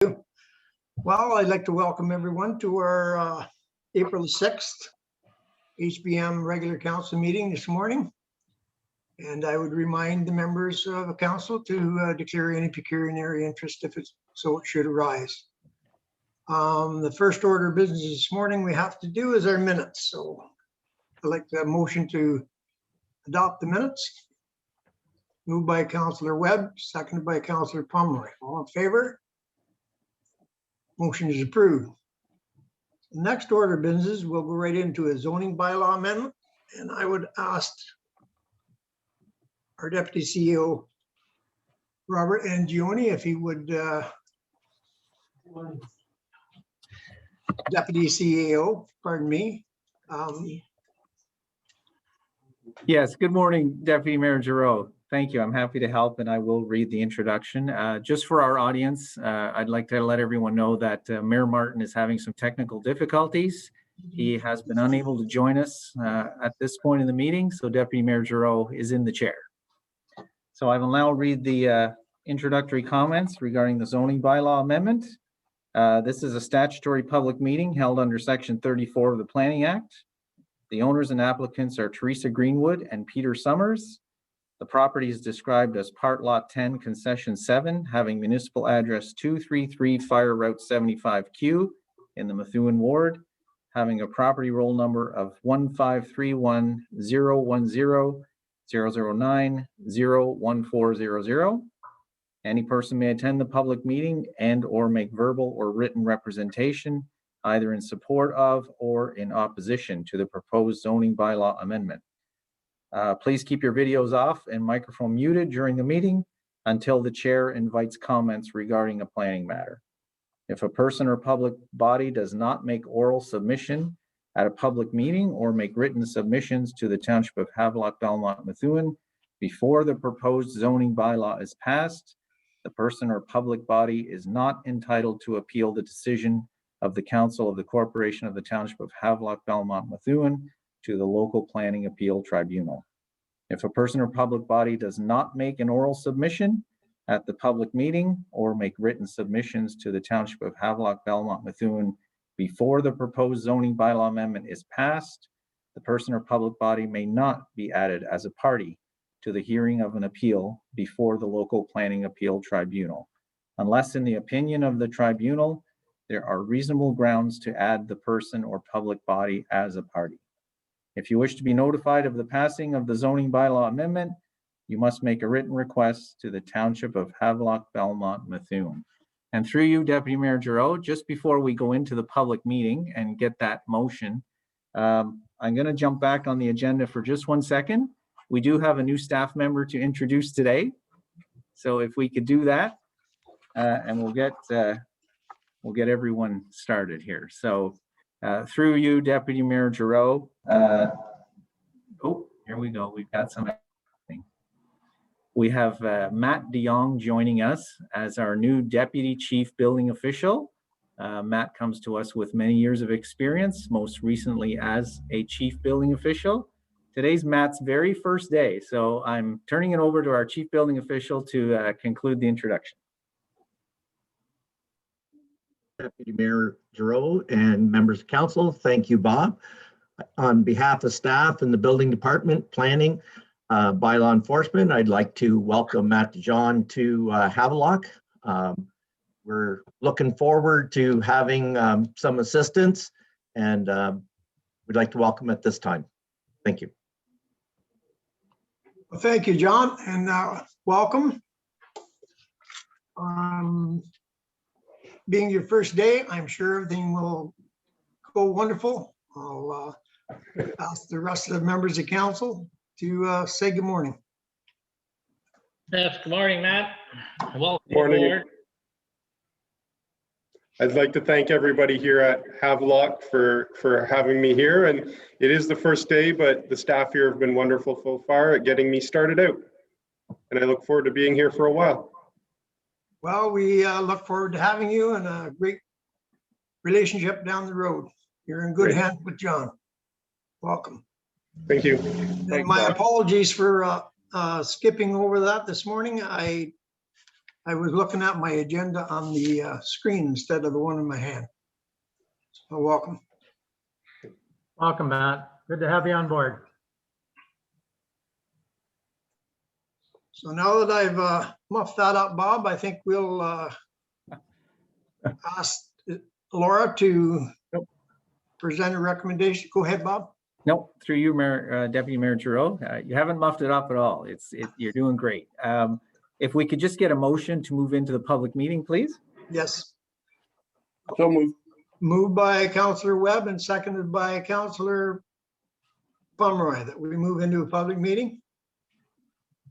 Well, I'd like to welcome everyone to our April 6th HBM regular council meeting this morning. And I would remind the members of the council to declare any pecuniary interest if it should arise. The first order of business this morning we have to do is our minutes. So I'd like to motion to adopt the minutes. Moved by Councillor Webb, seconded by Councillor Pomeroy. All in favor? Motion is approved. The next order of business, we'll go right into a zoning bylaw amendment. And I would ask our Deputy CEO, Robert Angione, if he would, Deputy CEO, pardon me. Yes, good morning, Deputy Mayor Giroux. Thank you. I'm happy to help, and I will read the introduction. Just for our audience, I'd like to let everyone know that Mayor Martin is having some technical difficulties. He has been unable to join us at this point in the meeting, so Deputy Mayor Giroux is in the chair. So I will now read the introductory comments regarding the zoning bylaw amendment. This is a statutory public meeting held under Section 34 of the Planning Act. The owners and applicants are Teresa Greenwood and Peter Summers. The property is described as Part Lot 10, Concession 7, having municipal address 233 Fire Route 75Q in the Methuen Ward, having a property roll number of 15310109009-01400. Any person may attend the public meeting and or make verbal or written representation either in support of or in opposition to the proposed zoning bylaw amendment. Please keep your videos off and microphone muted during the meeting until the chair invites comments regarding a planning matter. If a person or public body does not make oral submission at a public meeting or make written submissions to the Township of Havelock-Belmont-Methuen before the proposed zoning bylaw is passed, the person or public body is not entitled to appeal the decision of the Council of the Corporation of the Township of Havelock-Belmont-Methuen to the local planning appeal tribunal. If a person or public body does not make an oral submission at the public meeting or make written submissions to the Township of Havelock-Belmont-Methuen before the proposed zoning bylaw amendment is passed, the person or public body may not be added as a party to the hearing of an appeal before the local planning appeal tribunal, unless in the opinion of the tribunal, there are reasonable grounds to add the person or public body as a party. If you wish to be notified of the passing of the zoning bylaw amendment, you must make a written request to the Township of Havelock-Belmont-Methuen. And through you, Deputy Mayor Giroux, just before we go into the public meeting and get that motion, I'm going to jump back on the agenda for just 1 second. We do have a new staff member to introduce today. So if we could do that, and we'll get everyone started here. So through you, Deputy Mayor Giroux. Oh, here we go. We've got some. We have Matt DeYoung joining us as our new Deputy Chief Building Official. Matt comes to us with many years of experience, most recently as a Chief Building Official. Today's Matt's very first day, so I'm turning it over to our Chief Building Official to conclude the introduction. Deputy Mayor Giroux and members of council, thank you, Bob. On behalf of staff and the building department, planning, bylaw enforcement, I'd like to welcome Matt DeYoung to Havelock. We're looking forward to having some assistance, and we'd like to welcome at this time. Thank you. Well, thank you, John, and welcome. Being your first day, I'm sure everything will go wonderful. I'll ask the rest of the members of council to say good morning. Yes, good morning, Matt. Welcome Morning. aboard. I'd like to thank everybody here at Havelock for having me here. And it is the first day, but the staff here have been wonderful so far at getting me started out. And I look forward to being here for a while. Well, we look forward to having you and a great relationship down the road. You're in good hands with John. Welcome. Thank you. And my apologies for skipping over that this morning. I I was looking at my agenda on the screen instead of the one in my hand. So welcome. Welcome, Matt. Good to have you on board. So now that I've muffed that up, Bob, I think we'll ask Laura to present a recommendation. Go ahead, Bob. No, through you, Mayor, Deputy Mayor Giroux. You haven't muffed it up at all. You're doing great. If we could just get a motion to move into the public meeting, please. Yes. So moved. Moved by Councillor Webb and seconded by Councillor Pomeroy that we move into a public meeting.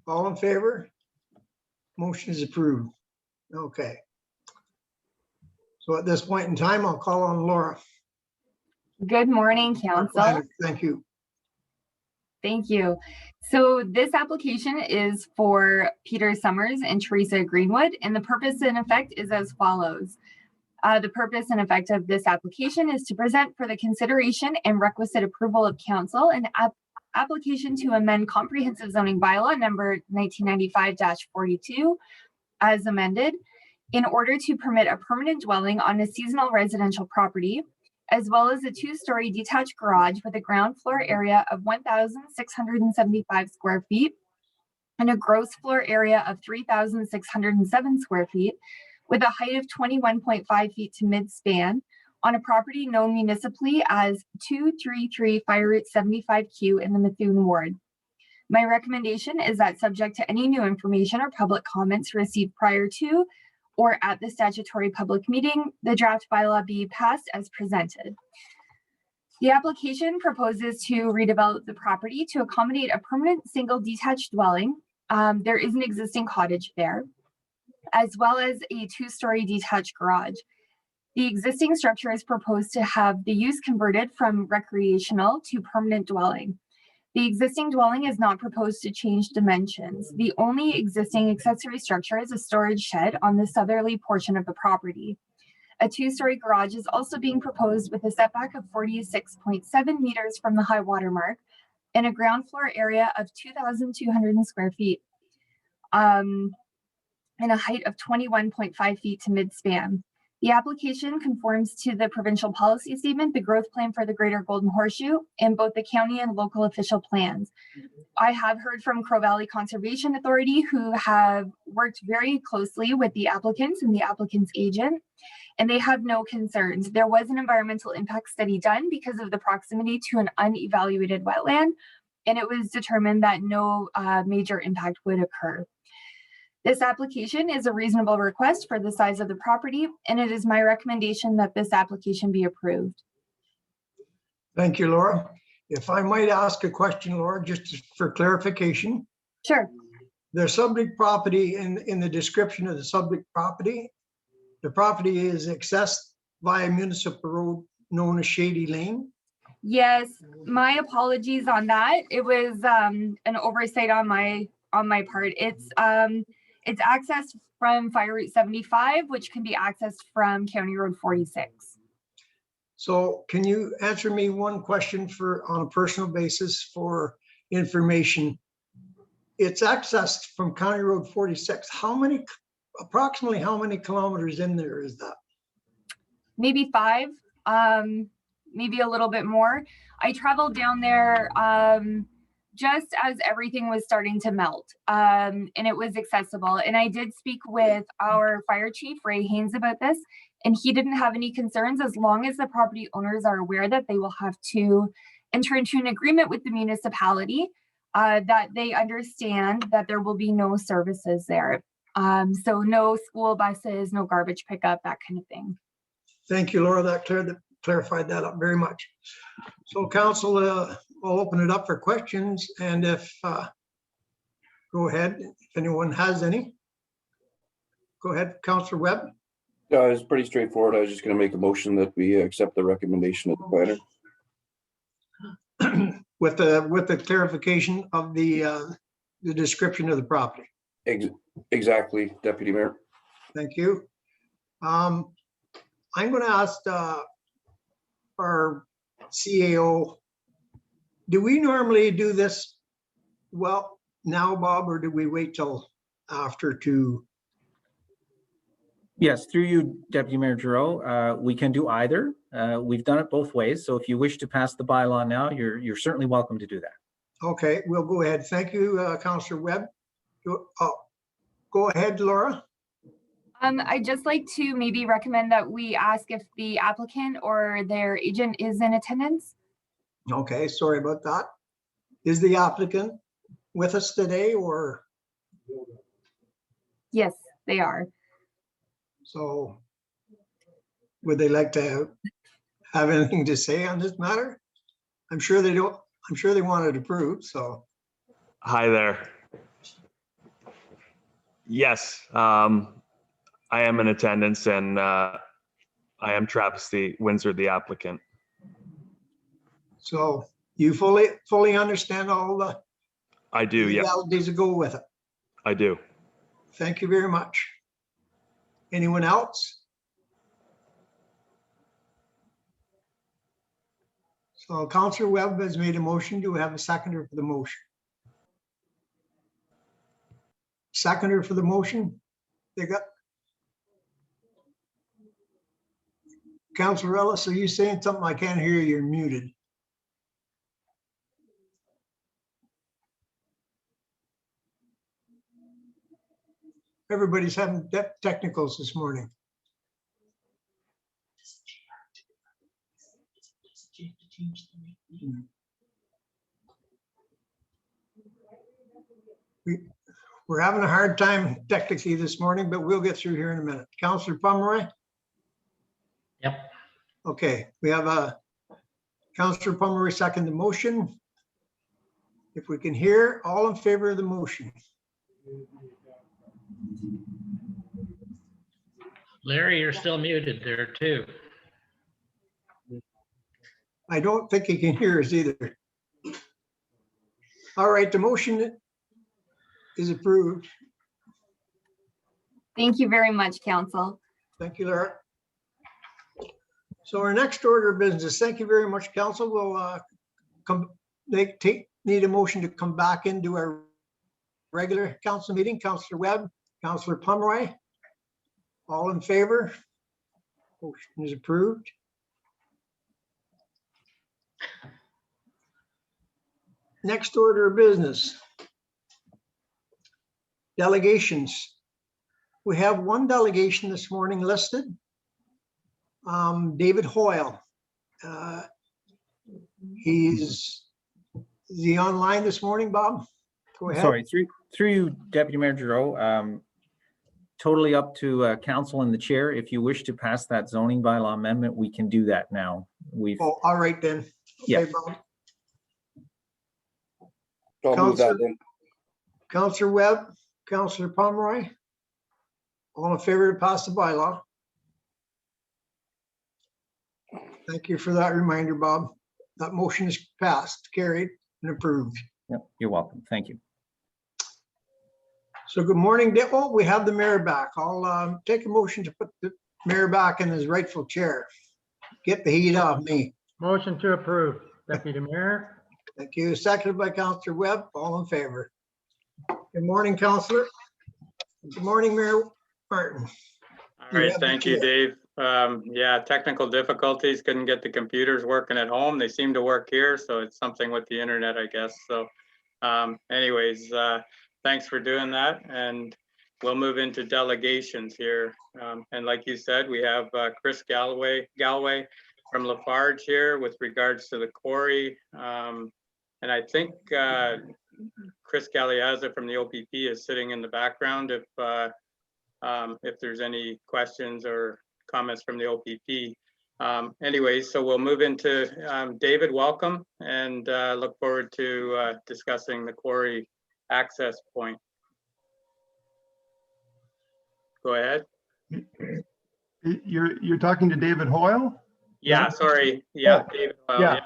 All in favor? Motion is approved. Okay. So at this point in time, I'll call on Laura. Good morning, Council. Thank you. Thank you. So this application is for Peter Summers and Teresa Greenwood, and the purpose and effect is as follows. The purpose and effect of this application is to present for the consideration and requisite approval of council an application to amend comprehensive zoning bylaw number 1995-42 as amended in order to permit a permanent dwelling on a seasonal residential property, as well as a two-story detached garage with a ground floor area of 1,675 square feet and a gross floor area of 3,607 square feet with a height of 21.5 feet to mid-span on a property known municipally as 233 Fire Route 75Q in the Methuen ward. My recommendation is that, subject to any new information or public comments received prior to or at the statutory public meeting, the draft bylaw be passed as presented. The application proposes to redevelop the property to accommodate a permanent single detached dwelling. There is an existing cottage there, as well as a two-story detached garage. The existing structure is proposed to have the use converted from recreational to permanent dwelling. The existing dwelling is not proposed to change dimensions. The only existing accessory structure is a storage shed on the southerly portion of the property. A two-story garage is also being proposed with a setback of 46.7 meters from the high water mark and a ground floor area of 2,200 square feet and a height of 21.5 feet to mid-span. The application conforms to the provincial policy statement, the growth plan for the Greater Golden Horseshoe, and both the county and local official plans. I have heard from Crow Valley Conservation Authority, who have worked very closely with the applicants and the applicant's agent, and they have no concerns. There was an environmental impact study done because of the proximity to an unevaluated wetland, and it was determined that no major impact would occur. This application is a reasonable request for the size of the property, and it is my recommendation that this application be approved. Thank you, Laura. If I might ask a question, Laura, just for clarification. Sure. The subject property in the description of the subject property, the property is accessed via municipal road known as Shady Lane. Yes, my apologies on that. It was an oversight on my part. It's accessed from Fire Route 75, which can be accessed from County Road 46. So can you answer me one question on a personal basis for information? It's accessed from County Road 46. Approximately how many kilometers in there is that? Maybe 5, maybe a little bit more. I traveled down there just as everything was starting to melt, and it was accessible. And I did speak with our fire chief, Ray Haynes, about this, and he didn't have any concerns as long as the property owners are aware that they will have to enter into an agreement with the municipality, that they understand that there will be no services there. So no school buses, no garbage pickup, that kind of thing. Thank you, Laura. That clarified that up very much. So council, I'll open it up for questions, and go ahead, if anyone has any. Go ahead, Councillor Webb. Yeah, it's pretty straightforward. I was just going to make a motion that we accept the recommendation of the planner. With the clarification of the description of the property. Exactly, Deputy Mayor. Thank you. I'm going to ask our CAO, do we normally do this well now, Bob, or do we wait till after to Yes, through you, Deputy Mayor Giroux, we can do either. We've done it both ways. So if you wish to pass the bylaw now, you're certainly welcome to do that. Okay, we'll go ahead. Thank you, Councillor Webb. Go ahead, Laura. I'd just like to maybe recommend that we ask if the applicant or their agent is in attendance. Okay, sorry about that. Is the applicant with us today, or Yes, they are. so would they like to have anything to say on this matter? I'm sure they don't. I'm sure they want it approved, so. Hi there. Yes, I am in attendance, and I am Travis Windsor, the applicant. So you fully understand all the I do, yeah, legalities that go with it. I do. Thank you very much. Anyone else? So Councillor Webb has made a motion. Do we have a seconder for the motion? Seconder for the motion? They got. Councillor Ellis, are you saying something? I can't hear you. You're muted. Everybody's having technicals this morning. We're having a hard time technically this morning, but we'll get through here in a minute. Councillor Pomeroy? Yep. Okay, we have a Councillor Pomeroy second the motion. If we can hear, all in favor of the motion. Larry, you're still muted there too. I don't think he can hear us either. All right, the motion is approved. Thank you very much, Council. Thank you, Laura. So our next order of business, thank you very much, Council. We'll need a motion to come back into our regular council meeting. Councillor Webb, Councillor Pomeroy, all in favor? Motion is approved. Next order of business. Delegations. We have one delegation this morning listed. David Hoyle. Is he online this morning, Bob? Go ahead. Sorry, through you, Deputy Mayor Giroux, totally up to council and the chair. If you wish to pass that zoning bylaw amendment, we can do that now. Oh, all right then. Yeah. Okay, Bob. I'll move that then. Councillor Webb, Councillor Pomeroy, all in favor to pass the bylaw? Thank you for that reminder, Bob. That motion is passed, carried, and approved. Yep, you're welcome. Thank you. So good morning, Dipple. We have the mayor back. I'll take a motion to put the mayor back in his rightful chair. Get the heat off me. Motion to approve, Deputy Mayor. Thank you. Seconded by Councillor Webb. All in favor. Good morning, Councillor. Good morning, Mayor Martin. All right, thank you, Dave. Yeah, technical difficulties, couldn't get the computers working at home. They seem to work here, so it's something with the internet, I guess. So anyways, thanks for doing that. And we'll move into delegations here. And like you said, we have Chris Galway from Lafarge here with regards to the quarry. And I think Chris Galeazza from the OPP is sitting in the background if there's any questions or comments from the OPP. Anyways, so we'll move into David, welcome, and look forward to discussing the quarry access point. Go ahead. You're talking to David Hoyle? Yeah, sorry. Yeah, Oh, David. Well, yeah.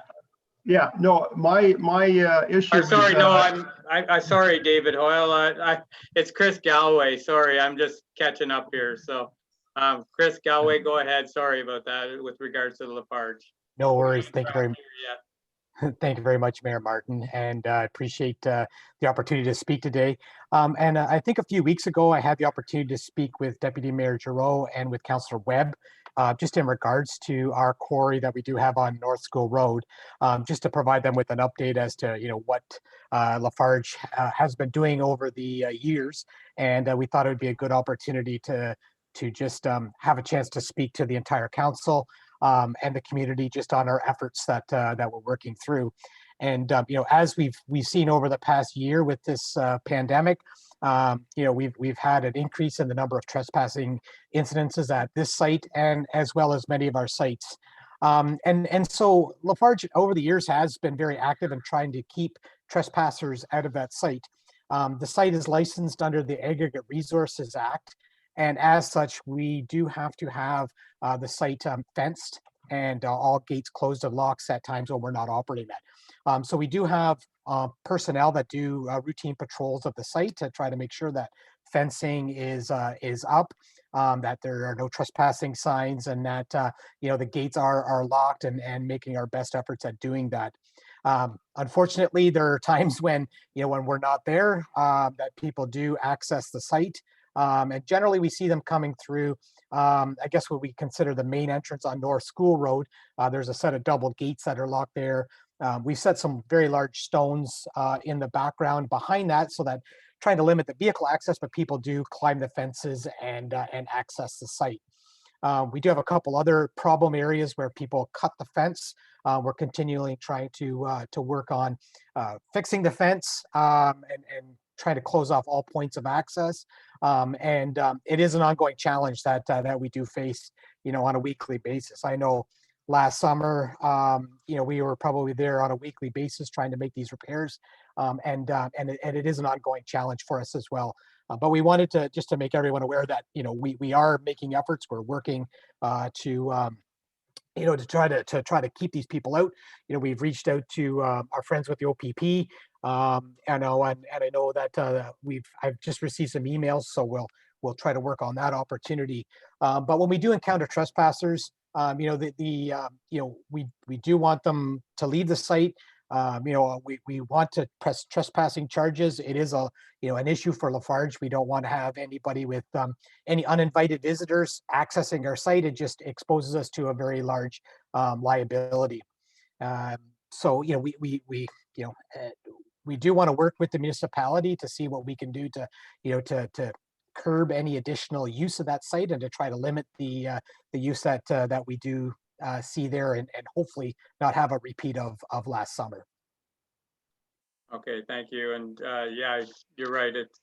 Yeah, no, my issue. I'm sorry, no, I'm sorry, David Hoyle. It's Chris Galway. Sorry, I'm just catching up here. So, Chris Galway, go ahead. Sorry about that with regards to the Lafarge. No worries. Thank you very much. Thank you very much, Mayor Martin, and I appreciate the opportunity to speak today. I think a few weeks ago, I had the opportunity to speak with Deputy Mayor Giroux and with Councillor Webb, just in regards to our quarry that we do have on North School Road, just to provide them with an update as to what Lafarge has been doing over the years, and we thought it would be a good opportunity to just have a chance to speak to the entire council. And the community just on our efforts that we're working through. And as we've seen over the past year with this pandemic, we've had an increase in the number of trespassing incidences at this site and as well as many of our sites. And so Lafarge over the years has been very active in trying to keep trespassers out of that site. The site is licensed under the Aggregate Resources Act. And as such, we do have to have the site fenced and all gates closed and locks at times when we're not operating that. So we do have personnel that do routine patrols of the site to try to make sure that fencing is up, that there are no trespassing signs, and that the gates are locked, and making our best efforts at doing that. Unfortunately, there are times when when we're not there, that people do access the site. And generally we see them coming through, I guess what we consider the main entrance on North School Road. There's a set of double gates that are locked there. We've set some very large stones in the background behind that, so that trying to limit the vehicle access, but people do climb the fences and access the site. We do have a couple other problem areas where people cut the fence. We're continually trying to work on fixing the fence and trying to close off all points of access. It is an ongoing challenge that we do face, on a weekly basis. I know last summer, we were probably there on a weekly basis trying to make these repairs. And it is an ongoing challenge for us as well. But we wanted to just to make everyone aware that, we are making efforts. We're working to try to keep these people out. We've reached out to our friends with the OPP. I know that I've just received some emails, so we'll try to work on that opportunity. But when we do encounter trespassers, we do want them to leave the site. We want to press trespassing charges. It is an issue for Lafarge. We don't want to have anybody with any uninvited visitors accessing our site. It just exposes us to a very large liability. So we do want to work with the municipality to see what we can do to curb any additional use of that site, and to try to limit the use that we do see there, and hopefully not have a repeat of last summer. Okay, thank you. And yeah, you're right. It's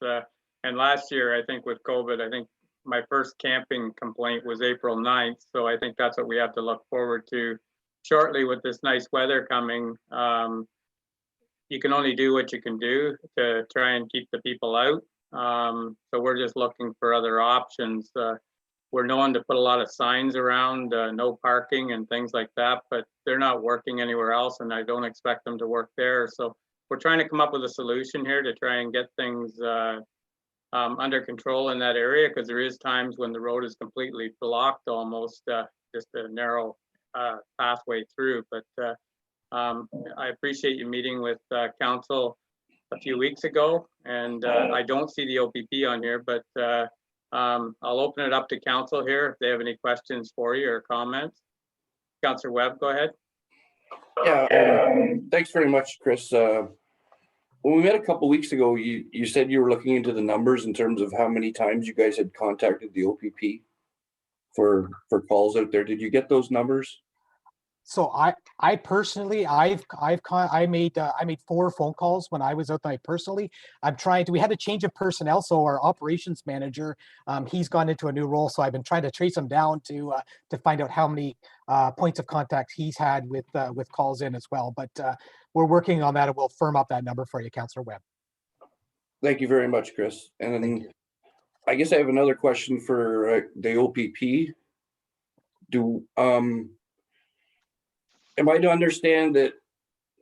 and last year, I think with COVID, I think my first camping complaint was April 9th. So I think that's what we have to look forward to shortly with this nice weather coming. You can only do what you can do to try and keep the people out. So we're just looking for other options. We're known to put a lot of signs around, no parking and things like that, but they're not working anywhere else, and I don't expect them to work there. So we're trying to come up with a solution here to try and get things under control in that area, because there is times when the road is completely blocked, almost just a narrow pathway through. But I appreciate you meeting with council a few weeks ago, and I don't see the OPP on here, but I'll open it up to council here if they have any questions for you or comments. Councillor Webb, go ahead. Yeah, thanks very much, Chris. When we met a couple weeks ago, you said you were looking into the numbers in terms of how many times you guys had contacted the OPP for calls out there. Did you get those numbers? So I personally, I made 4 phone calls when I was out there personally. We had a change of personnel. So our operations manager, he's gone into a new role. So I've been trying to trace him down to find out how many points of contact he's had with calls in as well. But we're working on that, and we'll firm up that number for you, Councillor Webb. Thank you very much, Chris. And then I guess I have another question for the OPP. Am I to understand that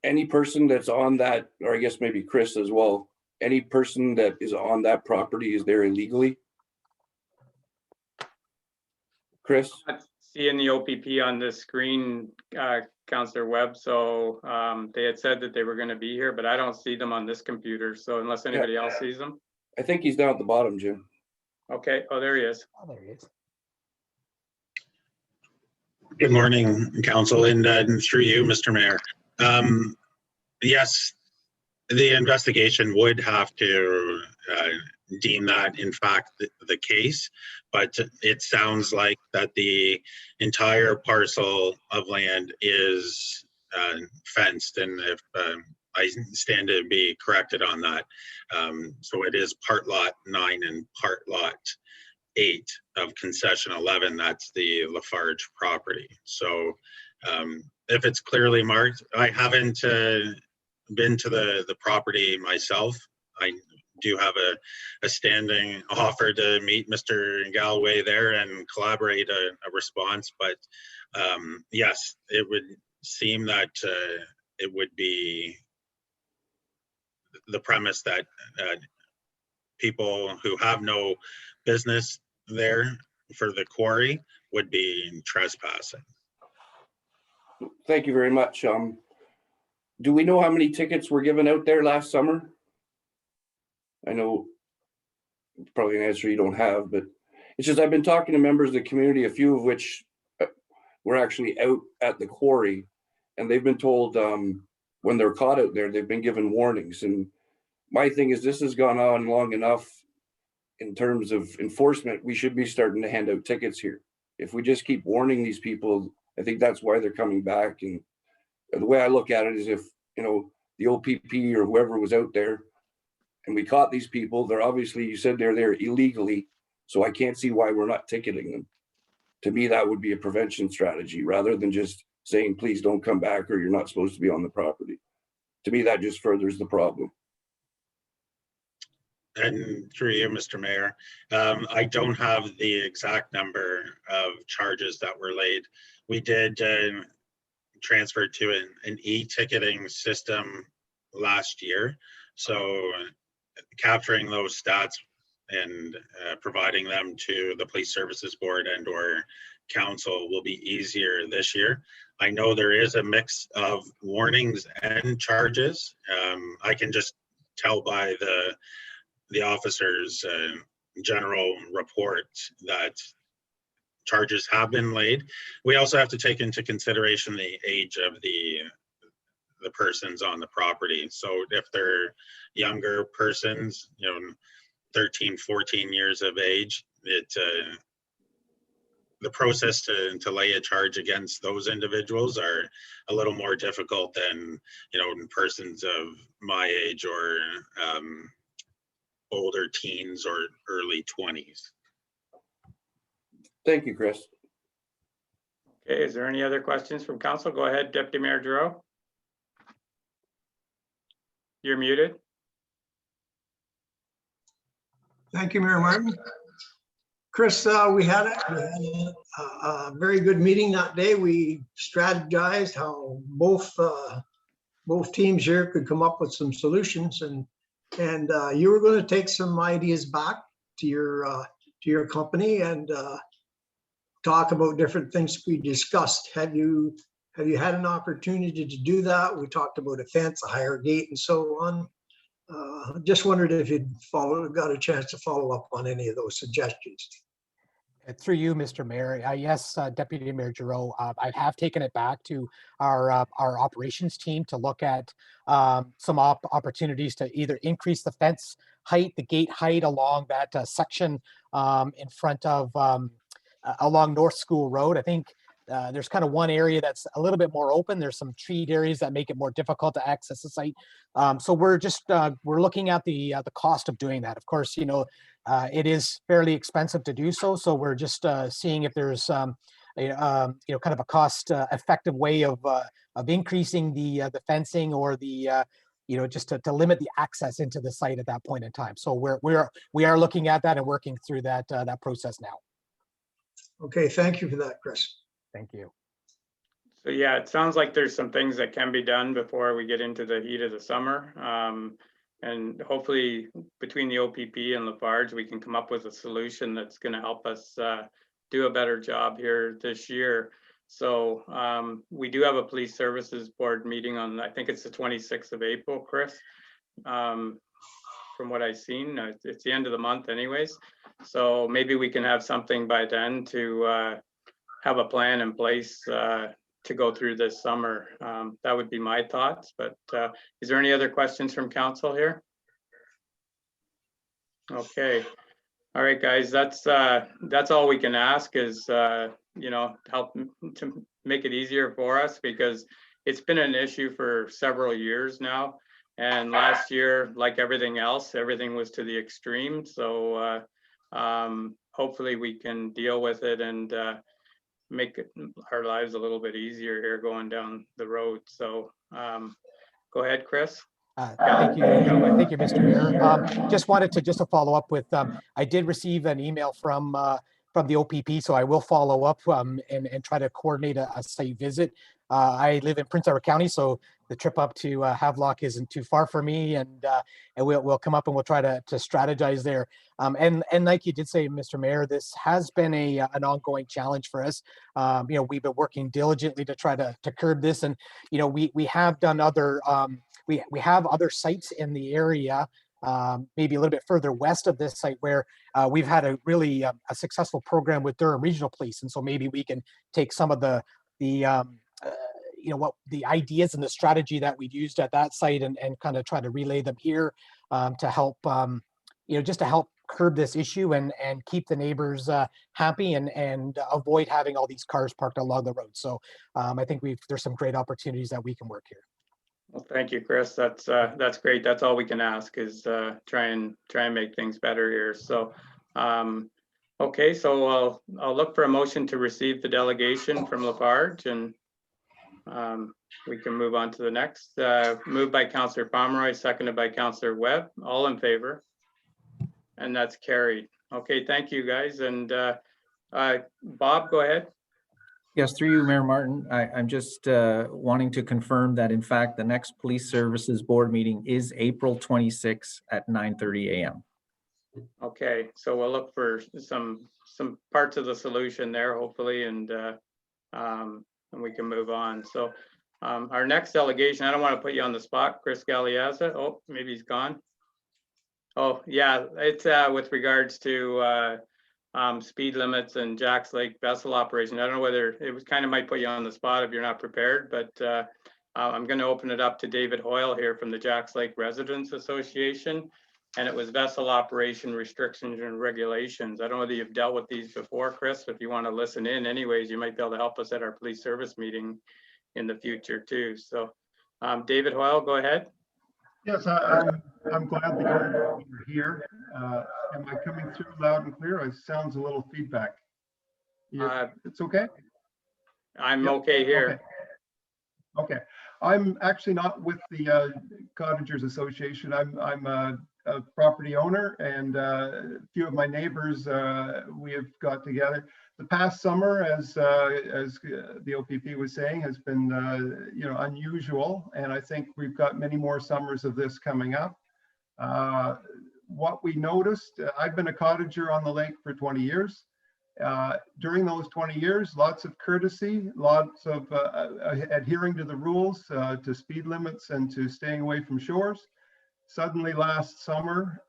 any person that's on that, or I guess maybe Chris as well, any person that is on that property is there illegally? Chris? seeing the OPP on this screen, Councillor Webb. So they had said that they were going to be here, but I don't see them on this computer. So unless anybody else sees them. I think he's down at the bottom, Jim. Okay. Oh, there he is. Oh, there he is. Good morning, Council, and through you, Mr. Mayor. Yes, the investigation would have to deem that in fact the case, but it sounds like that the entire parcel of land is fenced, and if I stand to be corrected on that. So it is part lot 9 and part lot 8 of concession 11. That's the Lafarge property. So if it's clearly marked, I haven't been to the property myself. I do have a standing offer to meet Mr. Galloway there and collaborate a response, but yes, it would seem that it would be the premise that people who have no business there for the quarry would be trespassing. Thank you very much. Do we know how many tickets were given out there last summer? I know it's probably an answer you don't have, but it's just I've been talking to members of the community, a few of which were actually out at the quarry, and they've been told when they're caught out there, they've been given warnings. And my thing is, this has gone on long enough in terms of enforcement. We should be starting to hand out tickets here. If we just keep warning these people, I think that's why they're coming back. And the way I look at it is, if the OPP or whoever was out there and we caught these people, they're obviously, you said they're there illegally, so I can't see why we're not ticketing them. To me, that would be a prevention strategy rather than just saying, please don't come back or you're not supposed to be on the property. To me, that just furthers the problem. And through you, Mr. Mayor, I don't have the exact number of charges that were laid. We did transfer to an e-ticketing system last year. So capturing those stats and providing them to the Police Services Board and or Council will be easier this year. I know there is a mix of warnings and charges. I can just tell by the officer's general report that charges have been laid. We also have to take into consideration the age of the persons on the property. So if they're younger persons, 13, 14 years of age, the process to lay a charge against those individuals are a little more difficult than persons of my age or older teens or early 20s. Thank you, Chris. Okay, is there any other questions from council? Go ahead, Deputy Mayor Giroux. You're muted. Thank you, Mayor Martin. Chris, we had a very good meeting that day. We strategized how both teams here could come up with some solutions, and you were going to take some ideas back to your company and talk about different things we discussed. Have you had an opportunity to do that? We talked about a fence, a higher gate, and so on. Just wondered if you'd got a chance to follow up on any of those suggestions. Through you, Mr. Mayor. Yes, Deputy Mayor Giroux, I have taken it back to our operations team to look at some opportunities to either increase the fence height, the gate height along that section in front of along North School Road. I think there's kind of one area that's a little bit more open. There's some treed areas that make it more difficult to access the site. So we're just we're looking at the cost of doing that. Of course, it is fairly expensive to do so. So we're just seeing if there's kind of a cost effective way of increasing the fencing or the just to limit the access into the site at that point in time. So we are looking at that and working through that process now. Okay, thank you for that, Chris. Thank you. So yeah, it sounds like there's some things that can be done before we get into the heat of the summer. And hopefully between the OPP and Lafarge, we can come up with a solution that's going to help us do a better job here this year. So we do have a police services board meeting on, I think it's the 26th of April, Chris. From what I've seen, it's the end of the month anyways. So maybe we can have something by then to have a plan in place to go through this summer. That would be my thoughts, but is there any other questions from council here? Okay. All right, guys, that's all we can ask is, you know, help to make it easier for us, because it's been an issue for several years now. And last year, like everything else, everything was to the extreme. So hopefully we can deal with it and make our lives a little bit easier here going down the road. So go ahead, Chris. Thank you, Mr. Mayor. Just wanted to follow up with, I did receive an email from the OPP, so I will follow up and try to coordinate a site visit. I live in Prince Edward County, so the trip up to Havelock isn't too far for me, and we'll come up and we'll try to strategize there. And like you did say, Mr. Mayor, this has been an ongoing challenge for us. You know, we've been working diligently to try to curb this, and you know, we have done other. We have other sites in the area, maybe a little bit further west of this site, where we've had a really a successful program with Durham Regional Police, and so maybe we can take some of the you know, what the ideas and the strategy that we've used at that site and kind of try to relay them here to help you know, just to help curb this issue and keep the neighbors happy and avoid having all these cars parked along the road. So I think there's some great opportunities that we can work here. Well, thank you, Chris. That's great. That's all we can ask is try and make things better here. So, okay, so I'll look for a motion to receive the delegation from Lafarge, and we can move on to the next. Moved by Councillor Pomeroy, seconded by Councillor Webb. All in favor, and that's carried. Okay, thank you, guys. And Bob, go ahead. Yes, through you, Mayor Martin. I'm just wanting to confirm that in fact, the next Police Services Board meeting is April 26th at 9:30 a.m. Okay, so we'll look for some parts of the solution there, hopefully, and we can move on. So our next delegation, I don't want to put you on the spot, Chris Galeazza. Oh, maybe he's gone. Oh, yeah, it's with regards to speed limits and Jacks Lake vessel operation. I don't know whether it was kind of might put you on the spot if you're not prepared, but I'm going to open it up to David Hoyle here from the Jacks Lake Residents Association. And it was vessel operation restrictions and regulations. I don't know whether you've dealt with these before, Chris. If you want to listen in anyways, you might be able to help us at our police service meeting in the future too. So David Hoyle, go ahead. Yes, I'm glad that you're here. Am I coming through loud and clear? It sounds a little feedback. It's okay? I'm okay here. Okay. I'm actually not with the Cottagers Association. I'm a property owner, and a few of my neighbors, we have got together. The past summer, as the OPP was saying, has been you know, unusual, and I think we've got many more summers of this coming up. What we noticed, I've been a cottager on the lake for 20 years. During those 20 years, lots of courtesy, lots of adhering to the rules, to speed limits, and to staying away from shores. Suddenly last summer,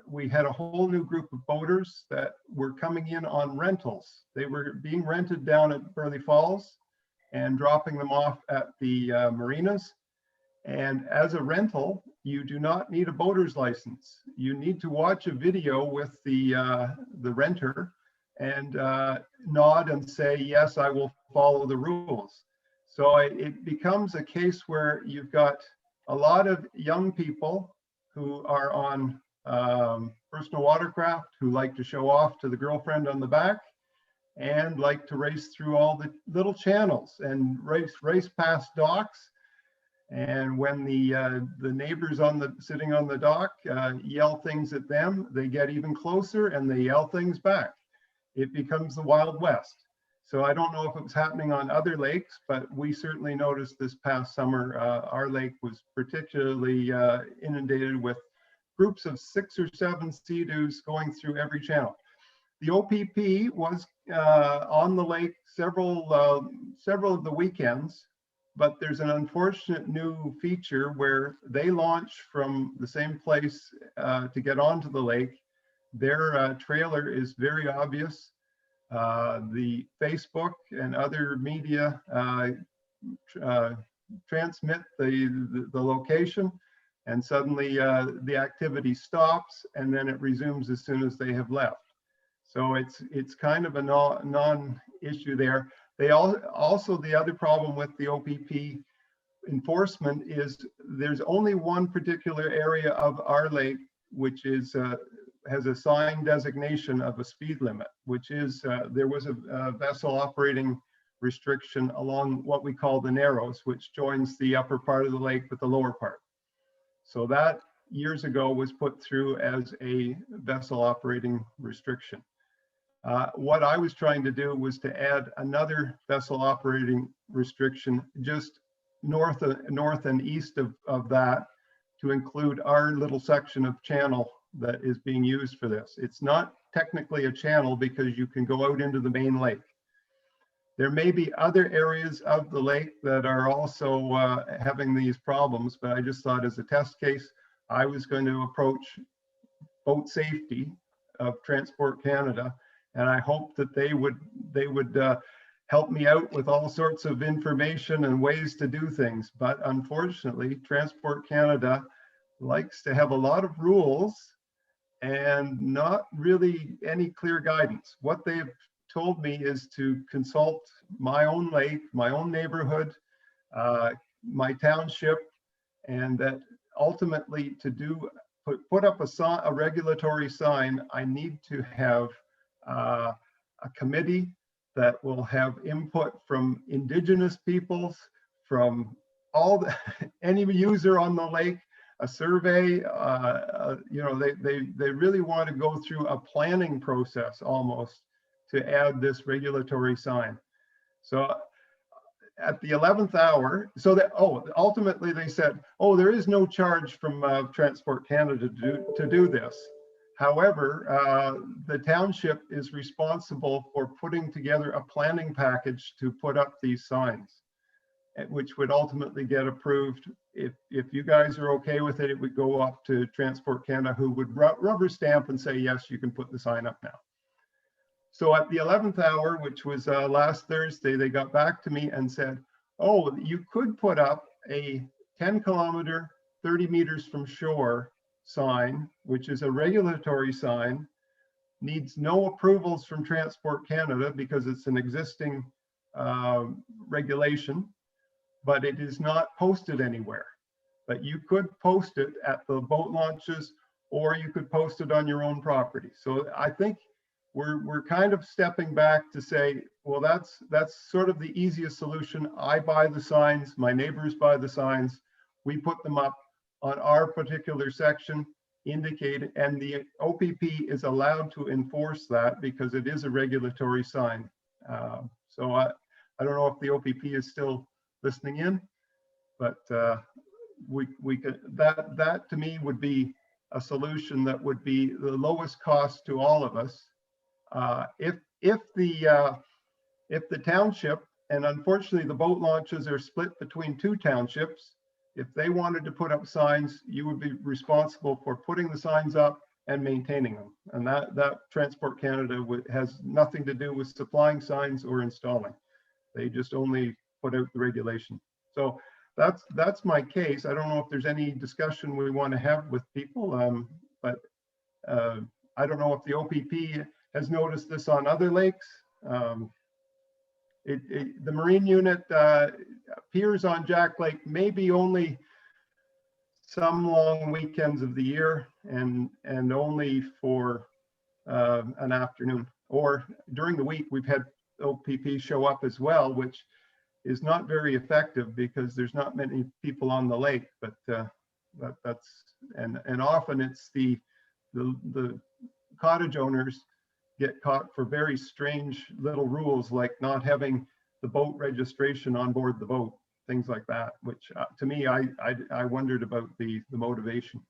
we had a whole new group of boaters that were coming in on rentals. They were being rented down at Burley Falls and dropping them off at the marinas. And as a rental, you do not need a boater's license. You need to watch a video with the renter and nod and say, yes, I will follow the rules. So it becomes a case where you've got a lot of young people who are on personal watercraft, who like to show off to the girlfriend on the back and like to race through all the little channels and race past docks. And when the neighbors sitting on the dock yell things at them, they get even closer and they yell things back. It becomes the Wild West. So I don't know if it was happening on other lakes, but we certainly noticed this past summer, our lake was particularly inundated with groups of 6 or 7 Sea-Doos going through every channel. The OPP was on the lake several of the weekends, but there's an unfortunate new feature where they launch from the same place to get onto the lake. Their trailer is very obvious. The Facebook and other media transmit the location, and suddenly the activity stops, and then it resumes as soon as they have left. So it's kind of a non-issue there. They also, the other problem with the OPP enforcement is there's only one particular area of our lake which is has a sign designation of a speed limit, which is there was a vessel operating restriction along what we call the Narrows, which joins the upper part of the lake with the lower part. So that years ago was put through as a vessel operating restriction. What I was trying to do was to add another vessel operating restriction just north and east of that, to include our little section of channel that is being used for this. It's not technically a channel because you can go out into the main lake. There may be other areas of the lake that are also having these problems, but I just thought as a test case, I was going to approach boat safety of Transport Canada, and I hope that they would help me out with all sorts of information and ways to do things. But unfortunately, Transport Canada likes to have a lot of rules and not really any clear guidance. What they've told me is to consult my own lake, my own neighborhood, my township, and that ultimately to put up a regulatory sign, I need to have a committee that will have input from Indigenous peoples, from any user on the lake, a survey. They really want to go through a planning process almost to add this regulatory sign. So at the 11th hour, ultimately they said, there is no charge from Transport Canada to do this. However, the township is responsible for putting together a planning package to put up these signs, which would ultimately get approved. If you guys are okay with it, it would go up to Transport Canada, who would rubber stamp and say, yes, you can put the sign up now. So at the 11th hour, which was last Thursday, they got back to me and said, you could put up a 10-kilometer, 30 meters from shore sign, which is a regulatory sign, needs no approvals from Transport Canada because it's an existing regulation, but it is not posted anywhere. But you could post it at the boat launches, or you could post it on your own property. So I think we're kind of stepping back to say, well, that's sort of the easiest solution. I buy the signs, my neighbors buy the signs, we put them up on our particular section, indicated, and the OPP is allowed to enforce that because it is a regulatory sign. So I don't know if the OPP is still listening in, but we could, that to me would be a solution that would be the lowest cost to all of us. If the township, and unfortunately the boat launches are split between two townships, if they wanted to put up signs, you would be responsible for putting the signs up and maintaining them. And that Transport Canada has nothing to do with supplying signs or installing. They just only put out the regulation. So that's my case. I don't know if there's any discussion we want to have with people, but I don't know if the OPP has noticed this on other lakes. The marine unit appears on Jack Lake maybe only some long weekends of the year, and only for an afternoon, or during the week we've had OPP show up as well, which is not very effective because there's not many people on the lake. But that's and often it's the cottage owners get caught for very strange little rules, like not having the boat registration on board the boat, things like that, which to me, I wondered about the motivation.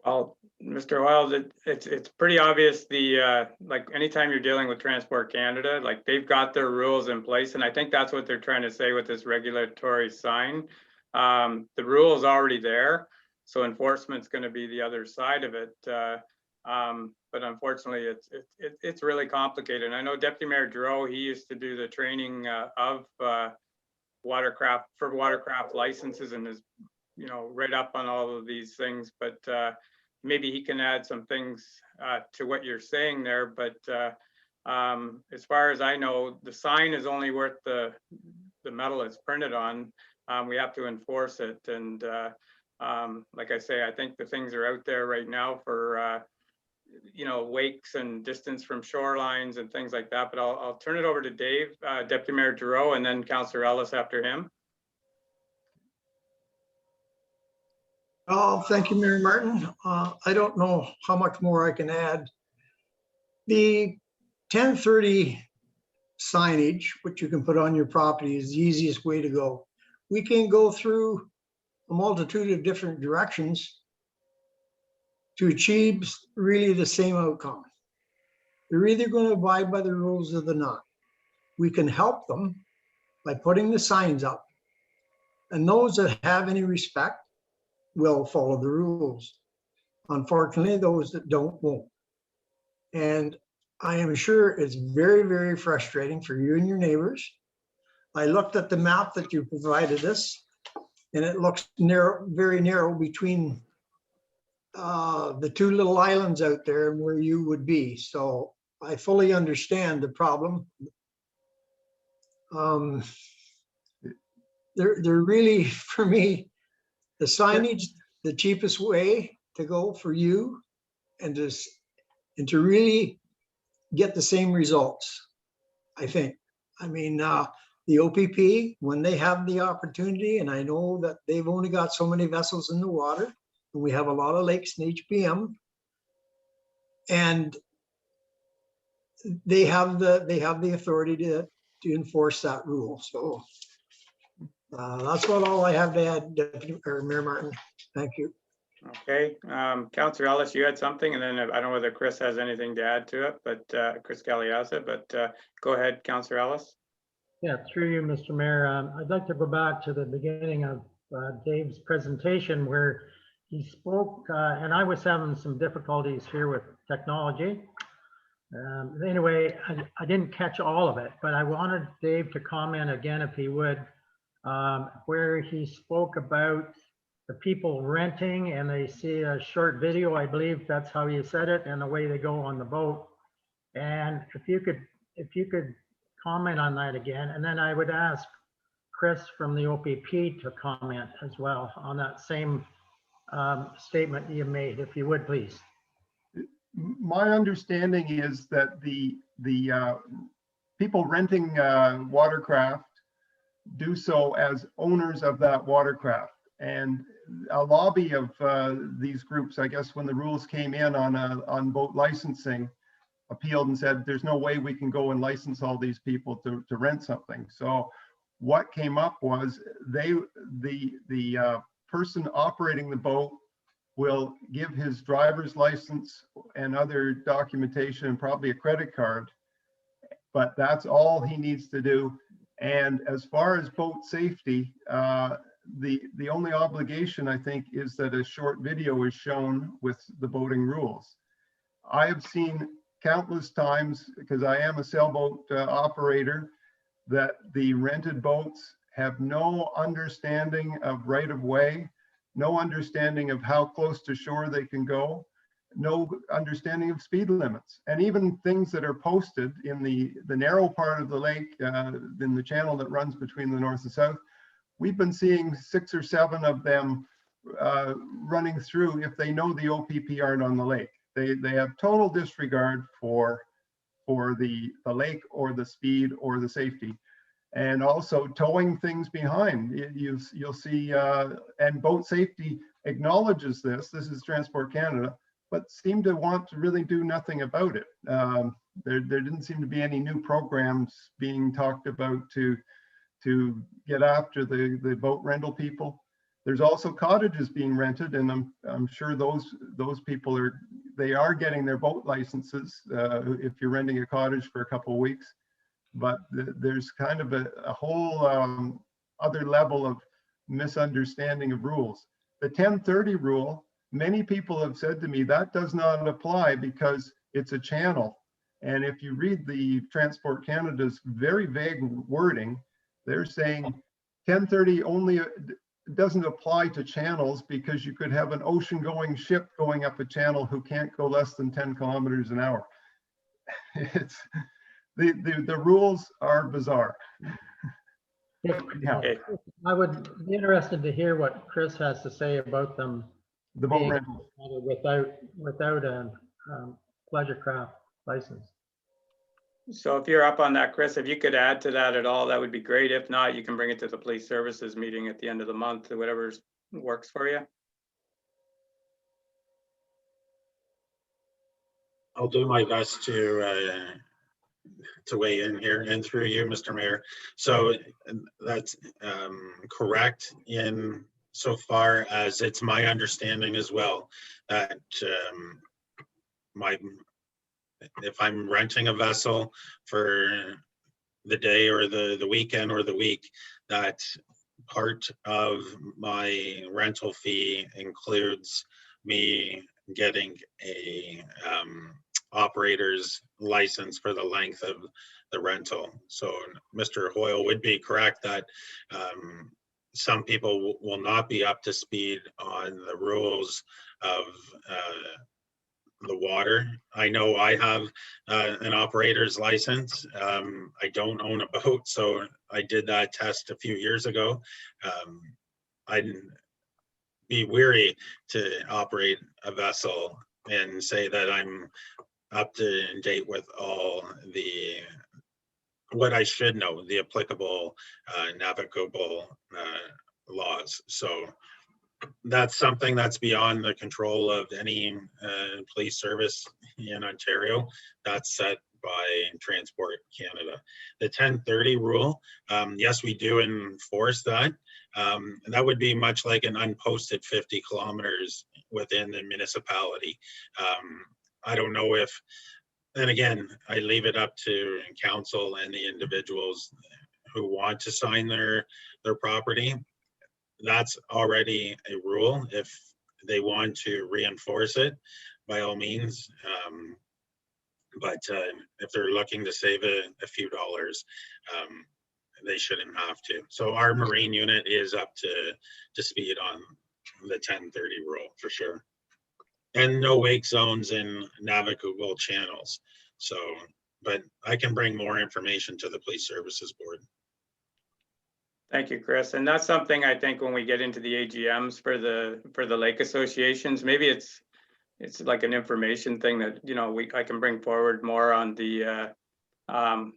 Well, Mr. Wild, it's pretty obvious like anytime you're dealing with Transport Canada, like they've got their rules in place. And I think that's what they're trying to say with this regulatory sign. The rule is already there. So enforcement's going to be the other side of it. But unfortunately, it's really complicated. And I know Deputy Mayor Giroux, he used to do the training of watercraft licenses and is, you know, right up on all of these things. But maybe he can add some things to what you're saying there. But as far as I know, the sign is only worth the metal it's printed on. We have to enforce it. And like I say, I think the things are out there right now for, you know, wakes and distance from shorelines and things like that. But I'll turn it over to Dave, Deputy Mayor Giroux, and then Councillor Ellis after him. Oh, thank you, Mayor Martin. I don't know how much more I can add. The 1030 signage, which you can put on your property, is the easiest way to go. We can go through a multitude of different directions to achieve really the same outcome. They're either going to abide by the rules or they're not. We can help them by putting the signs up, and those that have any respect will follow the rules. Unfortunately, those that don't won't. And I am sure it's very, very frustrating for you and your neighbors. I looked at the map that you provided us, and it looks narrow, very narrow between the two little islands out there and where you would be. So I fully understand the problem. They're really, for me, the signage, the cheapest way to go for you and to really get the same results, I think. I mean, the OPP, when they have the opportunity, and I know that they've only got so many vessels in the water, and we have a lot of lakes in HPM, and they have the authority to enforce that rule. So that's all I have to add, Deputy or Mayor Martin. Thank you. Okay, Councillor Ellis, you had something, and then I don't know whether Chris has anything to add to it, but Chris Kelly has it, but go ahead, Councillor Ellis. Yeah, through you, Mr. Mayor. I'd like to go back to the beginning of Dave's presentation where he spoke, and I was having some difficulties here with technology. Anyway, I didn't catch all of it, but I wanted Dave to comment again, if he would, where he spoke about the people renting and they see a short video, I believe that's how you said it, and away they go on the boat. And if you could comment on that again, and then I would ask Chris from the OPP to comment as well on that same statement you made, if you would, please. My understanding is that the people renting watercraft do so as owners of that watercraft. And a lobby of these groups, I guess, when the rules came in on boat licensing, appealed and said, there's no way we can go and license all these people to rent something. So what came up was the person operating the boat will give his driver's license and other documentation and probably a credit card, but that's all he needs to do. And as far as boat safety, the only obligation, I think, is that a short video is shown with the boating rules. I have seen countless times, because I am a sailboat operator, that the rented boats have no understanding of right of way, no understanding of how close to shore they can go, no understanding of speed limits, and even things that are posted in the narrow part of the lake, in the channel that runs between the north and south. We've been seeing 6 or 7 of them running through if they know the OPP aren't on the lake. They have total disregard for the lake or the speed or the safety, and also towing things behind. You'll see, and boat safety acknowledges this. This is Transport Canada, but seem to want to really do nothing about it. There didn't seem to be any new programs being talked about to get after the boat rental people. There's also cottages being rented, and I'm sure those people are getting their boat licenses if you're renting a cottage for a couple of weeks. But there's kind of a whole other level of misunderstanding of rules. The 1030 rule, many people have said to me that does not apply because it's a channel. And if you read the Transport Canada's very vague wording, they're saying 1030 only doesn't apply to channels because you could have an ocean-going ship going up a channel who can't go less than 10 kilometers an hour. It's the rules are bizarre. Yeah. I would be interested to hear what Chris has to say about them. The boat rental without a pleasure craft license. So if you're up on that, Chris, if you could add to that at all, that would be great. If not, you can bring it to the police services meeting at the end of the month, or whatever works for you. I'll do my best to weigh in here and through you, Mr. Mayor. So that's correct in so far as it's my understanding as well that if I'm renting a vessel for the day or the weekend or the week, that part of my rental fee includes me getting a operator's license for the length of the rental. So Mr. Hoyle would be correct that some people will not be up to speed on the rules of the water. I know I have an operator's license. I don't own a boat, so I did that test a few years ago. I'd be weary to operate a vessel and say that I'm up to date with all what I should know, the applicable navigable laws. So that's something that's beyond the control of any police service in Ontario. That's set by Transport Canada. The 1030 rule, yes, we do enforce that. And that would be much like an unposted 50 kilometers within the municipality. I don't know if, and again, I leave it up to council and the individuals who want to sign their property. That's already a rule. If they want to reinforce it, by all means. But if they're looking to save a few dollars, they shouldn't have to. So our marine unit is up to speed on the 1030 rule for sure. And no wake zones in navigable channels. So, but I can bring more information to the Police Services Board. Thank you, Chris. And that's something I think when we get into the AGMs for the lake associations, maybe it's like an information thing that, you know, I can bring forward more on the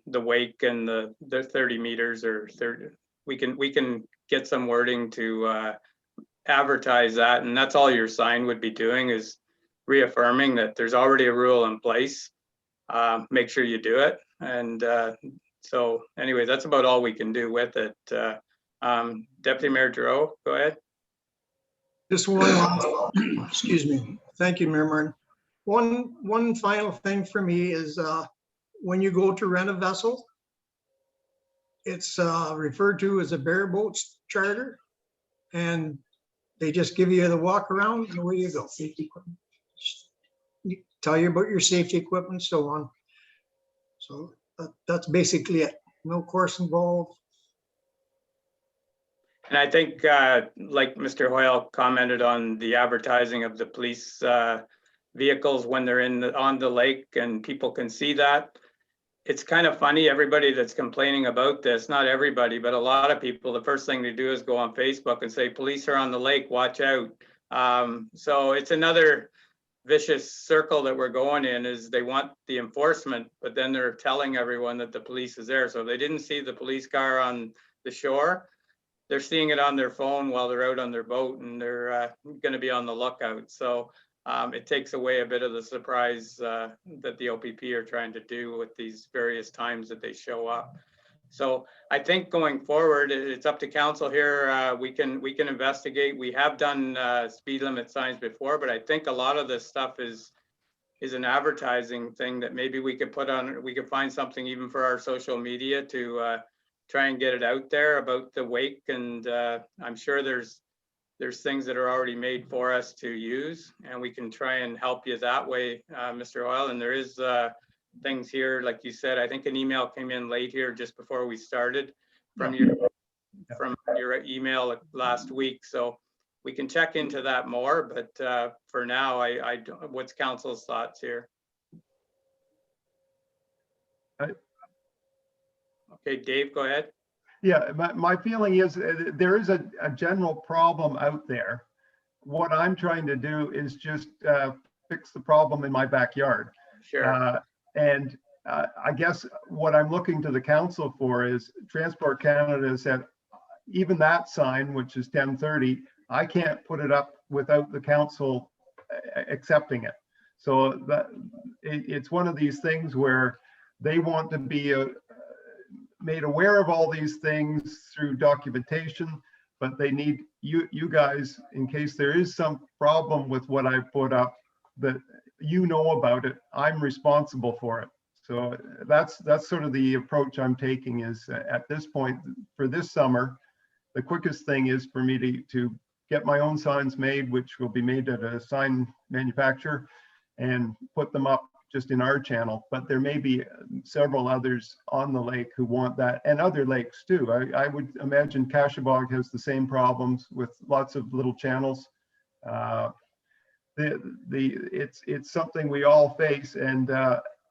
wake and the 30 meters or 30. We can get some wording to advertise that, and that's all your sign would be doing is reaffirming that there's already a rule in place. Make sure you do it. And so anyway, that's about all we can do with it. Deputy Mayor Giroux, go ahead. Just one, excuse me. Thank you, Mayor Martin. One final thing for me is when you go to rent a vessel, it's referred to as a bareboat charter, and they just give you the walk around and away you go. Safety equipment. Tell you about your safety equipment, so on. So that's basically it. No course involved. And I think, like Mr. Hoyle commented on the advertising of the police vehicles when they're on the lake and people can see that. It's kind of funny, everybody that's complaining about this, not everybody, but a lot of people, the first thing they do is go on Facebook and say, police are on the lake, watch out. So it's another vicious circle that we're going in, is they want the enforcement, but then they're telling everyone that the police is there. So if they didn't see the police car on the shore, they're seeing it on their phone while they're out on their boat, and they're going to be on the lookout. So it takes away a bit of the surprise that the OPP are trying to do with these various times that they show up. So I think going forward, it's up to council here. We can investigate. We have done speed limit signs before, but I think a lot of this stuff is an advertising thing that maybe we could put on. We could find something even for our social media to try and get it out there about the wake. And I'm sure there's things that are already made for us to use, and we can try and help you that way, Mr. Hoyle. And there is things here, like you said. I think an email came in late here just before we started from your email last week, so we can check into that more. But for now, I don't, what's council's thoughts here? Okay, Dave, go ahead. Yeah, my feeling is there is a general problem out there. What I'm trying to do is just fix the problem in my backyard. Sure. And I guess what I'm looking to the council for is Transport Canada said, even that sign, which is 1030, I can't put it up without the council accepting it. So that it's one of these things where they want to be made aware of all these things through documentation, but they need you guys, in case there is some problem with what I put up, that you know about it. I'm responsible for it. So that's sort of the approach I'm taking, is at this point for this summer, the quickest thing is for me to get my own signs made, which will be made at a sign manufacturer, and put them up just in our channel. But there may be several others on the lake who want that, and other lakes too. I would imagine Cashabog has the same problems with lots of little channels. It's something we all face, and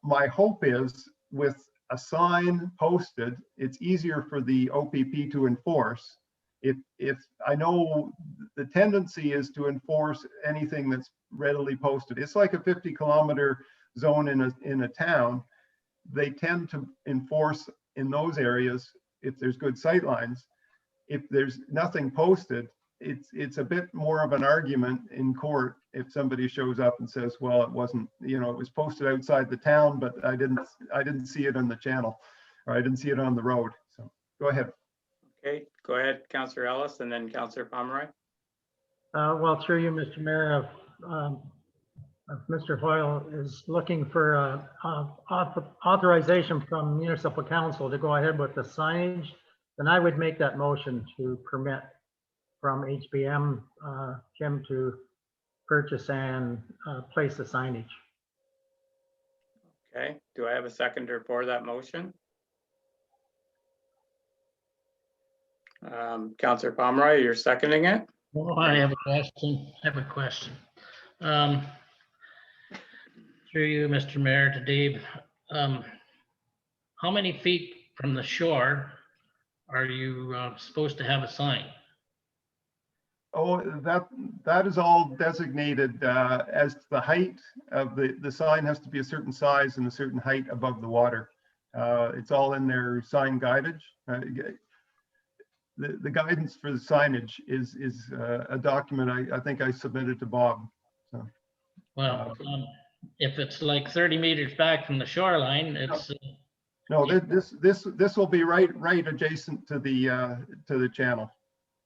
my hope is with a sign posted, it's easier for the OPP to enforce. If I know the tendency is to enforce anything that's readily posted. It's like a 50-kilometer zone in a town. They tend to enforce in those areas if there's good sight lines. If there's nothing posted, it's a bit more of an argument in court if somebody shows up and says, well, it wasn't, it was posted outside the town, but I didn't see it on the channel, or I didn't see it on the road. So go ahead. Okay, go ahead, Councillor Ellis, and then Councillor Pomeroy. Well, through you, Mr. Mayor, if Mr. Hoyle is looking for authorization from municipal council to go ahead with the signage, then I would make that motion to permit from HBM Kim to purchase and place the signage. Okay, do I have a seconder for that motion? Councillor Pomeroy, you're seconding it? Well, I have a question. Through you, Mr. Mayor, to Dave. How many feet from the shore are you supposed to have a sign? Oh, that is all designated as the height of the sign has to be a certain size and a certain height above the water. It's all in their sign guidance. The guidance for the signage is a document I think I submitted to Bob. So, well, if it's like 30 meters back from the shoreline, it's no. This will be right adjacent to the channel.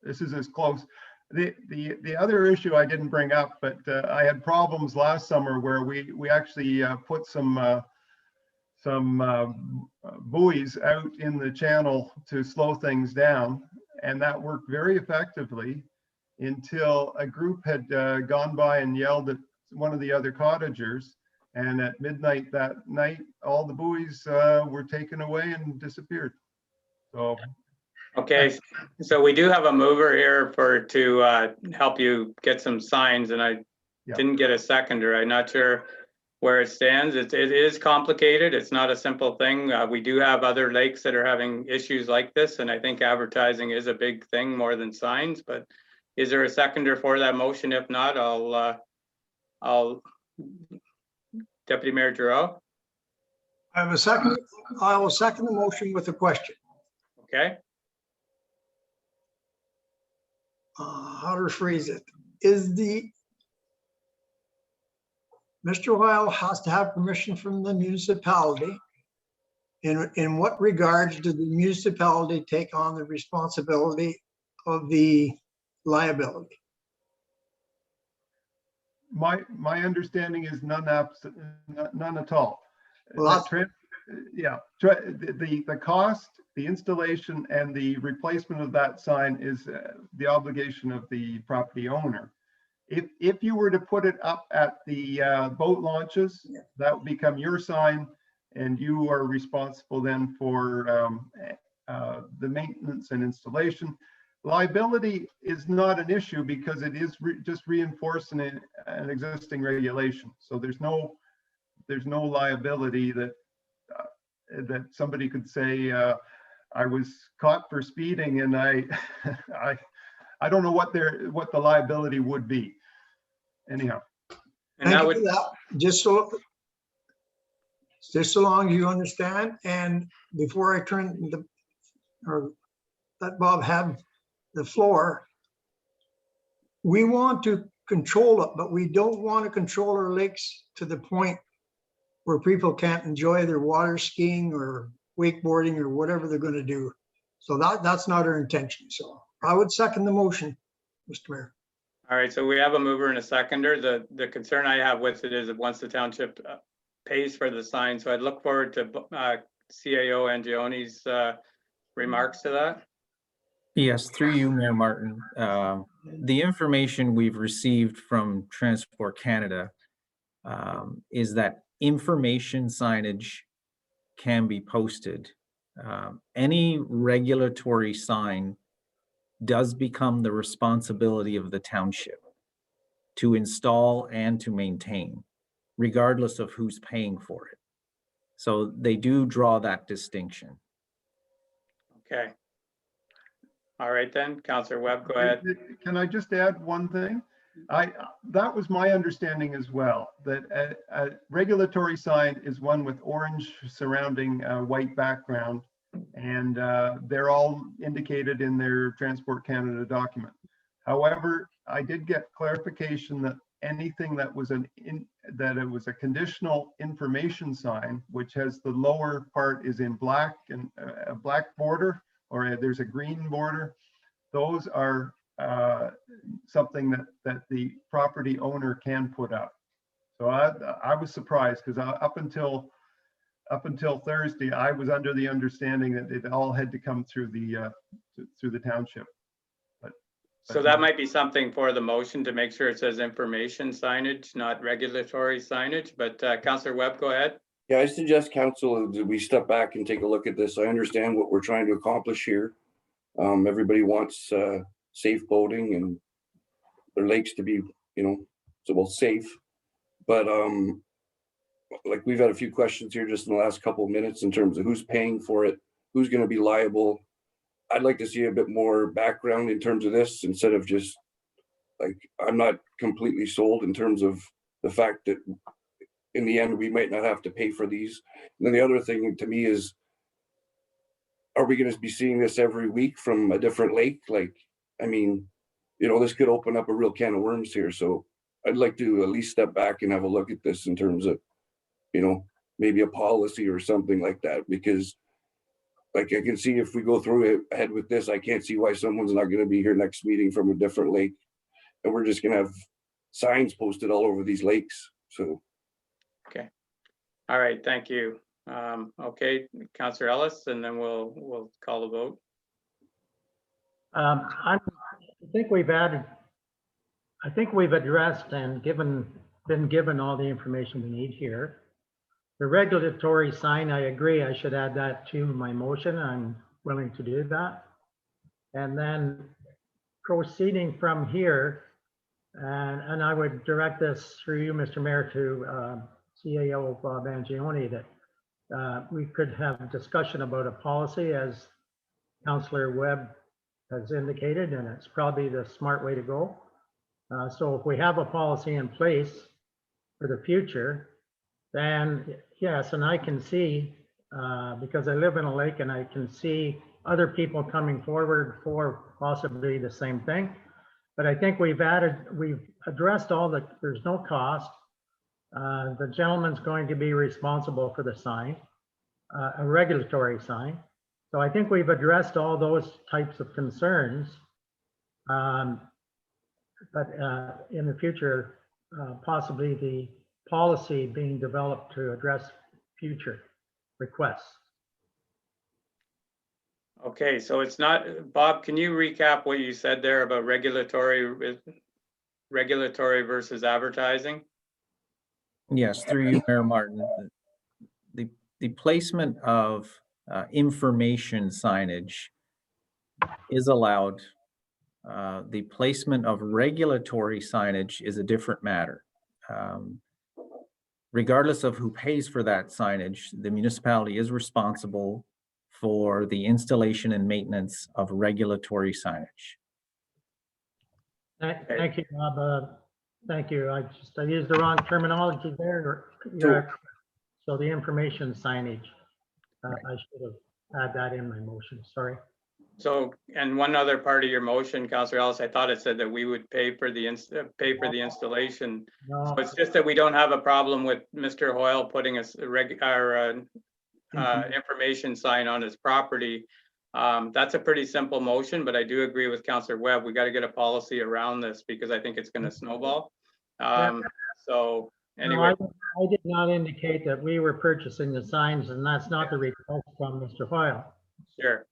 This is as close. The other issue I didn't bring up, but I had problems last summer where we actually put some buoys out in the channel to slow things down, and that worked very effectively until a group had gone by and yelled at one of the other cottagers, and at midnight that night all the buoys were taken away and disappeared. So okay, so we do have a mover here to help you get some signs, and I didn't get a seconder. I'm not sure where it stands. It is complicated. It's not a simple thing. We do have other lakes that are having issues like this, and I think advertising is a big thing more than signs. But is there a seconder for that motion? If not, I'll Deputy Mayor Giroux. I have a second. I will second the motion with a question. Okay. How to rephrase it? Mr. Hoyle has to have permission from the municipality In what regards does the municipality take on the responsibility of the liability? My understanding is none at all. Well, The cost, the installation and the replacement of that sign is the obligation of the property owner. If you were to put it up at the boat launches, that would become your sign, and you are responsible then for the maintenance and installation. Liability is not an issue because it is just reinforcing an existing regulation. So there's no liability that somebody could say, I was caught for speeding and I don't know what the liability would be. Anyhow. And that Thank would, you for that. Just so long as you understand, and before I let Bob have the floor, we want to control it, but we don't want to control our lakes to the point where people can't enjoy their water skiing or wakeboarding or whatever they're going to do. So that's not our intention. So I would second the motion, Mr. Mayor. all right, so we have a mover and a seconder. The concern I have with it is that once the township pays for the sign, so I'd look forward to CAO Angione's remarks to that. Yes, through you, Mayor Martin. The information we've received from Transport Canada is that information signage can be posted. Any regulatory sign does become the responsibility of the township to install and to maintain, regardless of who's paying for it. So they do draw that distinction. Okay. All right then, Councillor Webb, go ahead. Can I just add one thing? That was my understanding as well, that a regulatory sign is one with orange surrounding white background, and they're all indicated in their Transport Canada document. However, I did get clarification that anything that was that it was a conditional information sign, which has the lower part is in black and a black border, or there's a green border, those are something that the property owner can put up. So I was surprised because up until Thursday, I was under the understanding that it all had to come through the township. So that might be something for the motion to make sure it says information signage, not regulatory signage, but Councillor Webb, go ahead. Yeah, I suggest council that we step back and take a look at this. I understand what we're trying to accomplish here. Everybody wants safe boating and their lakes to be, safe. But like we've had a few questions here just in the last couple of minutes in terms of who's paying for it, who's going to be liable. I'd like to see a bit more background in terms of this instead of just like, I'm not completely sold in terms of the fact that in the end, we might not have to pay for these. And then the other thing to me is, are we going to be seeing this every week from a different lake? Like, I mean, this could open up a real can of worms here. So I'd like to at least step back and have a look at this in terms of, maybe a policy or something like that, because like I can see if we go through it ahead with this, I can't see why someone's not going to be here next meeting from a different lake. And we're just going to have signs posted all over these lakes. So. Okay. All right. Thank you. Okay, Councillor Ellis, and then we'll call the vote. I think we've addressed and been given all the information we need here. The regulatory sign, I agree, I should add that to my motion. I'm willing to do that. And then proceeding from here, and I would direct this through you, Mr. Mayor, to CAO Bob Angione, that we could have a discussion about a policy, as Councillor Webb has indicated, and it's probably the smart way to go. So if we have a policy in place for the future, then yes, and I can see, because I live in a lake and I can see other people coming forward for possibly the same thing. But I think we've addressed there's no cost. The gentleman's going to be responsible for the sign. a regulatory sign. So I think we've addressed all those types of concerns. But in the future, possibly the policy being developed to address future requests. Okay, so it's not, Bob, can you recap what you said there about regulatory versus advertising? Yes, through you, Mayor Martin. The placement of information signage is allowed. The placement of regulatory signage is a different matter. Regardless of who pays for that signage, the municipality is responsible for the installation and maintenance of regulatory signage. Thank you, Bob. Thank you. I used the wrong terminology there. So the information signage, I should have had that in my motion. Sorry. So, and one other part of your motion, Councillor Ellis, I thought it said that we would pay for the installation. No. So it's just that we don't have a problem with Mr. Hoyle putting our information sign on his property. That's a pretty simple motion, but I do agree with Councillor Webb. We got to get a policy around this because I think it's going to snowball. So anyway. No, I did not indicate that we were purchasing the signs, and that's not the request from Mr. Hoyle. Sure.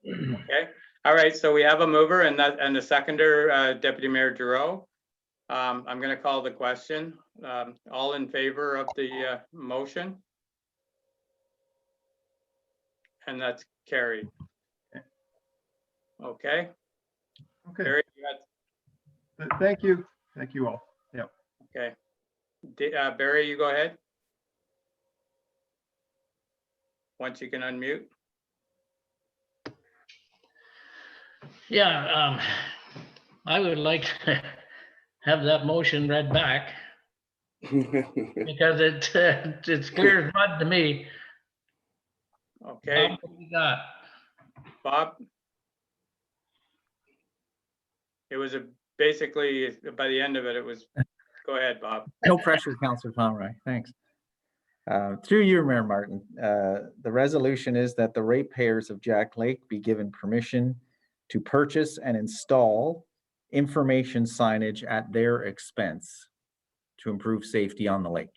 Okay. All right. So we have a mover and the seconder, Deputy Mayor Giroux. I'm going to call the question. All in favor of the motion? And that's carried. Okay. Okay. Barry, Thank you. Thank you all. Yeah. Okay. Barry, you go ahead. Once you can unmute. Yeah, I would like to have that motion read back because it's clear as mud to me. Okay. What we got? Bob? It was basically by the end of it, it was, go ahead, Bob. No pressure, Councillor Pomeroy. Thanks. Through you, Mayor Martin, the resolution is that the ratepayers of Jack Lake be given permission to purchase and install information signage at their expense to improve safety on the lake.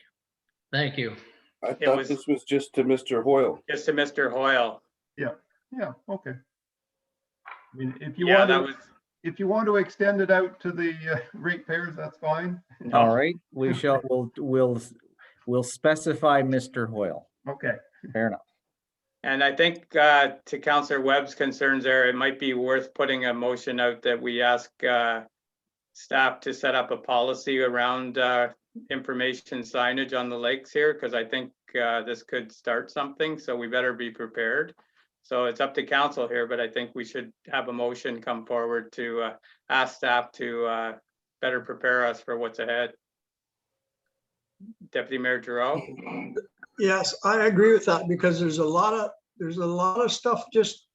Thank you. I thought this was just to Mr. Hoyle. Just to Mr. Hoyle. Yeah. Okay. I mean, if you want to extend it out to the ratepayers, that's fine. All right, we'll specify Mr. Hoyle. Okay. Fair enough. And I think to Councillor Webb's concerns there, it might be worth putting a motion out that we ask staff to set up a policy around information signage on the lakes here, because I think this could start something, so we better be prepared. So it's up to council here, but I think we should have a motion come forward to ask staff to better prepare us for what's ahead. Deputy Mayor Giroux? Yes, I agree with that because there's a lot of stuff just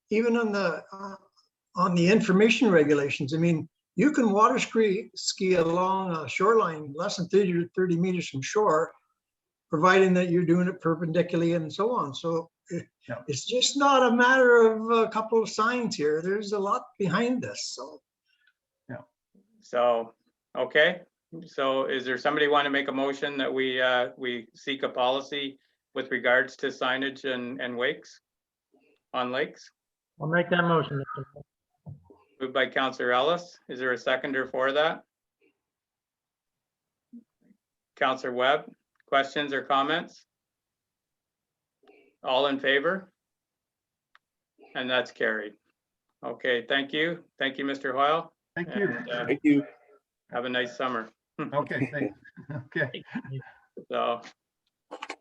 even on the information regulations. I mean, you can water ski along a shoreline less than 30 meters from shore, providing that you're doing it perpendicularly and so on. So it's just not a matter of a couple of signs here. There's a lot behind this. So yeah. So okay. So is there somebody want to make a motion that we seek a policy with regards to signage and wakes on lakes? I'll make that motion. Moved by Councillor Ellis. Is there a seconder for that? Councillor Webb, questions or comments? All in favor? And that's carried. Okay, thank you. Thank you, Mr. Hoyle. Thank you. Thank you. Have a nice summer. Okay, thanks. Okay. So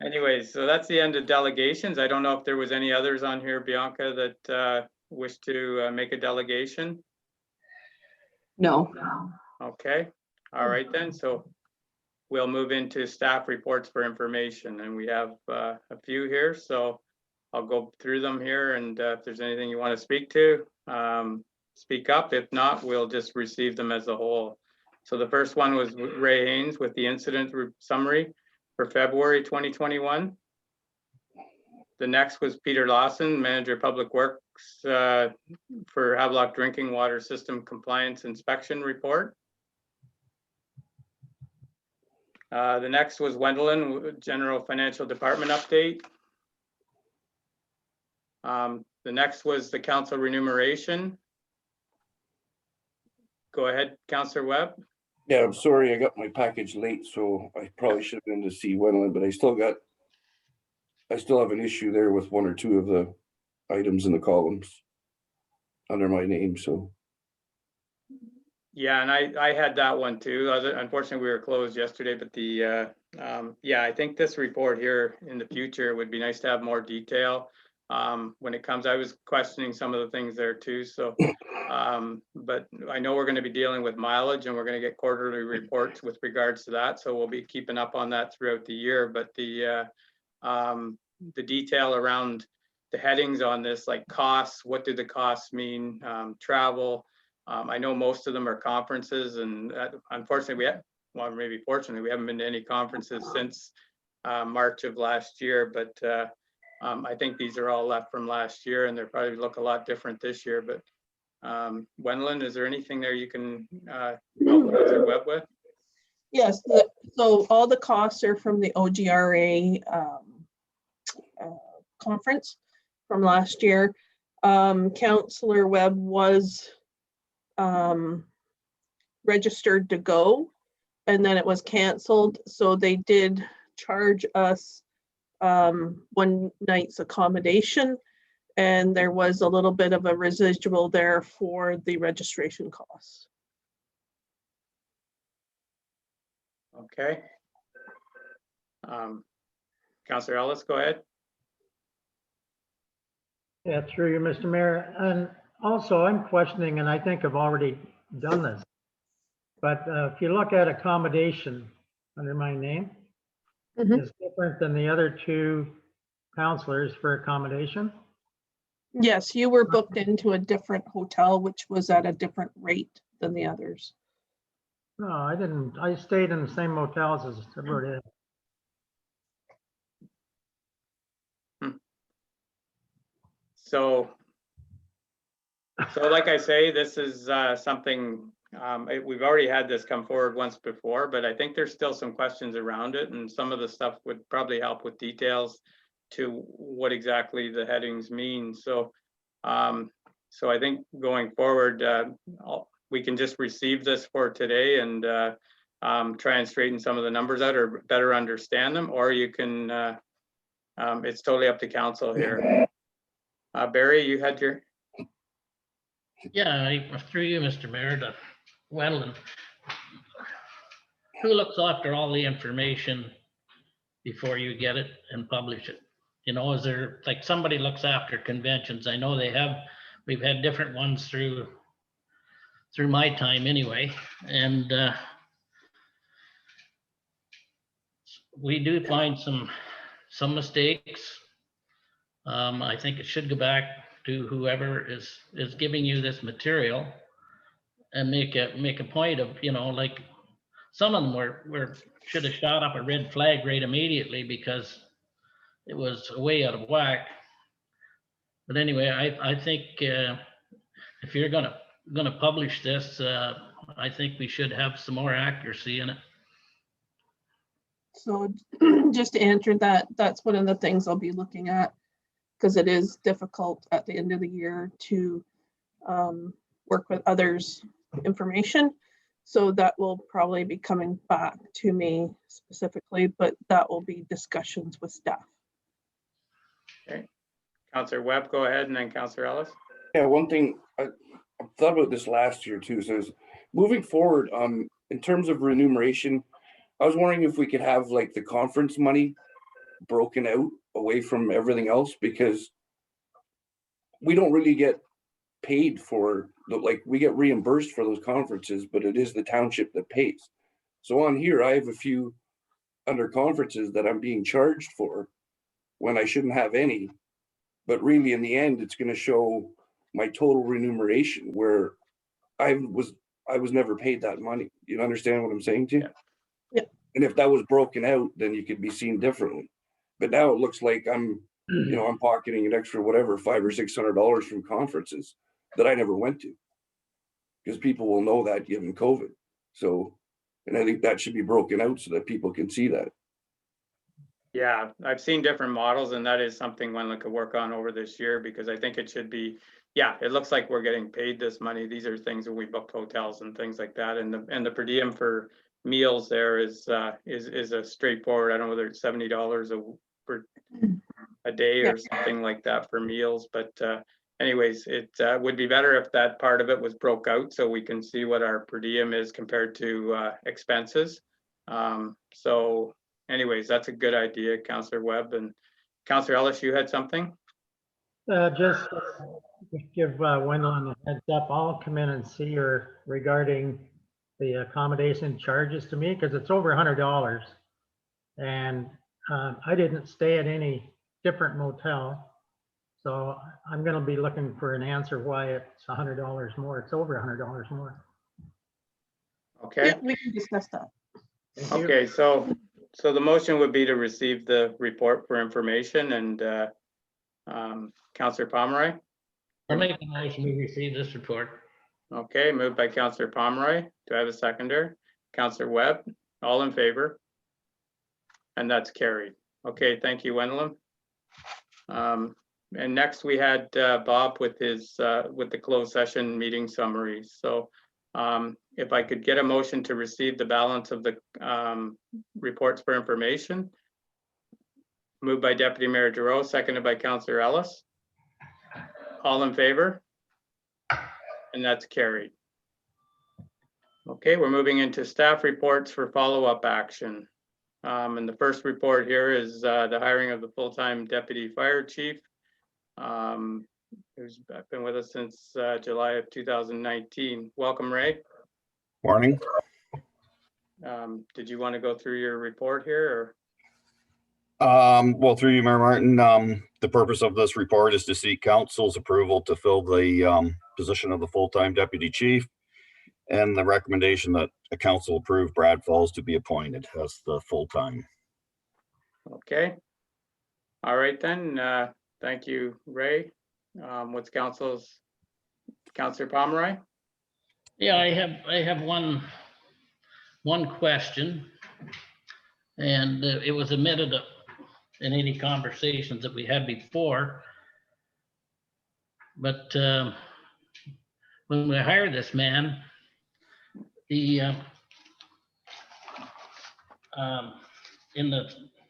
anyways, so that's the end of delegations. I don't know if there was any others on here, Bianca, that wish to make a delegation. No. Okay, all right then. So we'll move into staff reports for information, and we have a few here. So I'll go through them here, and if there's anything you want to speak to, speak up. If not, we'll just receive them as a whole. So the first one was Ray Haynes with the incident summary for February 2021. The next was Peter Lawson, Manager of Public Works for Havelock Drinking Water System Compliance Inspection Report. The next was Wendelin, General Financial Department Update. The next was the council remuneration. Go ahead, Councillor Webb. Yeah, I'm sorry, I got my package late, so I probably should have been to see Wendelin, but I still have an issue there with one or two of the items in the columns under my name, so. Yeah, and I had that one too. Unfortunately, we were closed yesterday, but the, yeah, I think this report here in the future would be nice to have more detail. When it comes, I was questioning some of the things there too. So, but I know we're going to be dealing with mileage and we're going to get quarterly reports with regards to that. So we'll be keeping up on that throughout the year. But the detail around the headings on this, like costs, what do the costs mean, travel, I know most of them are conferences, and unfortunately well, maybe fortunately, we haven't been to any conferences since March of last year, but I think these are all left from last year and they probably look a lot different this year. But Wendelin, is there anything there you can help Councillor Webb with? Yes, so all the costs are from the OGRA conference from last year. Councillor Webb was registered to go, and then it was canceled, so they did charge us one night's accommodation, and there was a little bit of a residual there for the registration costs. Okay. Councillor Ellis, go ahead. Yeah, through you, Mr. Mayor. And also, I'm questioning, and I think I've already done this, but if you look at accommodation under my name, it's different than the other two counselors for accommodation. Yes, you were booked into a different hotel, which was at a different rate than the others. No, I didn't. I stayed in the same hotels as everybody else. So like I say, this is something, we've already had this come forward once before, but I think there's still some questions around it, and some of the stuff would probably help with details to what exactly the headings mean. So so I think going forward, we can just receive this for today and try and straighten some of the numbers out or better understand them, or you can, it's totally up to council here. Barry, you had your... Yeah, through you, Mr. Mayor, to Wendelin. Who looks after all the information before you get it and publish it? You know, is there, like, somebody looks after conventions? I know they have, we've had different ones through my time anyway. And we do find some mistakes. I think it should go back to whoever is giving you this material and make a point of, you know, like some of them should have shot up a red flag right immediately because it was way out of whack. But anyway, I think if you're gonna publish this, I think we should have some more accuracy in it. So just to answer that, that's one of the things I'll be looking at, because it is difficult at the end of the year to work with others' information. So that will probably be coming back to me specifically, but that will be discussions with staff. Okay. Councillor Webb, go ahead, and then Councillor Ellis. Yeah, one thing, I thought about this last year too, so moving forward, in terms of remuneration, I was wondering if we could have like the conference money broken out away from everything else, because we don't really get paid for like we get reimbursed for those conferences, but it is the township that pays. So on here, I have a few under conferences that I'm being charged for when I shouldn't have any, but really in the end, it's going to show my total remuneration where I was never paid that money. You understand what I'm saying to you? Yeah. And if that was broken out, then you could be seen differently. But now it looks like I'm You know, I'm pocketing an extra whatever, $500 or $600 from conferences that I never went to. Because people will know that given COVID. So, and I think that should be broken out so that people can see that. Yeah, I've seen different models, and that is something Wendell could work on over this year, because I think it should be, yeah, it looks like we're getting paid this money. These are things that we booked hotels and things like that. And the per diem for meals there is a straightforward, I don't know whether it's $70 a day or something like that for meals. But anyways, it would be better if that part of it was broke out so we can see what our per diem is compared to expenses. So anyways, that's a good idea, Councillor Webb. And Councillor Ellis, you had something? Just give Wendell a heads up. I'll come in and see her regarding the accommodation charges to me, because it's over $100. And I didn't stay at any different motel. So I'm going to be looking for an answer why it's $100 more. It's over $100 more. Okay. Yeah, we can discuss that. Thank you. Okay, so the motion would be to receive the report for information, and Councillor Pomeroy. I'll make the motion, we receive this report. Okay, moved by Councillor Pomeroy. Do I have a seconder? Councillor Webb, all in favor? And that's carried. Okay, thank you, Wendell. And next we had Bob with his with the closed session meeting summary. So if I could get a motion to receive the balance of the reports for information. Moved by Deputy Mayor Giroux, seconded by Councillor Ellis. All in favor? And that's carried. Okay, we're moving into staff reports for follow-up action. And the first report here is the hiring of the full-time deputy fire chief, who's been with us since July of 2019. Welcome, Ray. Morning. Did you want to go through your report here, or? Well, through you, Mayor Martin, the purpose of this report is to seek council's approval to fill the position of the full-time deputy chief, and the recommendation that the council approve Brad Falls to be appointed as the full-time. Okay. All right then. Thank you, Ray. What's Councillor Pomeroy? Yeah, I have one question, and it was omitted in any conversations that we had before. But when we hired this man, the in the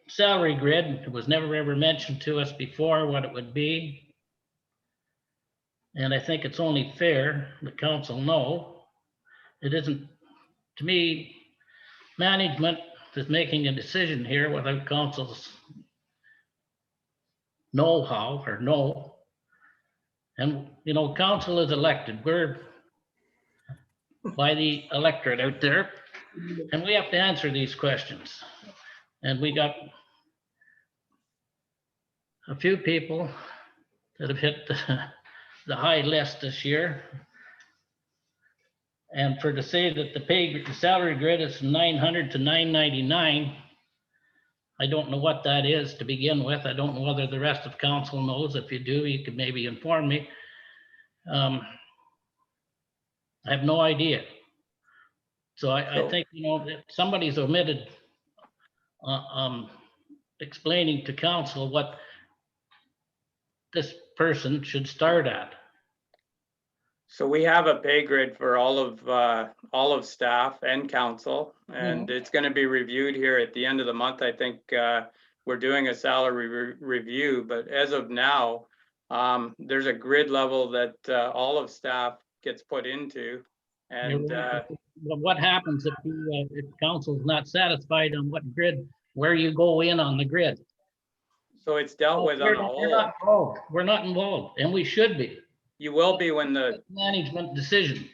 salary grid, it was never ever mentioned to us before what it would be. And I think it's only fair the council know. It isn't, to me, management is making a decision here without council's know-how or know. And, you know, council is elected. We're by the electorate out there, and we have to answer these questions. And we got a few people that have hit the high list this year. And for to say that the salary grid is from 900 to 999, I don't know what that is to begin with. I don't know whether the rest of council knows. If you do, you could maybe inform me. I have no idea. So I think, you know, if somebody's omitted explaining to council what this person should start at. So we have a pay grid for all of staff and council, and it's going to be reviewed here at the end of the month. I think we're doing a salary review, but as of now, there's a grid level that all of staff gets put into. And what happens if council's not satisfied on what grid, where you go in on the grid? So it's dealt with on the whole. We're not involved, and we should be. You will be when the management decision.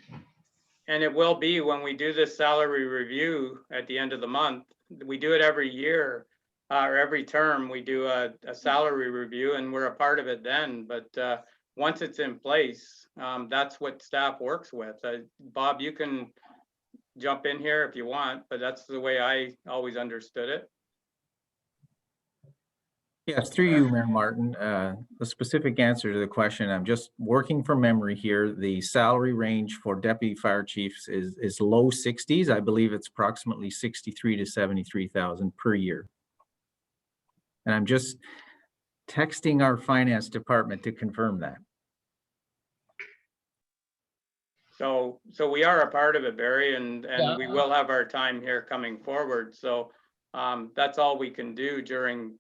And it will be when we do this salary review at the end of the month. We do it every year or every term. We do a salary review, and we're a part of it then. But once it's in place, that's what staff works with. Bob, you can jump in here if you want, but that's the way I always understood it. Yes, through you, Mayor Martin. The specific answer to the question, I'm just working from memory here. The salary range for deputy fire chiefs is low 60s. I believe it's approximately 63 to 73,000 per year. And I'm just texting our finance department to confirm that. So we are a part of it, Barry, and Yeah. we will have our time here coming forward. So that's all we can do during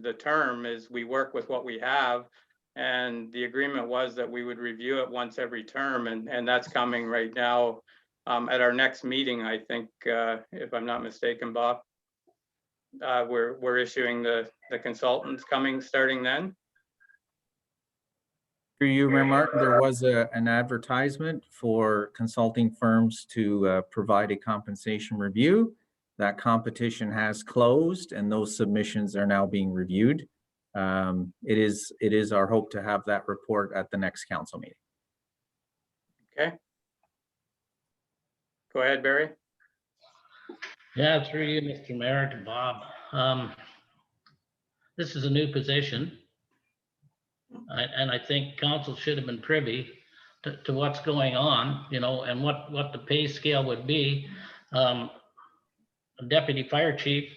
the term is we work with what we have. And the agreement was that we would review it once every term, and that's coming right now at our next meeting, I think, if I'm not mistaken, Bob. We're issuing the consultants starting then. Through you, Mayor Martin, there was an advertisement for consulting firms to provide a compensation review. That competition has closed and those submissions are now being reviewed. It is our hope to have that report at the next council meeting. Okay. Go ahead, Barry. Yeah, through you, Mr. Mayor, to Bob. This is a new position. And I think council should have been privy to what's going on, you know, and what the pay scale would be. A deputy fire chief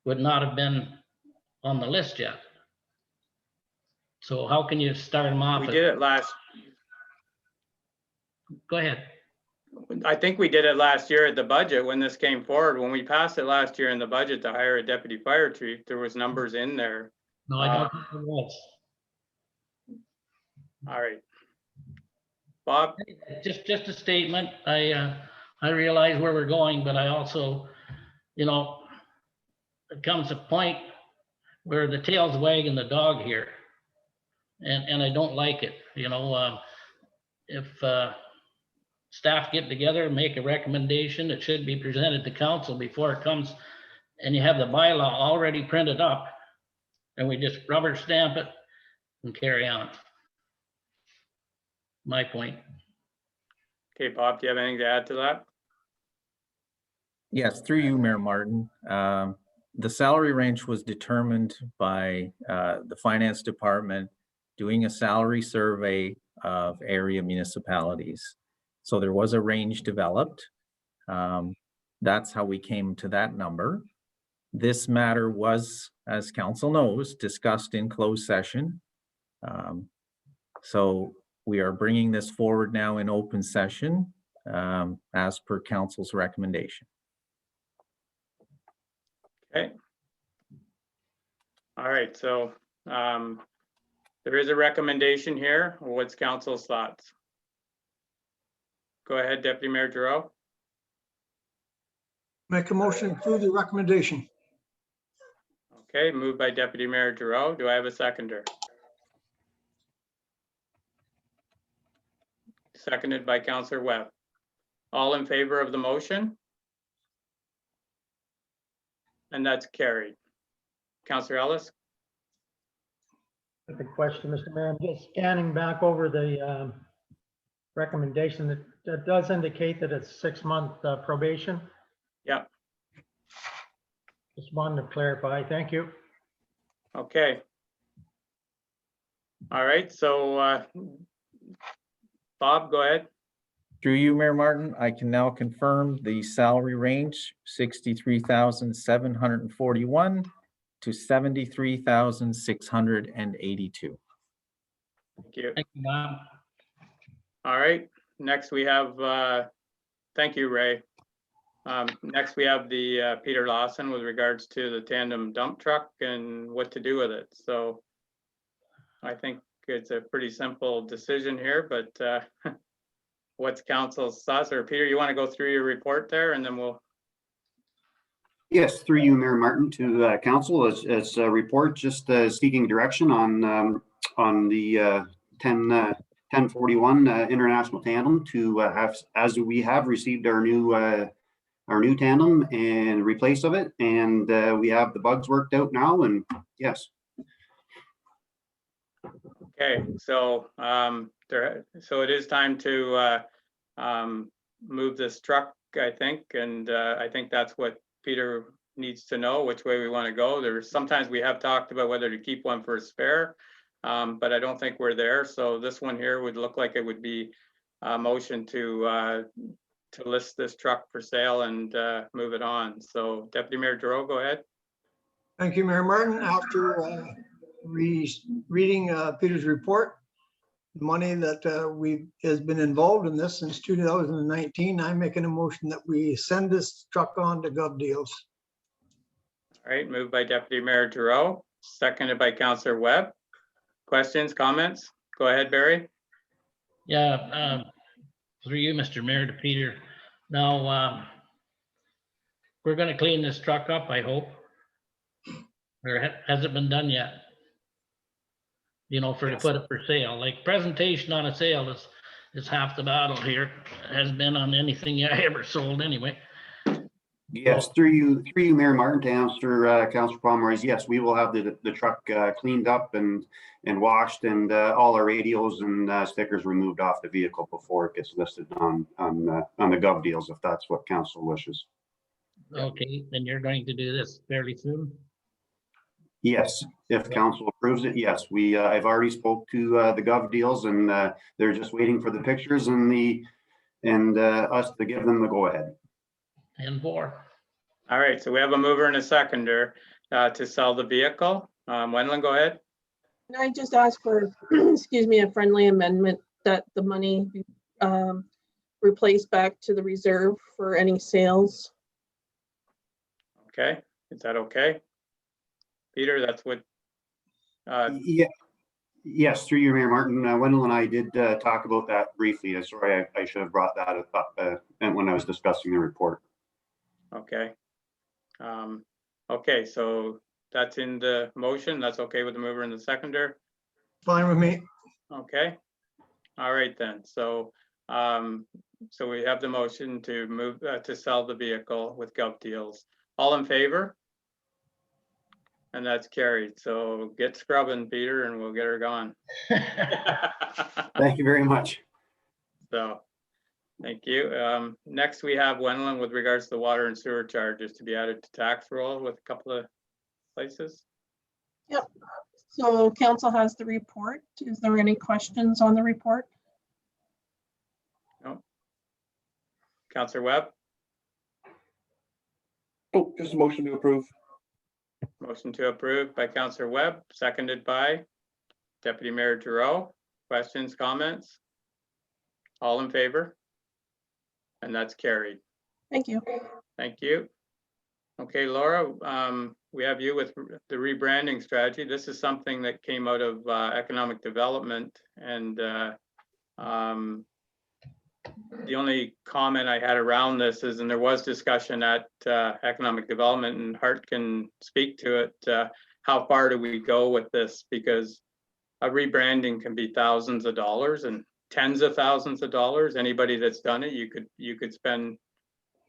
would not have been on the list yet. So how can you start them off? We did it last. Go ahead. I think we did it last year at the budget when this came forward. When we passed it last year in the budget to hire a deputy fire chief, there was numbers in there. No, I don't think it was. All right. Bob? Just a statement. I realize where we're going, but I also, you know, it comes a point where the tail's wagging the dog here. And I don't like it, you know. If staff get together and make a recommendation, it should be presented to council before it comes, and you have the bylaw already printed up, and we just rubber stamp it and carry on. My point. Okay, Bob, do you have anything to add to that? Yes, through you, Mayor Martin. The salary range was determined by the finance department doing a salary survey of area municipalities. So there was a range developed. That's how we came to that number. This matter was, as council knows, discussed in closed session. So we are bringing this forward now in open session as per council's recommendation. Okay. All right, so there is a recommendation here. What's council's thoughts? Go ahead, Deputy Mayor Giroux. Make a motion to approve the recommendation. Okay, moved by Deputy Mayor Giroux. Do I have a seconder? Seconded by Councillor Webb. All in favor of the motion? And that's carried. Councillor Ellis? Good question, Mr. Mayor. I'm just scanning back over the recommendation that does indicate that it's 6-month probation. Yeah. Just wanted to clarify. Thank you. Okay. All right, so Bob, go ahead. Through you, Mayor Martin, I can now confirm the salary range, 63,741 to 73,682. Thank you. Thank you, Bob. All right, next we have, thank you, Ray. Next we have the Peter Lawson with regards to the tandem dump truck and what to do with it. So I think it's a pretty simple decision here, but what's council's thoughts? Or Peter, you want to go through your report there and then we'll. Yes, through you, Mayor Martin, to council as a report, just seeking direction on the 1041 international tandem to have, as we have received our new tandem and replace of it, and we have the bugs worked out now, and yes. Okay, so so it is time to move this truck, I think, and I think that's what Peter needs to know which way we want to go. Sometimes we have talked about whether to keep one for a spare, but I don't think we're there. So this one here would look like it would be a motion to list this truck for sale and move it on. So Deputy Mayor Giroux, go ahead. Thank you, Mayor Martin. After reading Peter's report, the money that has been involved in this since 2019, I'm making a motion that we send this truck on to Gov Deals. All right, moved by Deputy Mayor Giroux, seconded by Councillor Webb. Questions, comments? Go ahead, Barry. Yeah, through you, Mr. Mayor, to Peter. Now, we're gonna clean this truck up, I hope. Or has it been done yet? You know, to put it for sale, like presentation on a sale is half the battle here. It has been on anything I ever sold anyway. Yes, through you, Mayor Martin, to answer Councillor Pomeroy's, yes, we will have the truck cleaned up and washed, and all our radios and stickers removed off the vehicle before it gets listed on the Gov Deals, if that's what council wishes. Okay, then you're going to do this fairly soon? Yes, if council approves it, yes. I've already spoke to the Gov Deals, and they're just waiting for the pictures and us to give them the go ahead. 10-4. All right, so we have a mover and a seconder to sell the vehicle. Wendland, go ahead. Can I just ask for, excuse me, a friendly amendment that the money be replaced back to the reserve for any sales? Okay, is that okay? Peter, that's what. Yeah. Yes, through you, Mayor Martin. Wendell and I did talk about that briefly. Sorry, I should have brought that up when I was discussing the report. Okay. Okay, so that's in the motion. That's okay with the mover and the seconder? Fine with me. Okay. All right then. So so we have the motion to move to sell the vehicle with Gov Deals. All in favor? And that's carried. So get scrubbing, Peter, and we'll get her gone. Thank you very much. So, thank you. Next, we have Wendland with regards to the water and sewer charges to be added to tax roll with a couple of places. Yep. So council has the report. Is there any questions on the report? No. Councillor Webb? Oh, just a motion to approve. Motion to approve by Councillor Webb, seconded by Deputy Mayor Giroux. Questions, comments? All in favor? And that's carried. Thank you. Thank you. Okay, Laura, we have you with the rebranding strategy. This is something that came out of economic development, and the only comment I had around this is, and there was discussion at economic development, and Hart can speak to it, how far do we go with this? Because a rebranding can be thousands of dollars and tens of thousands of dollars. Anybody that's done it, you could spend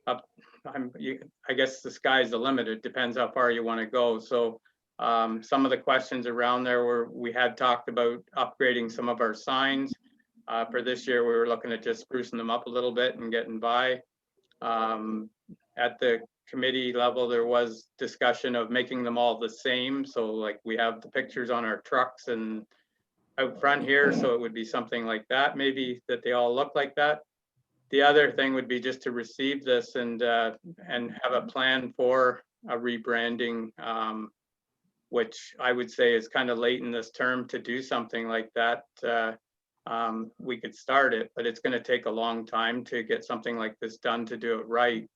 up, I guess the sky's the limit. It depends how far you want to go. So some of the questions around there were, we had talked about upgrading some of our signs. For this year, we were looking at just sprucing them up a little bit and getting by. At the committee level, there was discussion of making them all the same. So like we have the pictures on our trucks and out front here, so it would be something like that, maybe that they all look like that. The other thing would be just to receive this and have a plan for a rebranding, which I would say is kind of late in this term to do something like that. We could start it, but it's going to take a long time to get something like this done to do it right.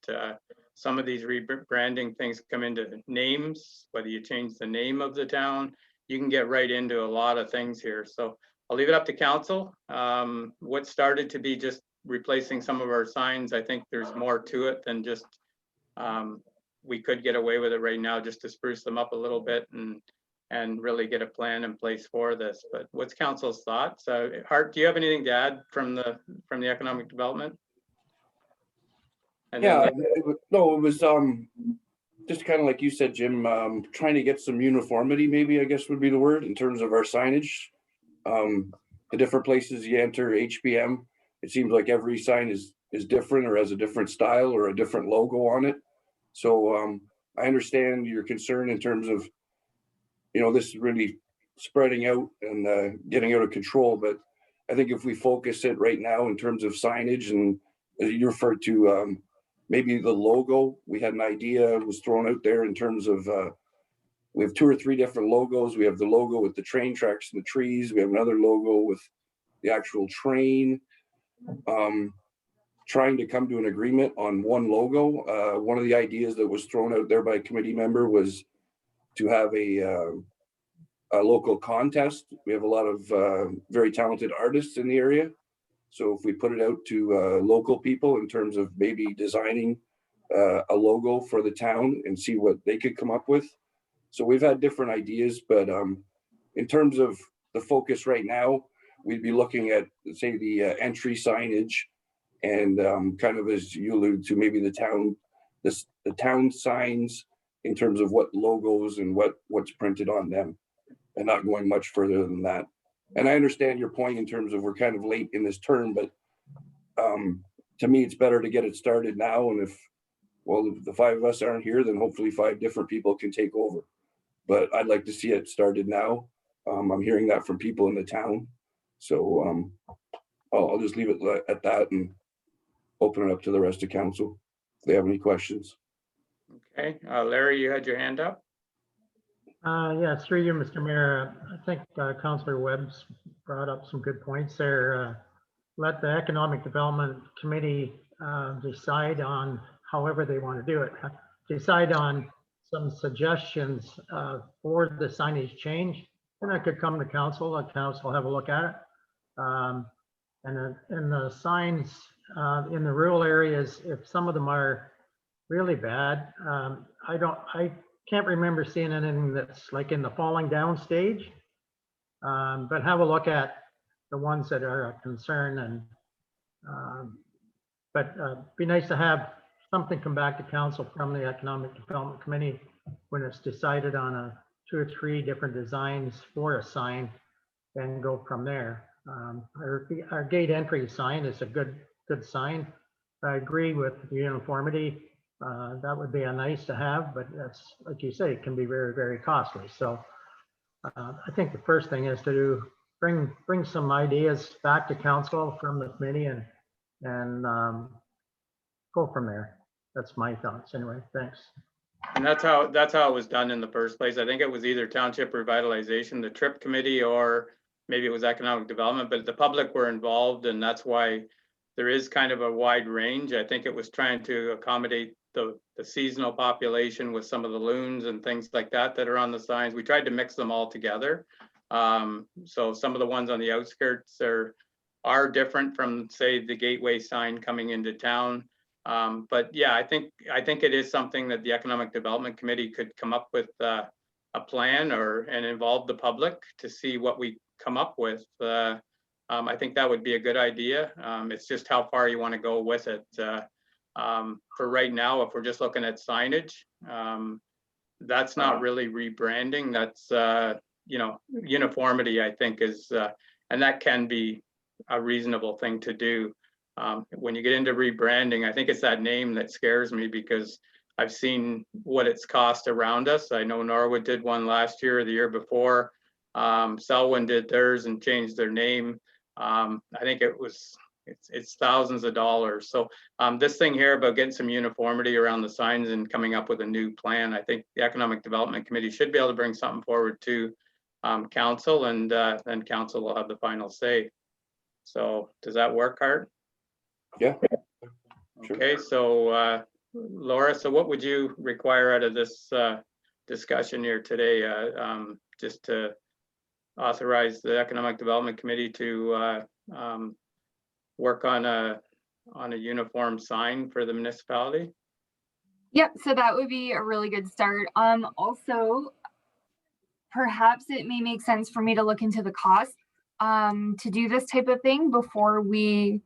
Some of these rebranding things come into names, whether you change the name of the town, you can get right into a lot of things here. So I'll leave it up to council. What started to be just replacing some of our signs, I think there's more to it than just, we could get away with it right now just to spruce them up a little bit and really get a plan in place for this. But what's council's thoughts? Hart, do you have anything to add from the economic development? And yeah, it was just kind of like you said, Jim, trying to get some uniformity, maybe I guess would be the word, in terms of our signage. The different places you enter HBM, it seems like every sign is different or has a different style or a different logo on it. So I understand your concern in terms of, this is really spreading out and getting out of control. But I think if we focus it right now in terms of signage, and as you referred to, maybe the logo, we had an idea was thrown out there in terms of, we have 2 or 3 different logos. We have the logo with the train tracks and the trees. We have another logo with the actual train. Trying to come to an agreement on one logo. One of the ideas that was thrown out there by a committee member was to have a local contest. We have a lot of very talented artists in the area. So if we put it out to local people in terms of maybe designing a logo for the town and see what they could come up with. So we've had different ideas, but in terms of the focus right now, we'd be looking at, say, the entry signage and kind of, as you alluded to, maybe the town signs in terms of what logos and what's printed on them, and not going much further than that. And I understand your point in terms of we're kind of late in this term, but to me, it's better to get it started now. And if the 5 of us aren't here, then hopefully 5 different people can take over. But I'd like to see it started now. I'm hearing that from people in the town. So I'll just leave it at that and open it up to the rest of council if they have any questions. Okay, Larry, you had your hand up. Yeah, through you, Mr. Mayor. I think Councillor Webb's brought up some good points there. Let the Economic Development Committee decide on however they want to do it. Decide on some suggestions for the signage change, and that could come to council. Let council have a look at it. And the signs in the rural areas, if some of them are really bad, I can't remember seeing anything that's like in the falling down stage. But have a look at the ones that are a concern, and be nice to have something come back to council from the Economic Development Committee when it's decided on 2 or 3 different designs for a sign, and go from there. Our gate entry sign is a good sign. I agree with the uniformity. That would be a nice to have, but that's, like you say, it can be very, very costly. So I think the first thing is to bring some ideas back to council from the committee and go from there. That's my thoughts anyway. Thanks. And that's how it was done in the first place. I think it was either Township Revitalization, the TRIP committee, or maybe it was Economic Development, but the public were involved, and that's why there is kind of a wide range. I think it was trying to accommodate the seasonal population with some of the loons and things like that are on the signs. We tried to mix them all together. So some of the ones on the outskirts are different from, say, the gateway sign coming into town. But yeah, I think it is something that the Economic Development Committee could come up with a plan and involve the public to see what we come up with. I think that would be a good idea. It's just how far you want to go with it. For right now, if we're just looking at signage, that's not really rebranding. That's uniformity, I think, is and that can be a reasonable thing to do. When you get into rebranding, I think it's that name that scares me, because I've seen what it's cost around us. I know Norwood did one last year or the year before. Selwyn did theirs and changed their name. I think it's thousands of dollars. So this thing here about getting some uniformity around the signs and coming up with a new plan, I think the Economic Development Committee should be able to bring something forward to council, and then council will have the final say. So does that work, Hart? Yeah. Okay, so Laura, so what would you require out of this discussion here today, just to authorize the Economic Development Committee to work on a uniform sign for the municipality? Yep, so that would be a really good start. Also, perhaps it may make sense for me to look into the cost to do this type of thing before we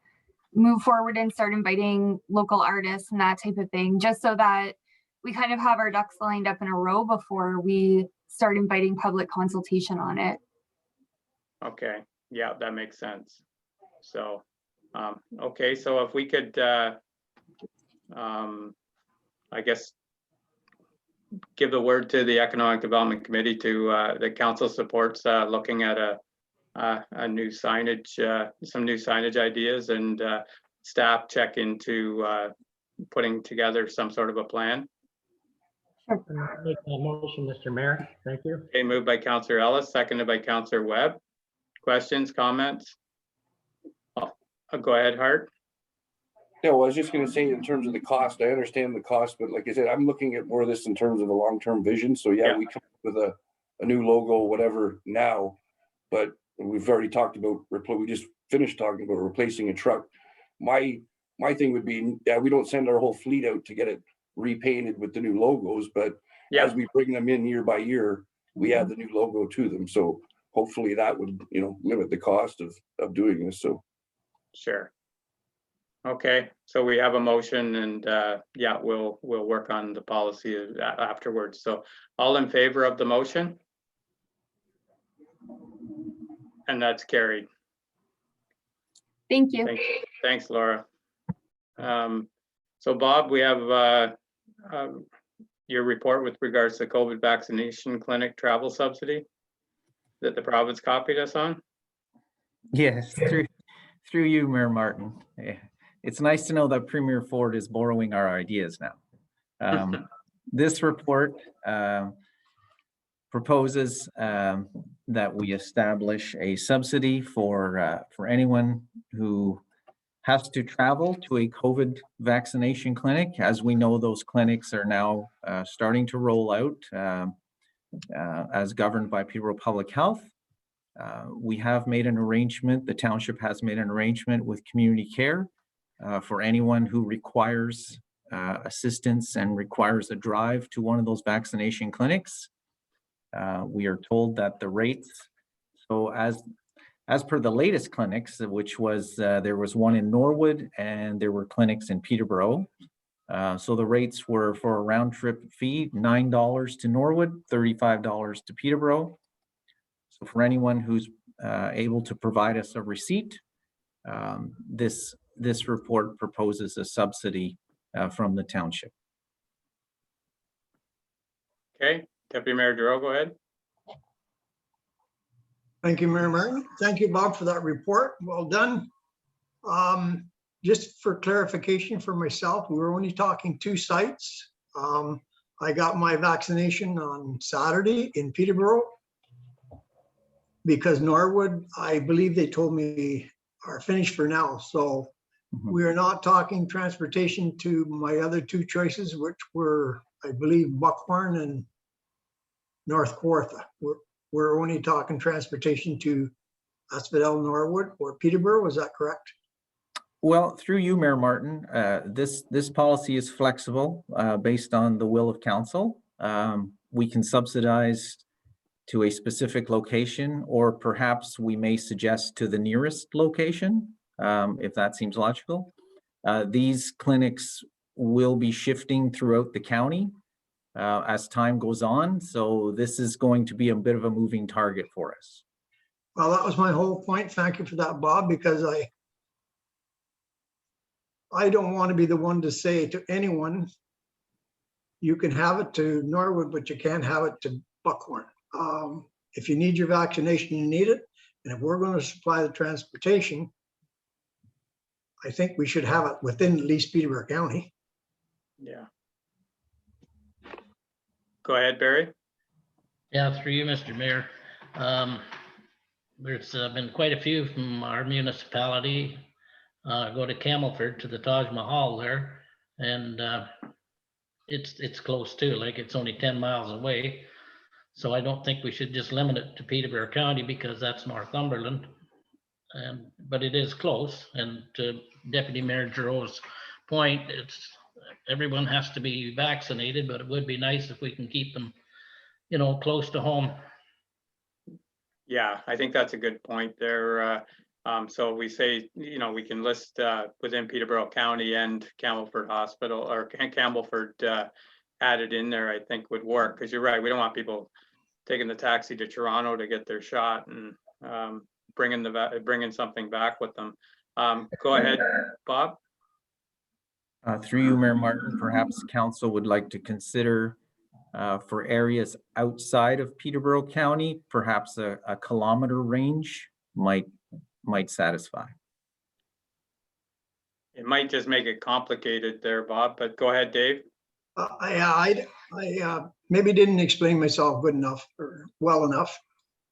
move forward and start inviting local artists and that type of thing, just so that we kind of have our ducks lined up in a row before we start inviting public consultation on it. Okay, yeah, that makes sense. So, okay, so if we could, I guess, give the word to the Economic Development Committee to, the council supports looking at a new signage, some new signage ideas, and staff check into putting together some sort of a plan. Make that motion, Mr. Mayor. Thank you. Okay, moved by Councillor Ellis, seconded by Councillor Webb. Questions, comments? Oh, go ahead, Hart. Yeah, well, I was just gonna say, in terms of the cost, I understand the cost, but like I said, I'm looking at more of this in terms of a long-term vision. So yeah, we come up with a new logo, whatever now, but we've already talked about, we just finished talking about replacing a truck. My thing would be, yeah, we don't send our whole fleet out to get it repainted with the new logos, but as we bring them in year by year, we add the new logo to them. So hopefully that would, limit the cost of doing this. So. Sure. Okay, so we have a motion, and yeah, we'll work on the policy afterwards. So all in favor of the motion? And that's carried. Thank you. Thanks, Laura. So Bob, we have your report with regards to COVID vaccination clinic travel subsidy that the province copied us on. Yes, through you, Mayor Martin. It's nice to know that Premier Ford is borrowing our ideas now. This report proposes that we establish a subsidy for anyone who has to travel to a COVID vaccination clinic. As we know, those clinics are now starting to roll out as governed by Peterborough Public Health. We have made an arrangement, the township has made an arrangement with Community Care for anyone who requires assistance and requires a drive to one of those vaccination clinics. We are told that the rates, so as per the latest clinics, which was, there was one in Norwood and there were clinics in Peterborough. So the rates were for a round trip fee, $9 to Norwood, $35 to Peterborough. So for anyone who's able to provide us a receipt, this report proposes a subsidy from the township. Okay, Deputy Mayor Giroux, go ahead. Thank you, Mayor Martin. Thank you, Bob, for that report. Well done. Just for clarification for myself, we were only talking 2 sites. I got my vaccination on Saturday in Peterborough because Norwood, I believe they told me, are finished for now. So we are not talking transportation to my other 2 choices, which were, I believe, Buckhorn and North Kawartha. We're only talking transportation to Asphodel, Norwood, or Peterborough. Was that correct? Well, through you, Mayor Martin, this policy is flexible based on the will of council. We can subsidize to a specific location, or perhaps we may suggest to the nearest location, if that seems logical. These clinics will be shifting throughout the county as time goes on. So this is going to be a bit of a moving target for us. Well, that was my whole point. Thank you for that, Bob, because I don't want to be the one to say to anyone, you can have it to Norwood, but you can't have it to Buckhorn. If you need your vaccination, you need it. And if we're going to supply the transportation, I think we should have it within at least Peterborough County. Yeah. Go ahead, Barry. Yeah, through you, Mr. Mayor. There's been quite a few from our municipality go to Camelford to the Taj Mahal there, and it's close too, like it's only 10 miles away. So I don't think we should just limit it to Peterborough County because that's Northumberland. But it is close, and to Deputy Mayor Giroux's point, everyone has to be vaccinated, but it would be nice if we can keep them, close to home. Yeah, I think that's a good point there. So we say, we can list within Peterborough County and Campbellford Hospital, or Campbellford added in there, I think would work, because you're right, we don't want people taking the taxi to Toronto to get their shot and bringing something back with them. Go ahead, Bob. Through you, Mayor Martin, perhaps council would like to consider For areas outside of Peterborough County, perhaps a kilometer range might satisfy. It might just make it complicated there, Bob, but go ahead, Dave. I maybe didn't explain myself good enough or well enough.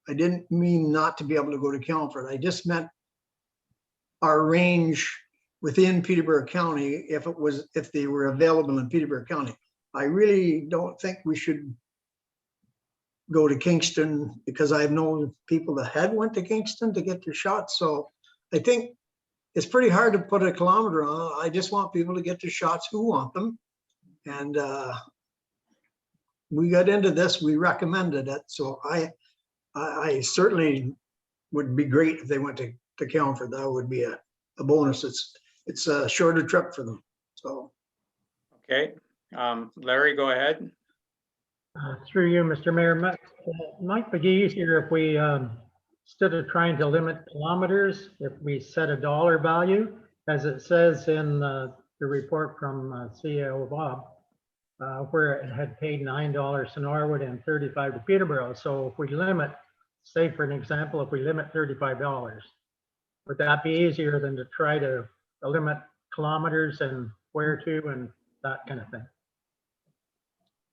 I didn't mean not to be able to go to Calford. I just meant our range within Peterborough County, if they were available in Peterborough County. I really don't think we should go to Kingston, because I've known people that had went to Kingston to get their shots. So I think it's pretty hard to put a kilometer on. I just want people to get their shots who want them. And we got into this, we recommended it. So I certainly would be great if they went to Calford. That would be a bonus. It's a shorter trip for them. So. Okay, Larry, go ahead. Through you, Mr. Mayor, might be easier if we, instead of trying to limit kilometers, if we set a dollar value, as it says in the report from CEO Bob, where it had paid $9 to Norwood and $35 to Peterborough. So if we limit, say for an example, if we limit $35, would that be easier than to try to limit kilometers and where to and that kind of thing?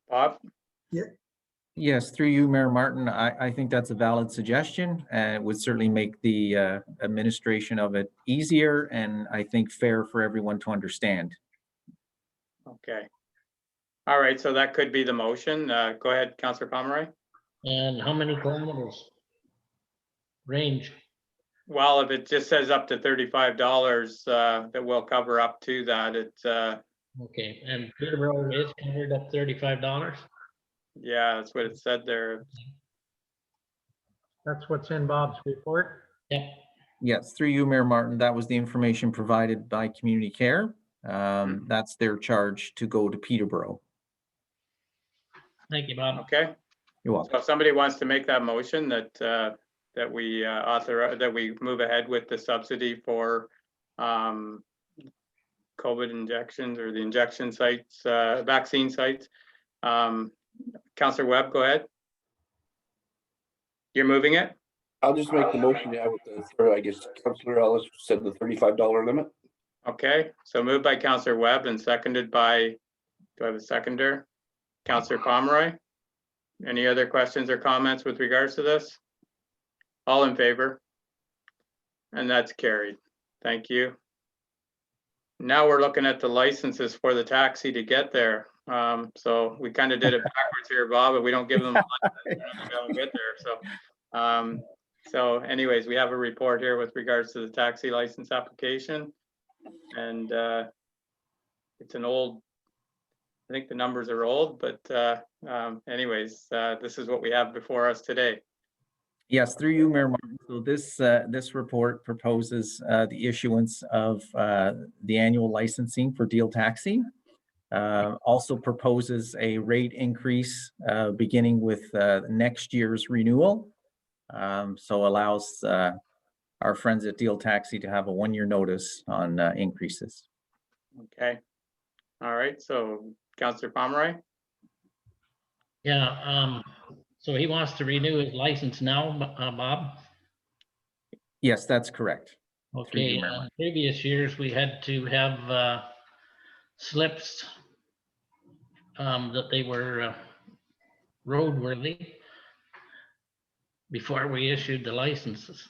Bob? Yes, through you, Mayor Martin. I think that's a valid suggestion, and it would certainly make the administration of it easier and I think fair for everyone to understand. Okay. All right, so that could be the motion. Go ahead, Councillor Pomeroy. And how many kilometers range? Well, if it just says up to $35, that will cover up to that. It's Okay, and Peterborough is covered up $35? yeah, that's what it said there. That's what's in Bob's report. Yeah. Yes, through you, Mayor Martin. That was the information provided by Community Care. That's their charge to go to Peterborough. Thank you, Bob. Okay. You're welcome. So if somebody wants to make that motion that we authorize, that we move ahead with the subsidy for COVID injections or the injection sites, vaccine sites. Councillor Webb, go ahead. You're moving it? I'll just make the motion, yeah, with the, I guess Councillor Ellis said the $35 limit. Okay, so moved by Councillor Webb and seconded by, do I have a seconder? Councillor Pomeroy. Any other questions or comments with regards to this? All in favor? And that's carried. Thank you. Now we're looking at the licenses for the taxi to get there. So we kind of did it backwards here, Bob, but we don't give them a license, they don't get there. So anyways, we have a report here with regards to the taxi license application. And it's an old, I think the numbers are old, but anyways, this is what we have before us today. Yes, through you, Mayor Martin. So this report proposes the issuance of the annual licensing for Deal Taxi. Also proposes a rate increase beginning with next year's renewal. So allows our friends at Deal Taxi to have a one-year notice on increases. Okay. All right. So Councillor Pomeroy. Yeah. So he wants to renew his license now, Bob? Yes, that's correct. Okay. In previous years, we had to have slips that they were roadworthy before we issued the licenses.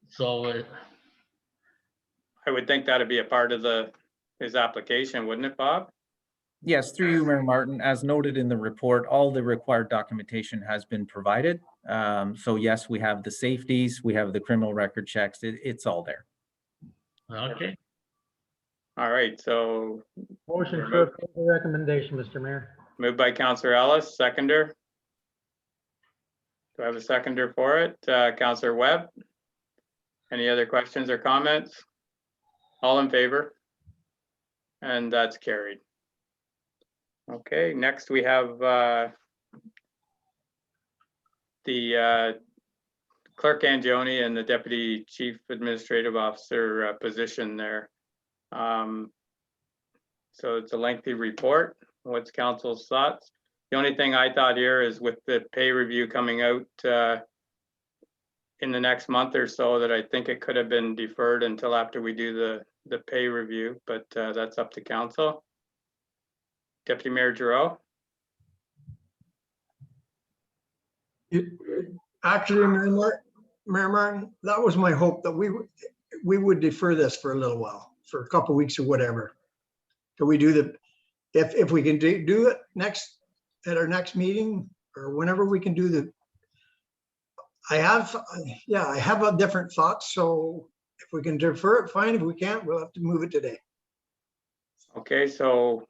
So I would think that'd be a part of his application, wouldn't it, Bob? Yes, through you, Mayor Martin. As noted in the report, all the required documentation has been provided. So yes, we have the safeties, we have the criminal record checks. It's all there. Okay. All right. So motion to approve the recommendation, Mr. Mayor. Moved by Councillor Ellis, seconder. Do I have a seconder for it? Councillor Webb. Any other questions or comments? All in favor? And that's carried. Okay, next we have the Clerk Angioni and the Deputy Chief Administrative Officer position there. So it's a lengthy report. what's council's thoughts? The only thing I thought here is with the pay review coming out in the next month or so, that I think it could have been deferred until after we do the pay review, but that's up to council. Deputy Mayor Giroux? Actually, Mayor Martin, that was my hope, that we would defer this for a little while, for a couple of weeks or whatever. Can we do if we can do it at our next meeting, or whenever we can do I have a different thoughts, so if we can defer it, fine. If we can't, we'll have to move it today. Okay, so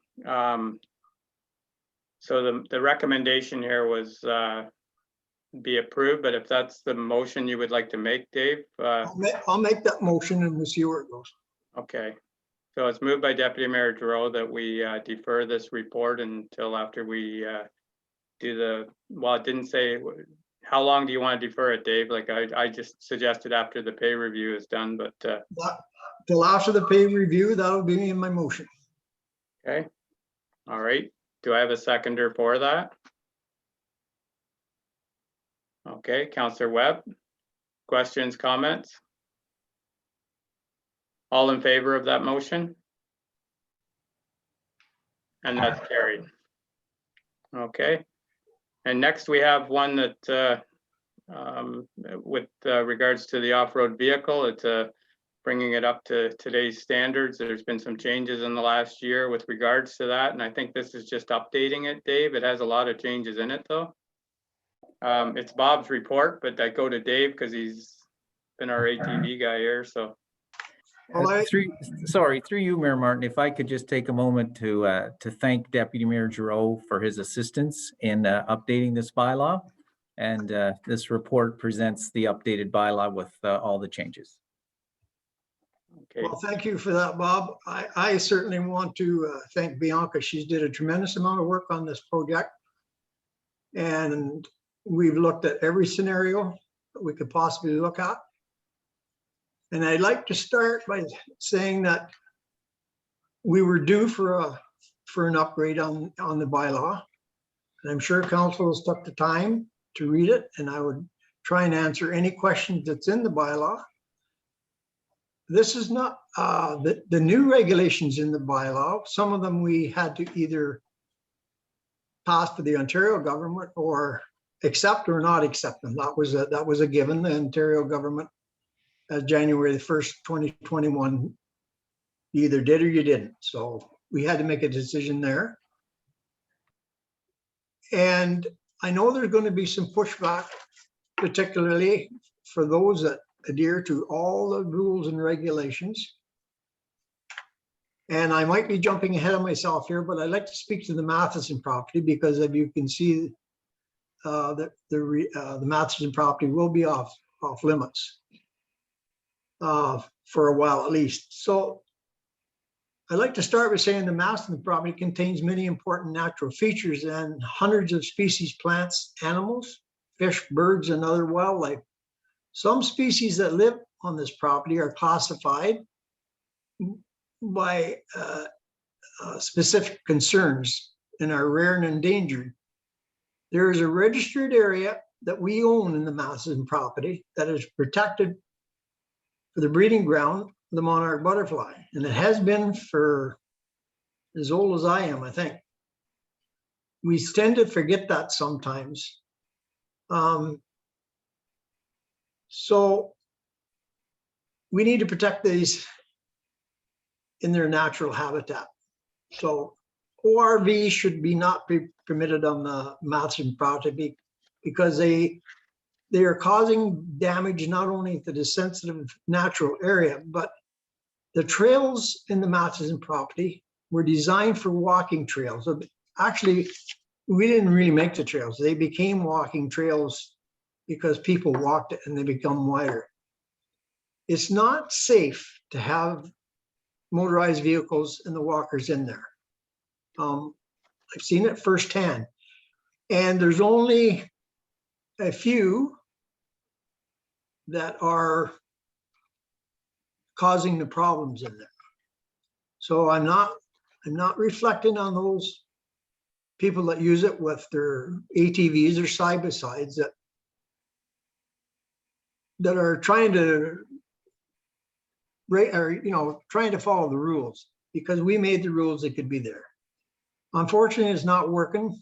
so the recommendation here was be approved, but if that's the motion you would like to make, Dave? I'll make that motion and we'll see where it goes. Okay, so it's moved by Deputy Mayor Giroux that we defer this report until after we do well, it didn't say, how long do you want to defer it, Dave? Like I just suggested after the pay review is done, but till after the pay review, that'll be in my motion. okay. All right. Do I have a seconder for that? Okay, Councillor Webb. Questions, comments? All in favor of that motion? And that's carried. Okay. And next we have one that with regards to the off-road vehicle, it's bringing it up to today's standards. There's been some changes in the last year with regards to that. And I think this is just updating it, Dave. It has a lot of changes in it though. It's Bob's report, but I go to Dave because he's been our ATV guy here, so. Through you, Mayor Martin, if I could just take a moment to thank Deputy Mayor Giroux for his assistance in updating this bylaw. And this report presents the updated bylaw with all the changes. Okay. Well, thank you for that, Bob. I certainly want to thank Bianca. She's did a tremendous amount of work on this project. And we've looked at every scenario that we could possibly look at. And I'd like to start by saying that we were due for an upgrade on the bylaw. And I'm sure council has took the time to read it, and I would try and answer any questions that's in the bylaw. This is not the new regulations in the bylaw. Some of them we had to either pass to the Ontario government or accept or not accept them. That was a given. The Ontario government, as January the 1st, 2021, you either did or you didn't. So we had to make a decision there. And I know there's going to be some pushback, particularly for those that adhere to all the rules and regulations. And I might be jumping ahead of myself here, but I'd like to speak to the Matheson property because if you can see the Matheson property will be off limits for a while at least. So I'd like to start with saying the Matheson property contains many important natural features and hundreds of species, plants, animals, fish, birds, and other wildlife. Some species that live on this property are classified by specific concerns and are rare and endangered. There is a registered area that we own in the Matheson property that is protected for the breeding ground of the monarch butterfly. And it has been for as old as I am, I think. We tend to forget that sometimes. So we need to protect these in their natural habitat. So ORV should be not be permitted on the Matheson property because they are causing damage not only to the sensitive natural area, but the trails in the Matheson property were designed for walking trails. Actually, we didn't really make the trails. They became walking trails because people walked it and they become wider. It's not safe to have motorized vehicles and the walkers in there. I've seen it firsthand. And there's only a few that are causing the problems in there. So I'm not reflecting on those people that use it with their ATVs or side-by-sides that are trying to trying to follow the rules, because we made the rules that could be there. Unfortunately, it's not working.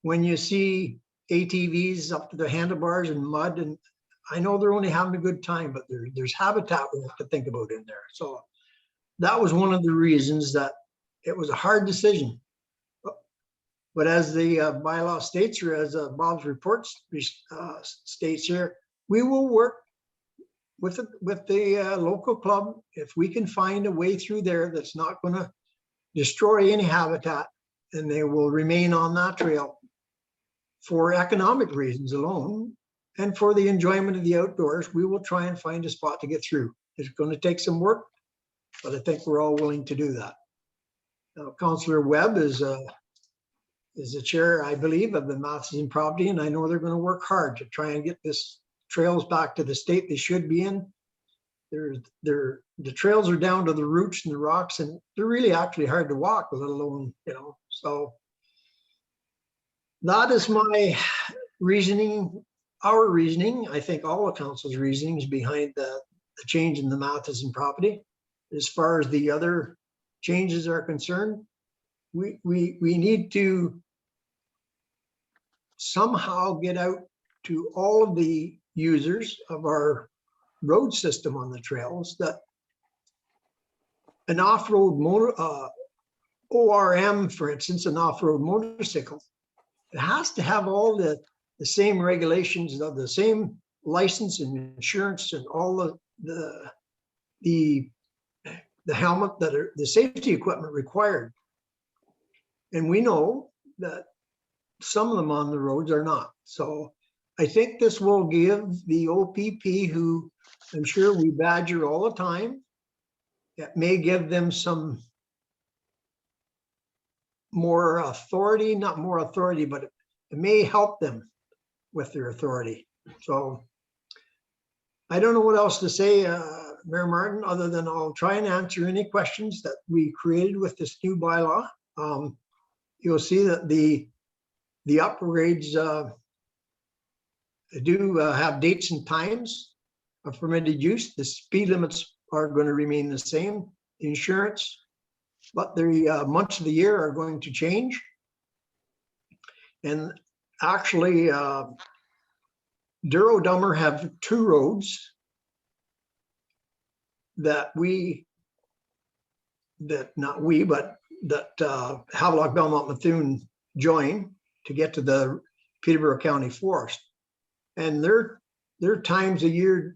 When you see ATVs up to the handlebars in mud, and I know they're only having a good time, but there's habitat we have to think about in there. So that was one of the reasons that it was a hard decision. But as the bylaw states, or as Bob's report states here, we will work with the local club if we can find a way through there that's not going to destroy any habitat, and they will remain on that trail for economic reasons alone and for the enjoyment of the outdoors. We will try and find a spot to get through. It's going to take some work, but I think we're all willing to do that. Now, Councillor Webb is the chair, I believe, of the Matheson property, and I know they're going to work hard to try and get this trails back to the state they should be in. The trails are down to the roots and the rocks, and they're really actually hard to walk, let alone, so that is my reasoning, our reasoning. I think all the council's reasonings behind the change in the Matheson property. As far as the other changes are concerned, we need to somehow get out to all of the users of our road system on the trails that an off-road motor, ORM, for instance, an off-road motorcycle, it has to have all the same regulations, of the same license and insurance and all the helmet that are the safety equipment required. And we know that some of them on the roads are not. So I think this will give the OPP, who I'm sure we badger all the time, it may give them some more authority, not more authority, but it may help them with their authority. So I don't know what else to say, Mayor Martin, other than I'll try and answer any questions that we created with this new bylaw. You'll see that the upgrades do have dates and times of permitted use. The speed limits are going to remain the same, the insurance, but the months of the year are going to change. And actually, Duro Dummer have two roads that Havelock-Belmont-Methuen join to get to the Peterborough County Forest. And their times a year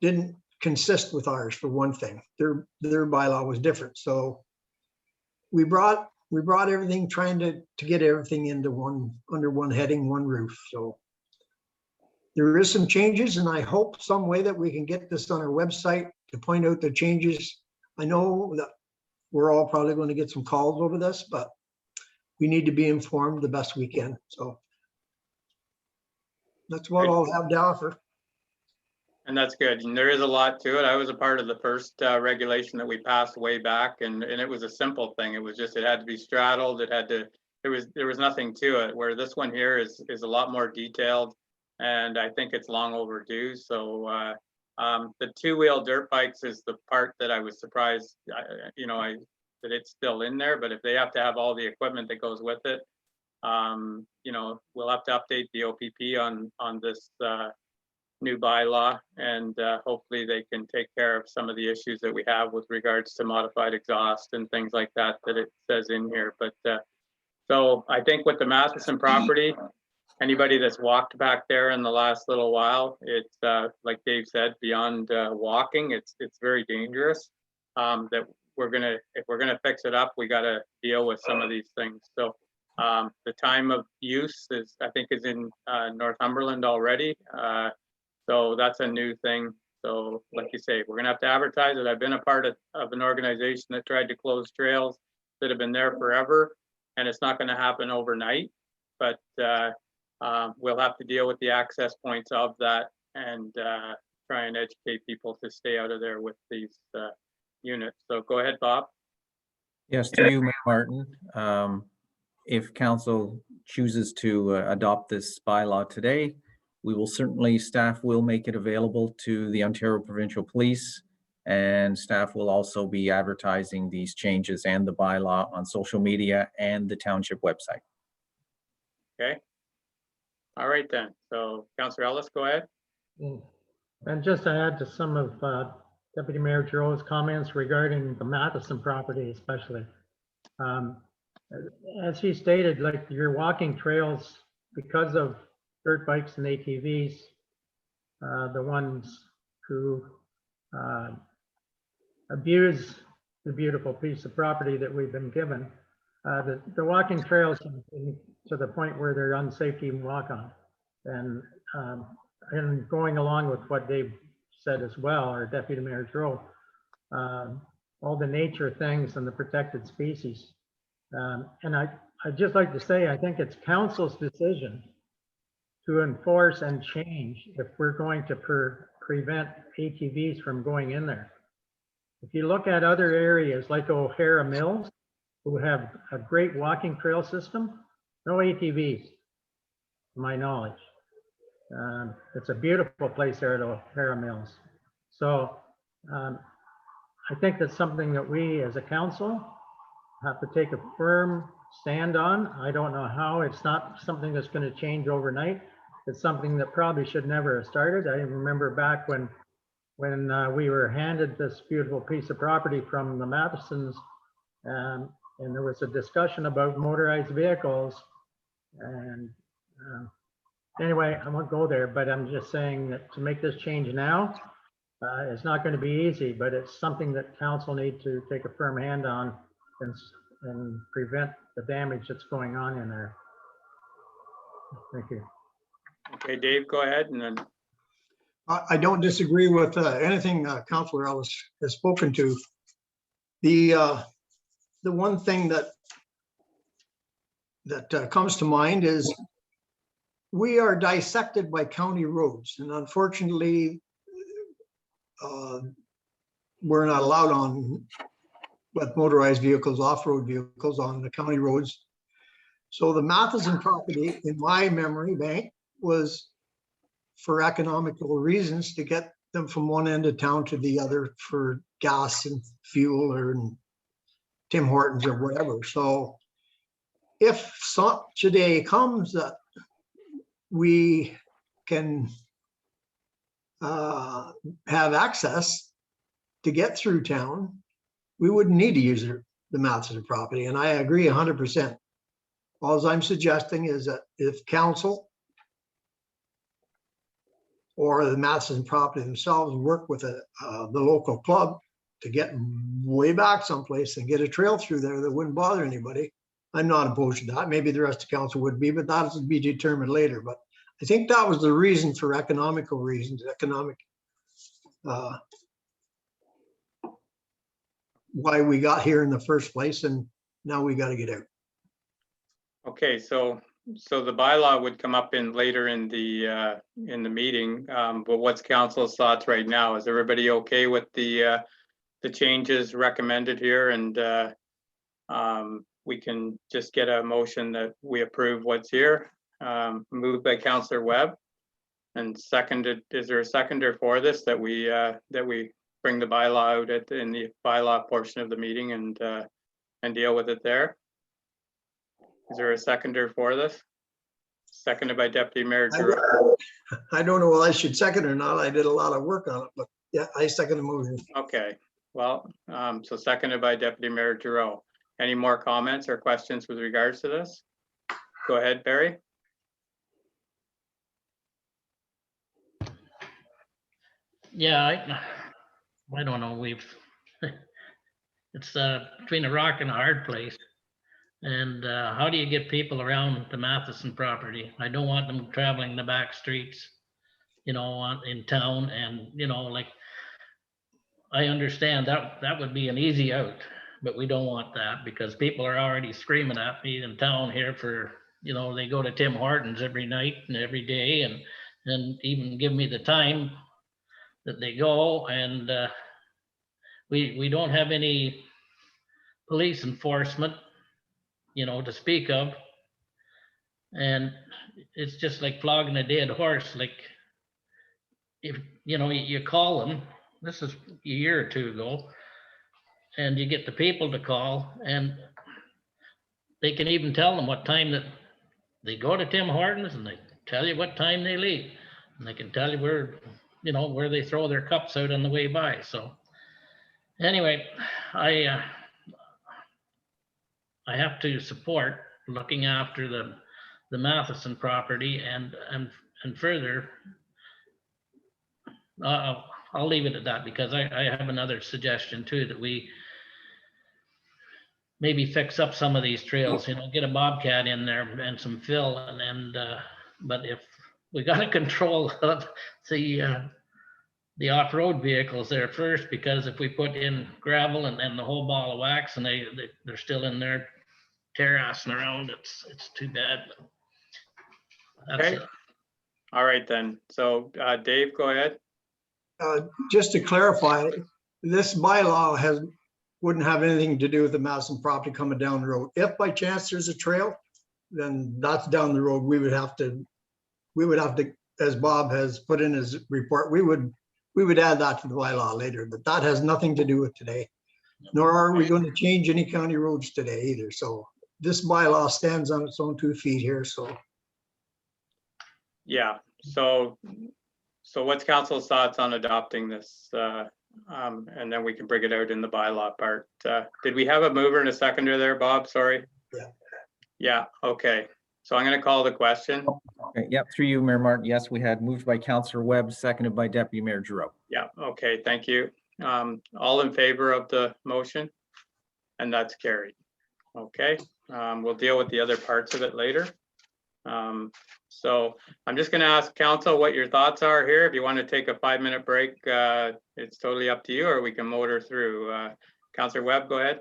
didn't consist with ours, for one thing. Their bylaw was different. So we brought everything, trying to get everything into under one heading, one roof. So there is some changes, and I hope some way that we can get this on our website to point out the changes. I know that we're all probably going to get some calls over this, but we need to be informed the best we can. So that's what I'll have to offer. And that's good. And there is a lot to it. I was a part of the first regulation that we passed way back, and it was a simple thing. It was just, it had to be straddled. There was nothing to it, where this one here is a lot more detailed, and I think it's long overdue. So the two-wheel dirt bikes is the part that I was surprised, that it's still in there, but if they have to have all the equipment that goes with it, we'll have to update the OPP on this new bylaw, and hopefully they can take care of some of the issues that we have with regards to modified exhaust and things like that it says in here. But so I think with the Matheson property, anybody that's walked back there in the last little while, it's like Dave said, beyond walking, it's very dangerous. That if we're gonna fix it up, we got to deal with some of these things. So the time of use I think is in Northumberland already. So that's a new thing. So like you say, we're gonna have to advertise it. I've been a part of an organization that tried to close trails that have been there forever, and it's not gonna happen overnight, but we'll have to deal with the access points of that and try and educate people to stay out of there with these units. So go ahead, Bob. Yes, to you, Mayor Martin. if council chooses to adopt this bylaw today, we will certainly, staff will make it available to the Ontario Provincial Police, and staff will also be advertising these changes and the bylaw on social media and the township website. Okay. All right then. So Councillor Ellis, go ahead. And just to add to some of Deputy Mayor Giroux's comments regarding the Matheson property especially. As he stated, like your walking trails, because of dirt bikes and ATVs, the ones who abuse the beautiful piece of property that we've been given, the walking trails to the point where they're unsafe to even walk on. And going along with what Dave said as well, or Deputy Mayor Giroux, all the nature things and the protected species. And I'd just like to say, I think it's council's decision to enforce and change if we're going to prevent ATVs from going in there. If you look at other areas like O'Hara Mills, who have a great walking trail system, no ATVs, to my knowledge. It's a beautiful place there at O'Hara Mills. So I think that's something that we as a council have to take a firm stand on. I don't know how. It's not something that's going to change overnight. It's something that probably should never have started. I remember back when we were handed this beautiful piece of property from the Mathesons, and there was a discussion about motorized vehicles. And anyway, I won't go there, but I'm just saying that to make this change now, it's not going to be easy, but it's something that council need to take a firm hand on and prevent the damage that's going on in there. Thank you. Okay, Dave, go ahead. And then I don't disagree with anything Councillor Ellis has spoken to. The one thing that comes to mind is we are dissected by county roads, and unfortunately, we're not allowed on with motorized vehicles, off-road vehicles on the county roads. So the Matheson property, in my memory bank, was for economical reasons to get them from one end of town to the other for gas and fuel or Tim Hortons or whatever. So if such a day comes that we can have access to get through town, we wouldn't need to use the Matheson property. And I agree 100%. All I'm suggesting is that if council or the Matheson property themselves work with the local club to get way back someplace and get a trail through there that wouldn't bother anybody, I'm not opposed to that. Maybe the rest of council would be, but that will be determined later. But I think that was the reason, for economical reasons, why we got here in the first place, and now we got to get out. okay, so the bylaw would come up later in the meeting. But what's council's thoughts right now? Is everybody okay with the changes recommended here? And we can just get a motion that we approve what's here. Moved by Councillor Webb and seconded. Is there a seconder for this, that we bring the bylaw out in the bylaw portion of the meeting and deal with it there? Is there a seconder for this? Seconded by Deputy Mayor Giroux. I don't know whether I should second or not. I did a lot of work on it, but yeah, I second the motion. Okay, well, so seconded by Deputy Mayor Giroux. Any more comments or questions with regards to this? Go ahead, Barry. Yeah, I don't know. It's between a rock and a hard place. And how do you get people around the Matheson property? I don't want them traveling the back streets, in town. And, like, I understand that would be an easy out, but we don't want that, because people are already screaming at me in town here for, they go to Tim Hortons every night and every day, and even give me the time that they go. And we don't have any police enforcement, to speak of. And it's just like flogging a dead horse. Like, if, you call them, this is a year or two ago, and you get the people to call, and they can even tell them what time that they go to Tim Hortons, and they tell you what time they leave, and they can tell you where they throw their cups out on the way by. So anyway, I have to support looking after the Matheson property, and further, I'll leave it at that, because I have another suggestion too, that we maybe fix up some of these trails, get a bobcat in there and some fill, but if we got to control the off-road vehicles there first, because if we put in gravel and the whole ball of wax, and they're still in there terrassing around, it's too bad. That's Okay. it. All right then. So Dave, go ahead. Just to clarify, this bylaw wouldn't have anything to do with the Madison property coming down the road. If by chance there's a trail, then that's down the road. We would have to, as Bob has put in his report, we would add that to the bylaw later, but that has nothing to do with today. Nor are we going to change any county roads today either. So this bylaw stands on its own 2 feet here. So Yeah. So what's council's thoughts on adopting this? And then we can bring it out in the bylaw part. Did we have a mover and a seconder there, Bob? Sorry. Yeah. Yeah. Okay. So I'm going to call the question. Okay, yep, through you, Mayor Martin. Yes, we had moved by Councillor Webb, seconded by Deputy Mayor Giroux. Yeah. Okay. Thank you. All in favor of the motion? And that's carried. Okay. We'll deal with the other parts of it later. So I'm just going to ask council what your thoughts are here. If you want to take a 5-minute break, it's totally up to you, or we can motor through. Councillor Webb, go ahead.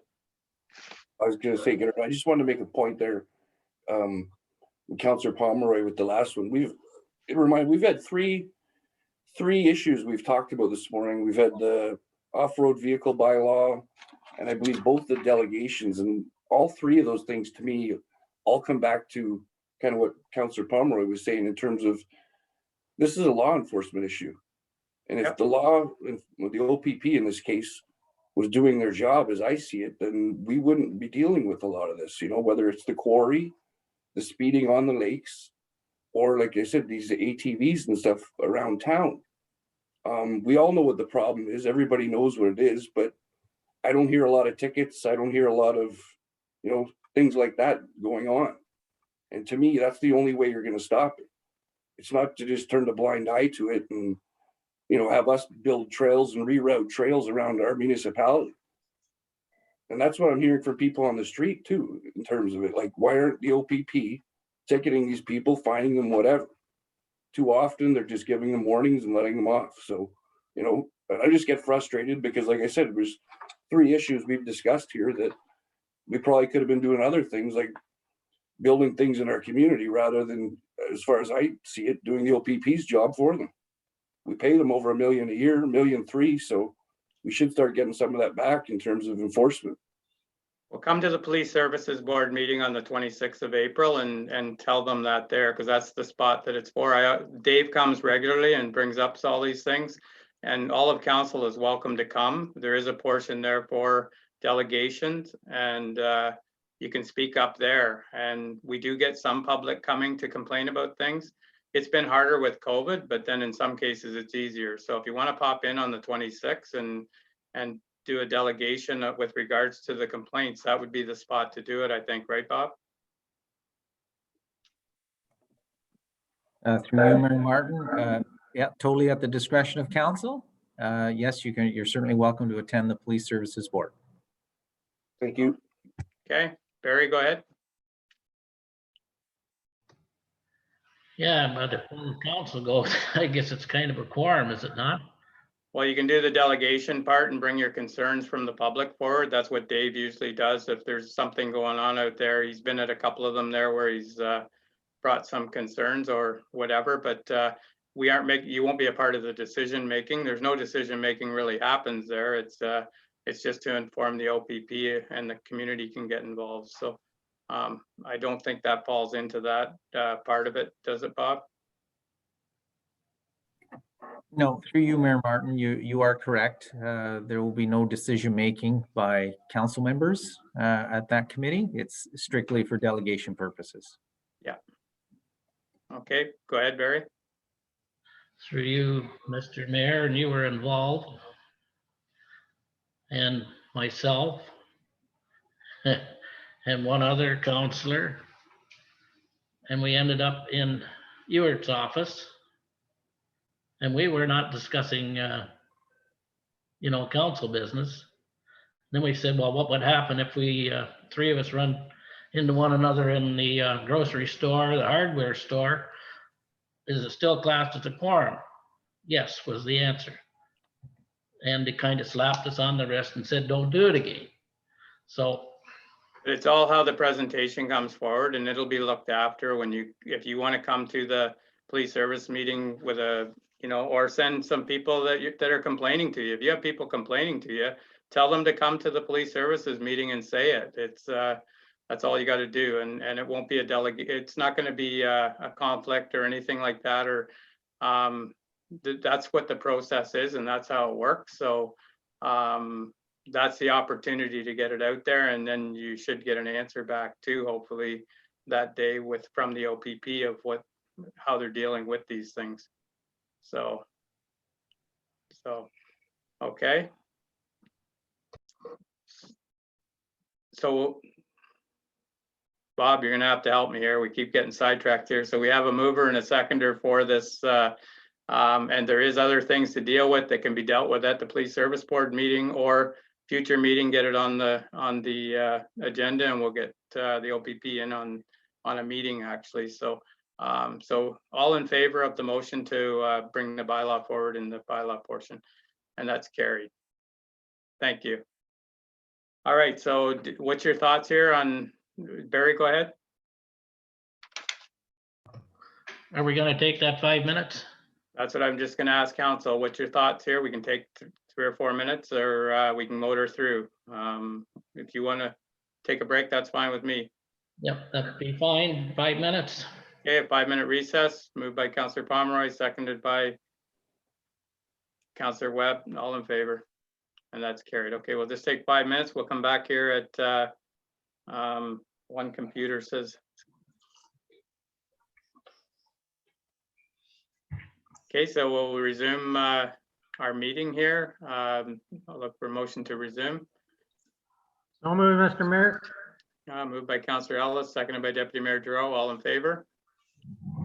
I was going to say, I just wanted to make a point there. Councillor Pomeroy with the last one. We've had three issues we've talked about this morning. We've had the off-road vehicle bylaw, and I believe both the delegations, and all three of those things to me all come back to kind of what Councillor Pomeroy was saying in terms of this is a law enforcement issue. And if the law, the OPP in this case, was doing their job as I see it, then we wouldn't be dealing with a lot of this, whether it's the quarry, the speeding on the lakes, or like I said, these ATVs and stuff around town. We all know what the problem is. Everybody knows what it is, but I don't hear a lot of tickets. I don't hear a lot of, things like that going on. And to me, that's the only way you're going to stop it. It's not to just turn a blind eye to it and, have us build trails and reroute trails around our municipality. And that's what I'm hearing from people on the street too, in terms of it. Like, why aren't the OPP ticketing these people, finding them, whatever? Too often, they're just giving them warnings and letting them off. So, I just get frustrated because, like I said, there's 3 issues we've discussed here that we probably could have been doing other things like building things in our community rather than, as far as I see it, doing the OPP's job for them. We pay them over $1 million a year, $1.3 million. So we should start getting some of that back in terms of enforcement. We'll come to the Police Services Board meeting on the 26th of April and tell them that there, because that's the spot that it's for. Dave comes regularly and brings up all these things, and all of council is welcome to come. There is a portion there for delegations, and you can speak up there. And we do get some public coming to complain about things. It's been harder with COVID, but then in some cases it's easier. So if you want to pop in on the 26th and do a delegation with regards to the complaints, that would be the spot to do it, I think, right, Bob? Through you, Mayor Martin. Yeah, totally at the discretion of council. Yes, you're certainly welcome to attend the Police Services Board. Thank you. Okay, Barry, go ahead. Yeah, but if full council goes, I guess it's kind of a quorum, is it not? Well, you can do the delegation part and bring your concerns from the public forward. That's what Dave usually does. If there's something going on out there, he's been at a couple of them there where he's brought some concerns or whatever, but we aren't making, you won't be a part of the decision making. There's no decision making really happens there. It's just to inform the OPP and the community can get involved. So I don't think that falls into that part of it, does it, Bob? No, through you, Mayor Martin, you are correct. There will be no decision-making by council members at that committee. It's strictly for delegation purposes. Yeah. Okay, go ahead, Barry. Through you, Mr. Mayor, and you were involved, and myself, and one other counselor, and we ended up in Ewert's office, and we were not discussing, council business. Then we said, well, what would happen if we, three of us run into one another in the grocery store, the hardware store? Is it still classed as a quorum? Yes, was the answer. And they kind of slapped us on the wrist and said, don't do it again. So it's all how the presentation comes forward, and it'll be looked after when if you want to come to the police service meeting with or send some people that are complaining to you. If you have people complaining to you, tell them to come to the police services meeting and say it. It's that's all you got to do, and it won't be a delegate. It's not going to be a conflict or anything like that, or that's what the process is, and that's how it works. So that's the opportunity to get it out there, and then you should get an answer back too, hopefully that day from the OPP of how they're dealing with these things. So okay. So Bob, you're gonna have to help me here. We keep getting sidetracked here. So we have a mover and a seconder for this, and there is other things to deal with that can be dealt with at the police service board meeting or future meeting. Get it on the agenda, and we'll get the OPP in on a meeting actually. So all in favor of the motion to bring the bylaw forward in the bylaw portion, and that's carried. Thank you. All right, so what's your thoughts here on, Barry, go ahead. are we going to take that 5 minutes? That's what I'm just going to ask council. What's your thoughts here? We can take 3 or 4 minutes, or we can motor through. If you want to take a break, that's fine with me. Yep, that'd be fine. 5 minutes. Okay, a 5-minute recess, moved by Councillor Pomeroy, seconded by Councillor Webb, all in favor, and that's carried. Okay, we'll just take 5 minutes. We'll come back here at one computer says. Okay, so we'll resume our meeting here. I'll look for a motion to resume. So moved, Mr. Mayor. Moved by Councillor Ellis, seconded by Deputy Mayor Giroux, all in favor,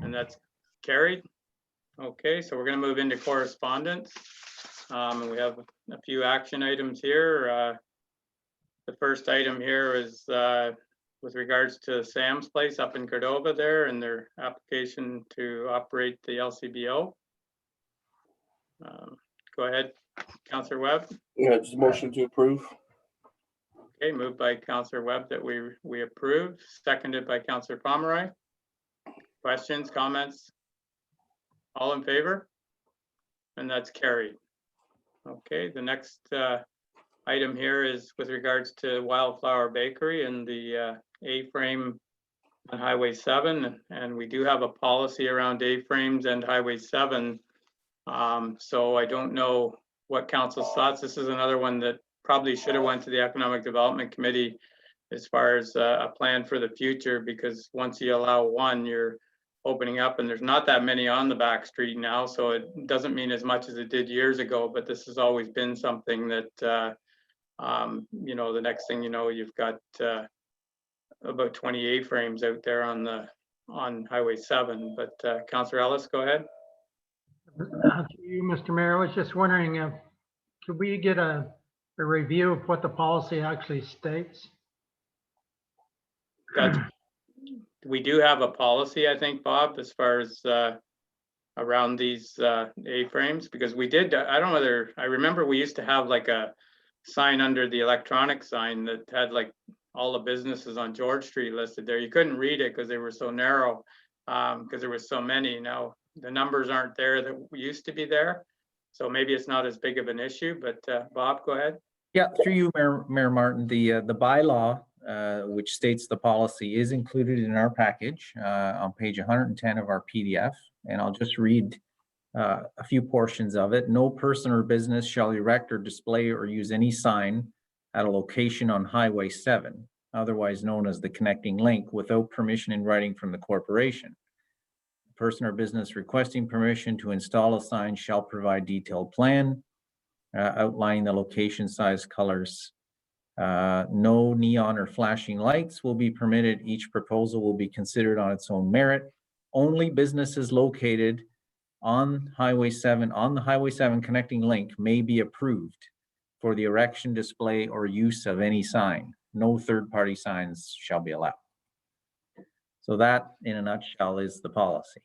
and that's carried. Okay, so we're going to move into correspondence, and we have a few action items here. The first item here is with regards to Sam's Place up in Cordova there and their application to operate the LCBO. Go ahead, Councillor Webb. Yeah, just a motion to approve. Okay, moved by Councillor Webb that we approve, seconded by Councillor Pomeroy. Questions, comments? All in favor? And that's carried. Okay, the next item here is with regards to Wildflower Bakery and the A-frame on Highway 7, and we do have a policy around A-frames and Highway 7. So I don't know what council's thoughts. This is another one that probably should have went to the Economic Development Committee as far as a plan for the future, because once you allow one, you're opening up, and there's not that many on the back street now, so it doesn't mean as much as it did years ago, but this has always been something that the next thing you know, you've got about 20 A-frames out there on Highway 7. But Councillor Ellis, go ahead. To you, Mr. Mayor, I was just wondering, could we get a review of what the policy actually states? We do have a policy, I think, Bob, as far as around these A-frames, because we did, I don't know whether, I remember we used to have like a sign under the electronic sign that had like all the businesses on George Street listed there. You couldn't read it because they were so narrow, because there was so many. Now the numbers aren't there that used to be there, so maybe it's not as big of an issue. But Bob, go ahead. Yeah, through you, Mayor Martin, the bylaw which states the policy, is included in our package on page 110 of our PDF. And I'll just read a few portions of it. No person or business shall erect or display or use any sign at a location on Highway 7, otherwise known as the connecting link, without permission in writing from the corporation. The person or business requesting permission to install a sign shall provide detailed plan outlining the location, size, colors. No neon or flashing lights will be permitted. Each proposal will be considered on its own merit. Only businesses located on Highway 7, on the Highway 7 connecting link, may be approved for the erection, display, or use of any sign. No third-party signs shall be allowed. So that, in a nutshell, is the policy.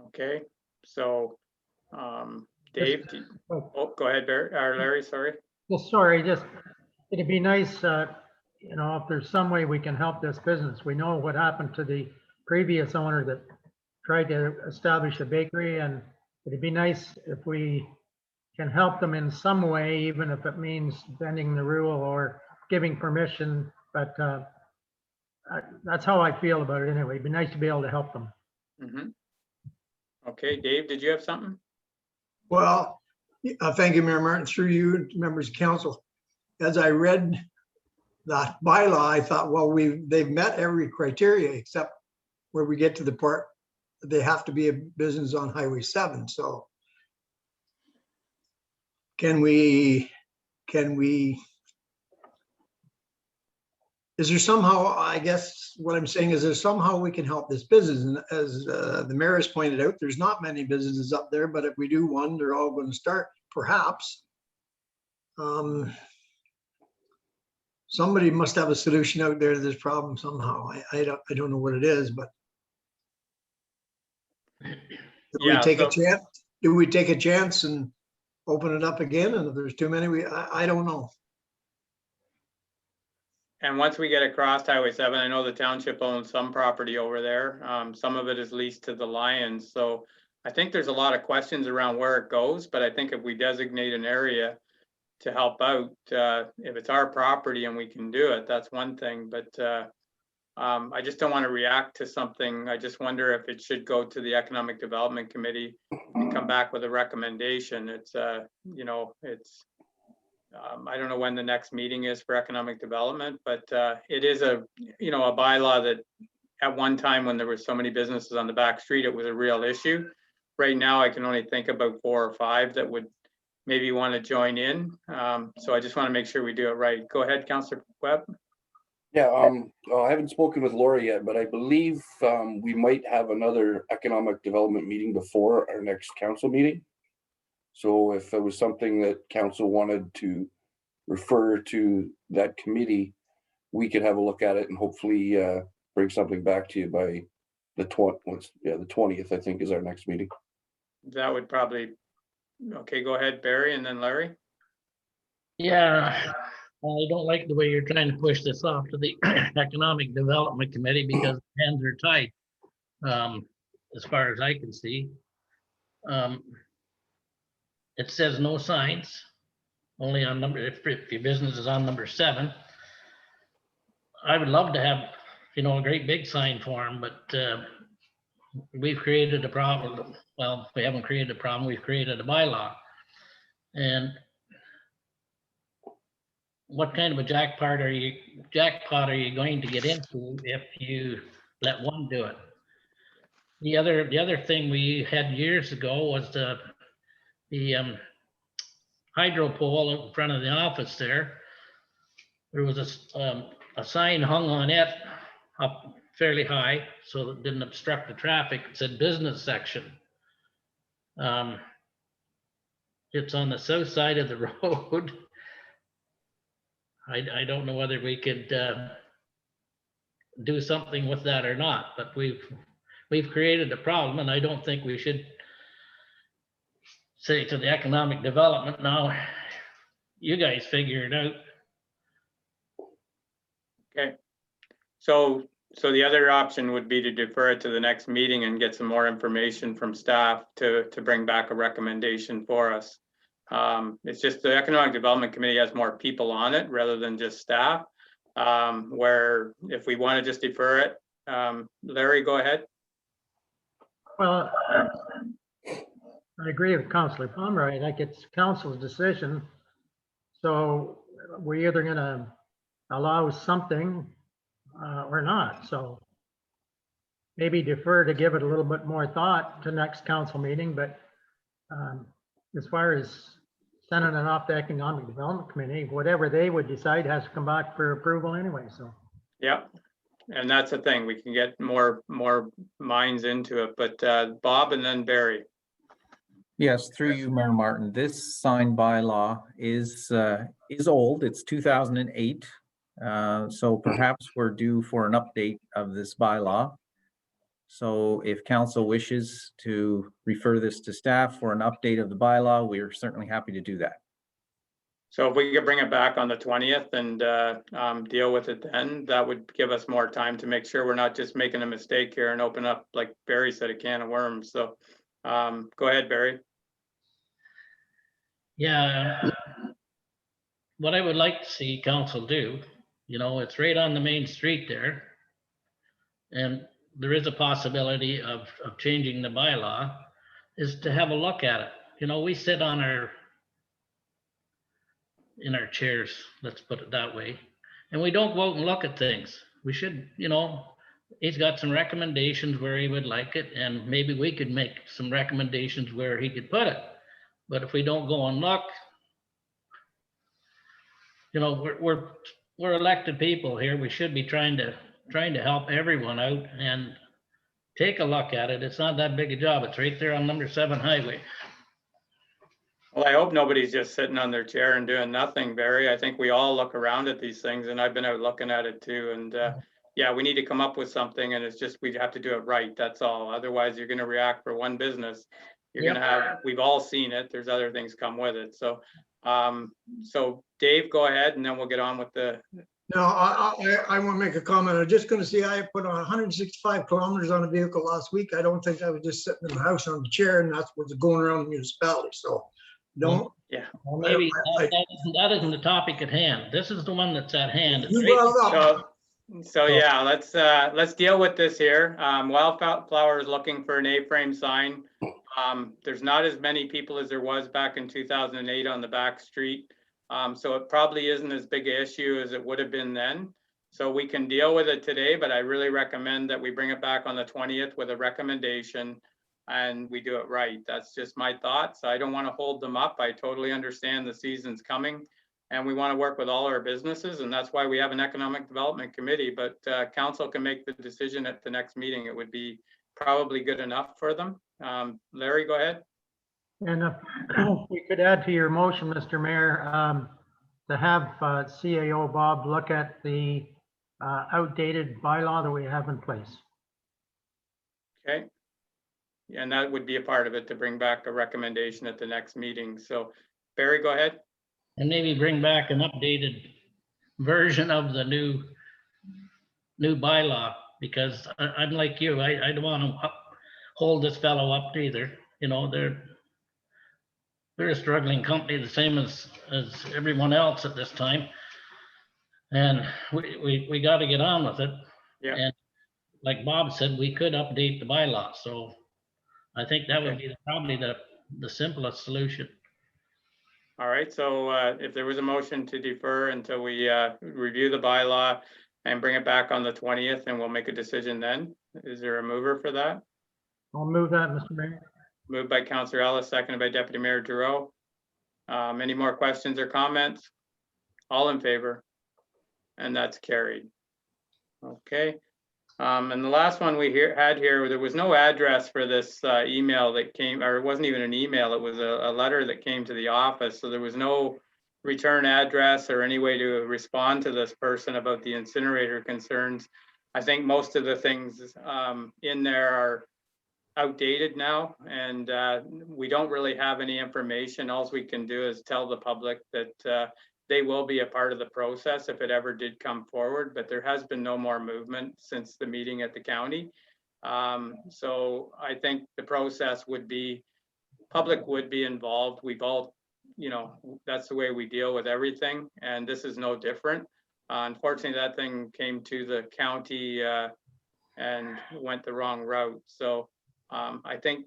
Okay, so, Dave, oh, go ahead, Barry, or Larry, sorry. Well, sorry, just, it'd be nice, you know, if there's some way we can help this business. We know what happened to the previous owner that tried to establish a bakery, and it'd be nice if we can help them in some way, even if it means bending the rule or giving permission. But that's how I feel about it anyway. It'd be nice to be able to help them. Okay, Dave, did you have something? Well, thank you, Mayor Martin, through you, members of council. As I read that bylaw, I thought, well, they've met every criteria except where we get to the part they have to be a business on Highway 7. So can we, is there somehow, I guess what I'm saying is there somehow we can help this business? And as the mayor has pointed out, there's not many businesses up there, but if we do one, they're all going to start, perhaps. Somebody must have a solution out there to this problem somehow. I don't know what it is, but do we take a chance? Do we take a chance and open it up again? And if there's too many, I don't know. And once we get across Highway 7, I know the township owns some property over there. Some of it is leased to the Lions. So I think there's a lot of questions around where it goes, but I think if we designate an area to help out, if it's our property and we can do it, that's one thing. But I just don't want to react to something. I just wonder if it should go to the Economic Development Committee and come back with a recommendation. It's, you know, it's, I don't know when the next meeting is for economic development, but it is a, you know, a bylaw that at one time when there were so many businesses on the back street, it was a real issue. Right now, I can only think about 4 or 5 that would maybe want to join in. So I just want to make sure we do it right. Go ahead, Councillor Webb. Yeah, I haven't spoken with Laura yet, but I believe we might have another economic development meeting before our next council meeting. So if it was something that council wanted to refer to that committee, we could have a look at it and hopefully bring something back to you by the 20th, I think, is our next meeting. That would probably, okay, go ahead, Barry, and then Larry. Yeah, I don't like the way you're trying to push this off to the Economic Development Committee because hands are tied, as far as I can see. It says no signs, only on number, if your business is on number 7. I would love to have, you know, a great big sign for them, but we've created a problem. Well, we haven't created a problem, we've created a bylaw. And what kind of a jackpot are you going to get into if you let one do it? The other thing we had years ago was the hydro pole in front of the office there. There was a sign hung on it up fairly high so it didn't obstruct the traffic. It said business section. It's on the south side of the road. I don't know whether we could do something with that or not, but we've created a problem, and I don't think we should say to the economic development, now you guys figure it out. Okay, so the other option would be to defer it to the next meeting and get some more information from staff to bring back a recommendation for us. It's just the Economic Development Committee has more people on it rather than just staff. where if we want to just defer it, Larry, go ahead. Well, I agree with Councillor Pomeroy. I think it's council's decision. So we're either gonna allow something or not. So maybe defer to give it a little bit more thought to next council meeting, but as far as sending it off to Economic Development Committee, whatever they would decide has to come back for approval anyway, so. Yeah, and that's the thing, we can get more minds into it, but Bob and then Barry. Yes, through you, Mayor Martin. This sign bylaw is old. It's 2008. So perhaps we're due for an update of this bylaw. So if council wishes to refer this to staff for an update of the bylaw, we are certainly happy to do that. So if we could bring it back on the 20th and deal with it then, that would give us more time to make sure we're not just making a mistake here and open up, like Barry said, a can of worms. So go ahead, Barry. Yeah. What I would like to see council do, you know, it's right on the main street there. And there is a possibility of changing the bylaw, is to have a look at it. You know, we sit on in our chairs, let's put it that way, and we don't go out and look at things. We should, you know, he's got some recommendations where he would like it, and maybe we could make some recommendations where he could put it. But if we don't go and look, you know, we're elected people here. We should be trying to help everyone out and take a look at it. It's not that big a job. It's right there on number 7 highway. Well, I hope nobody's just sitting on their chair and doing nothing, Barry. I think we all look around at these things, and I've been out looking at it too. And yeah, we need to come up with something, and it's just we have to do it right. That's all. Otherwise, you're going to react for one business. You're going to have. We've all seen it. There's other things come with it. So, so Dave, go ahead, and then we'll get on with the. No, I want to make a comment. I'm just going to say I put on 165 kilometers on a vehicle last week. I don't think I was just sitting in the house on the chair, and that's what's going around the municipality. So don't. Yeah. Well, maybe that isn't the topic at hand. This is the one that's at hand. You brought it up. So yeah, let's deal with this here. Wildflower is looking for an A-frame sign. There's not as many people as there was back in 2008 on the back street. So it probably isn't as big an issue as it would have been then. So we can deal with it today, but I really recommend that we bring it back on the 20th with a recommendation and we do it right. That's just my thoughts. I don't want to hold them up. I totally understand the season's coming and we want to work with all our businesses, and that's why we have an economic development committee, but council can make the decision at the next meeting. It would be probably good enough for them. Larry, go ahead. And if we could add to your motion, Mr. Mayor, to have CAO Bob look at the outdated bylaw that we have in place. Okay. And that would be a part of it, to bring back a recommendation at the next meeting. So Barry, go ahead. And maybe bring back an updated version of the new bylaw, because I'm like you, I don't want to hold this fellow up either. You know, they're a struggling company, the same as everyone else at this time. And we got to get on with it. Yeah. And like Bob said, we could update the bylaw. So I think that would be probably the simplest solution. All right, so if there was a motion to defer until we review the bylaw and bring it back on the 20th, and we'll make a decision then. Is there a mover for that? I'll move that, Mr. Mayor. Moved by Councillor Ellis, seconded by Deputy Mayor Giroux. Any more questions or comments? All in favor? And that's carried. Okay. And the last one we had here, there was no address for this email that came, or it wasn't even an email, it was a letter that came to the office. So there was no return address or any way to respond to this person about the incinerator concerns. I think most of the things in there are outdated now, and we don't really have any information. All we can do is tell the public that they will be a part of the process if it ever did come forward, but there has been no more movement since the meeting at the county. So I think the process would be, public would be involved. We've all, you know, that's the way we deal with everything, and this is no different. Unfortunately, that thing came to the county and went the wrong route. So I think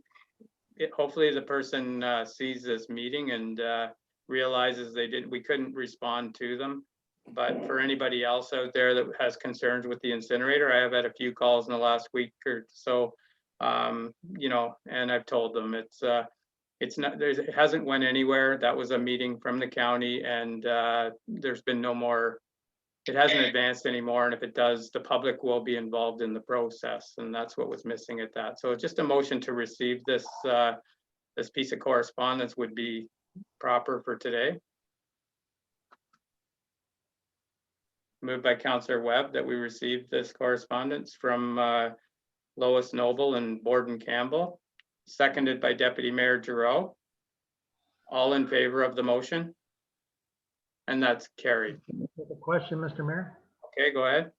hopefully the person sees this meeting and realizes we couldn't respond to them. But for anybody else out there that has concerns with the incinerator, I have had a few calls in the last week or so, you know, and I've told them it's not, it hasn't went anywhere. That was a meeting from the county, and there's been no more, it hasn't advanced anymore. And if it does, the public will be involved in the process, and that's what was missing at that. So just a motion to receive this this piece of correspondence would be proper for today. Moved by Councillor Webb that we received this correspondence from Lois Noble and Borden Campbell, seconded by Deputy Mayor Giroux. All in favor of the motion? And that's carried. A question, Mr. Mayor. Okay, go ahead.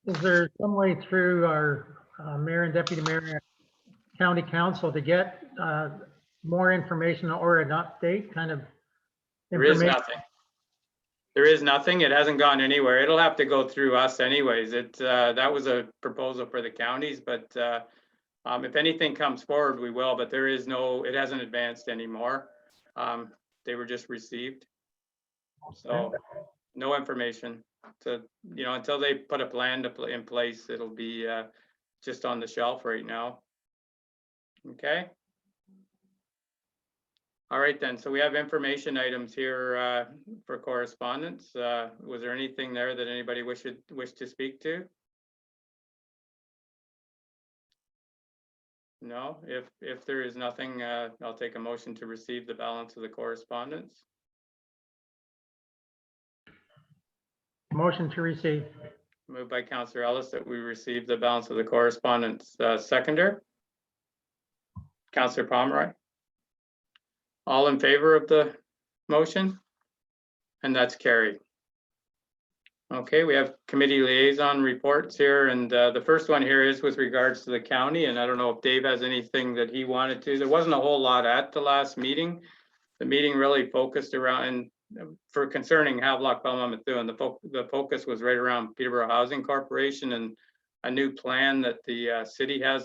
Is there some way through our mayor and deputy mayor and county council to get more information or an update kind of There is nothing. There is nothing. It hasn't gone anywhere. It'll have to go through us anyways. That was a proposal for the counties, but if anything comes forward, we will, but there is no, it hasn't advanced anymore. They were just received. So no information. So, you know, until they put a plan in place, it'll be just on the shelf right now. Okay. All right then, so we have information items here for correspondence. Was there anything there that anybody wish to speak to? No, if there is nothing, I'll take a motion to receive the balance of the correspondence. Motion to receive. Moved by Councillor Ellis that we receive the balance of the correspondence. Seconder? Councillor Pomeroy? All in favor of the motion? And that's carried. Okay, we have committee liaison reports here, and the first one here is with regards to the county, and I don't know if Dave has anything that he wanted to. There wasn't a whole lot at the last meeting. The meeting really focused around, for concerning Havelock-Belmont-Methuen, the focus was right around Peterborough Housing Corporation and a new plan that the city has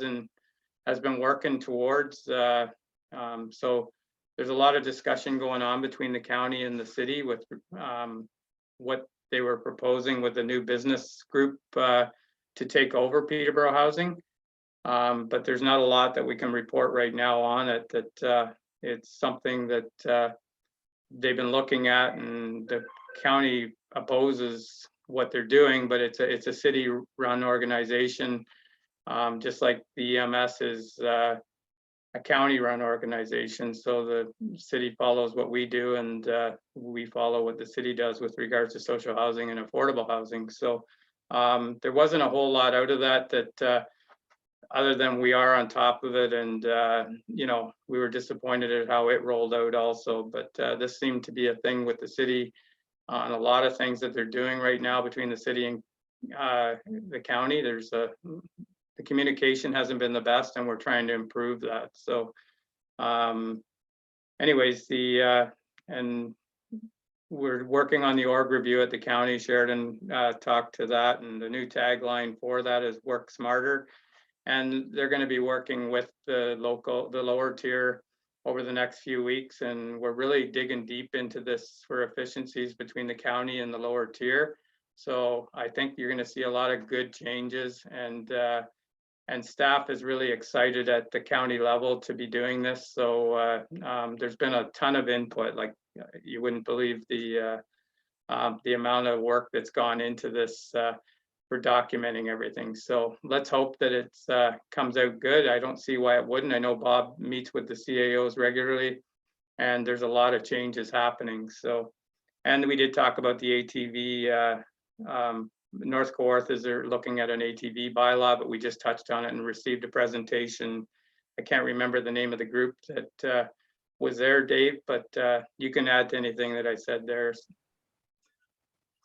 been working towards. So there's a lot of discussion going on between the county and the city with what they were proposing with the new business group to take over Peterborough Housing. But there's not a lot that we can report right now on it. That it's something that they've been looking at, and the county opposes what they're doing, but it's a city-run organization, just like the EMS is a county-run organization. So the city follows what we do, and we follow what the city does with regards to social housing and affordable housing. So there wasn't a whole lot out of that other than we are on top of it, and you know, we were disappointed at how it rolled out also. But this seemed to be a thing with the city on a lot of things that they're doing right now between the city and the county. There's the communication hasn't been the best, and we're trying to improve that. So anyways, and we're working on the org review at the county. Sheridan talked to that, and the new tagline for that is work smarter. And they're going to be working with the lower tier over the next few weeks. And we're really digging deep into this for efficiencies between the county and the lower tier. So I think you're going to see a lot of good changes, and staff is really excited at the county level to be doing this. So there's been a ton of input. Like, you wouldn't believe the amount of work that's gone into this for documenting everything. So let's hope that it comes out good. I don't see why it wouldn't. I know Bob meets with the CAOs regularly, and there's a lot of changes happening. So, and we did talk about the ATV. North Kawarth is they're looking at an ATV bylaw, but we just touched on it and received a presentation. I can't remember the name of the group that was there, Dave, but you can add to anything that I said there.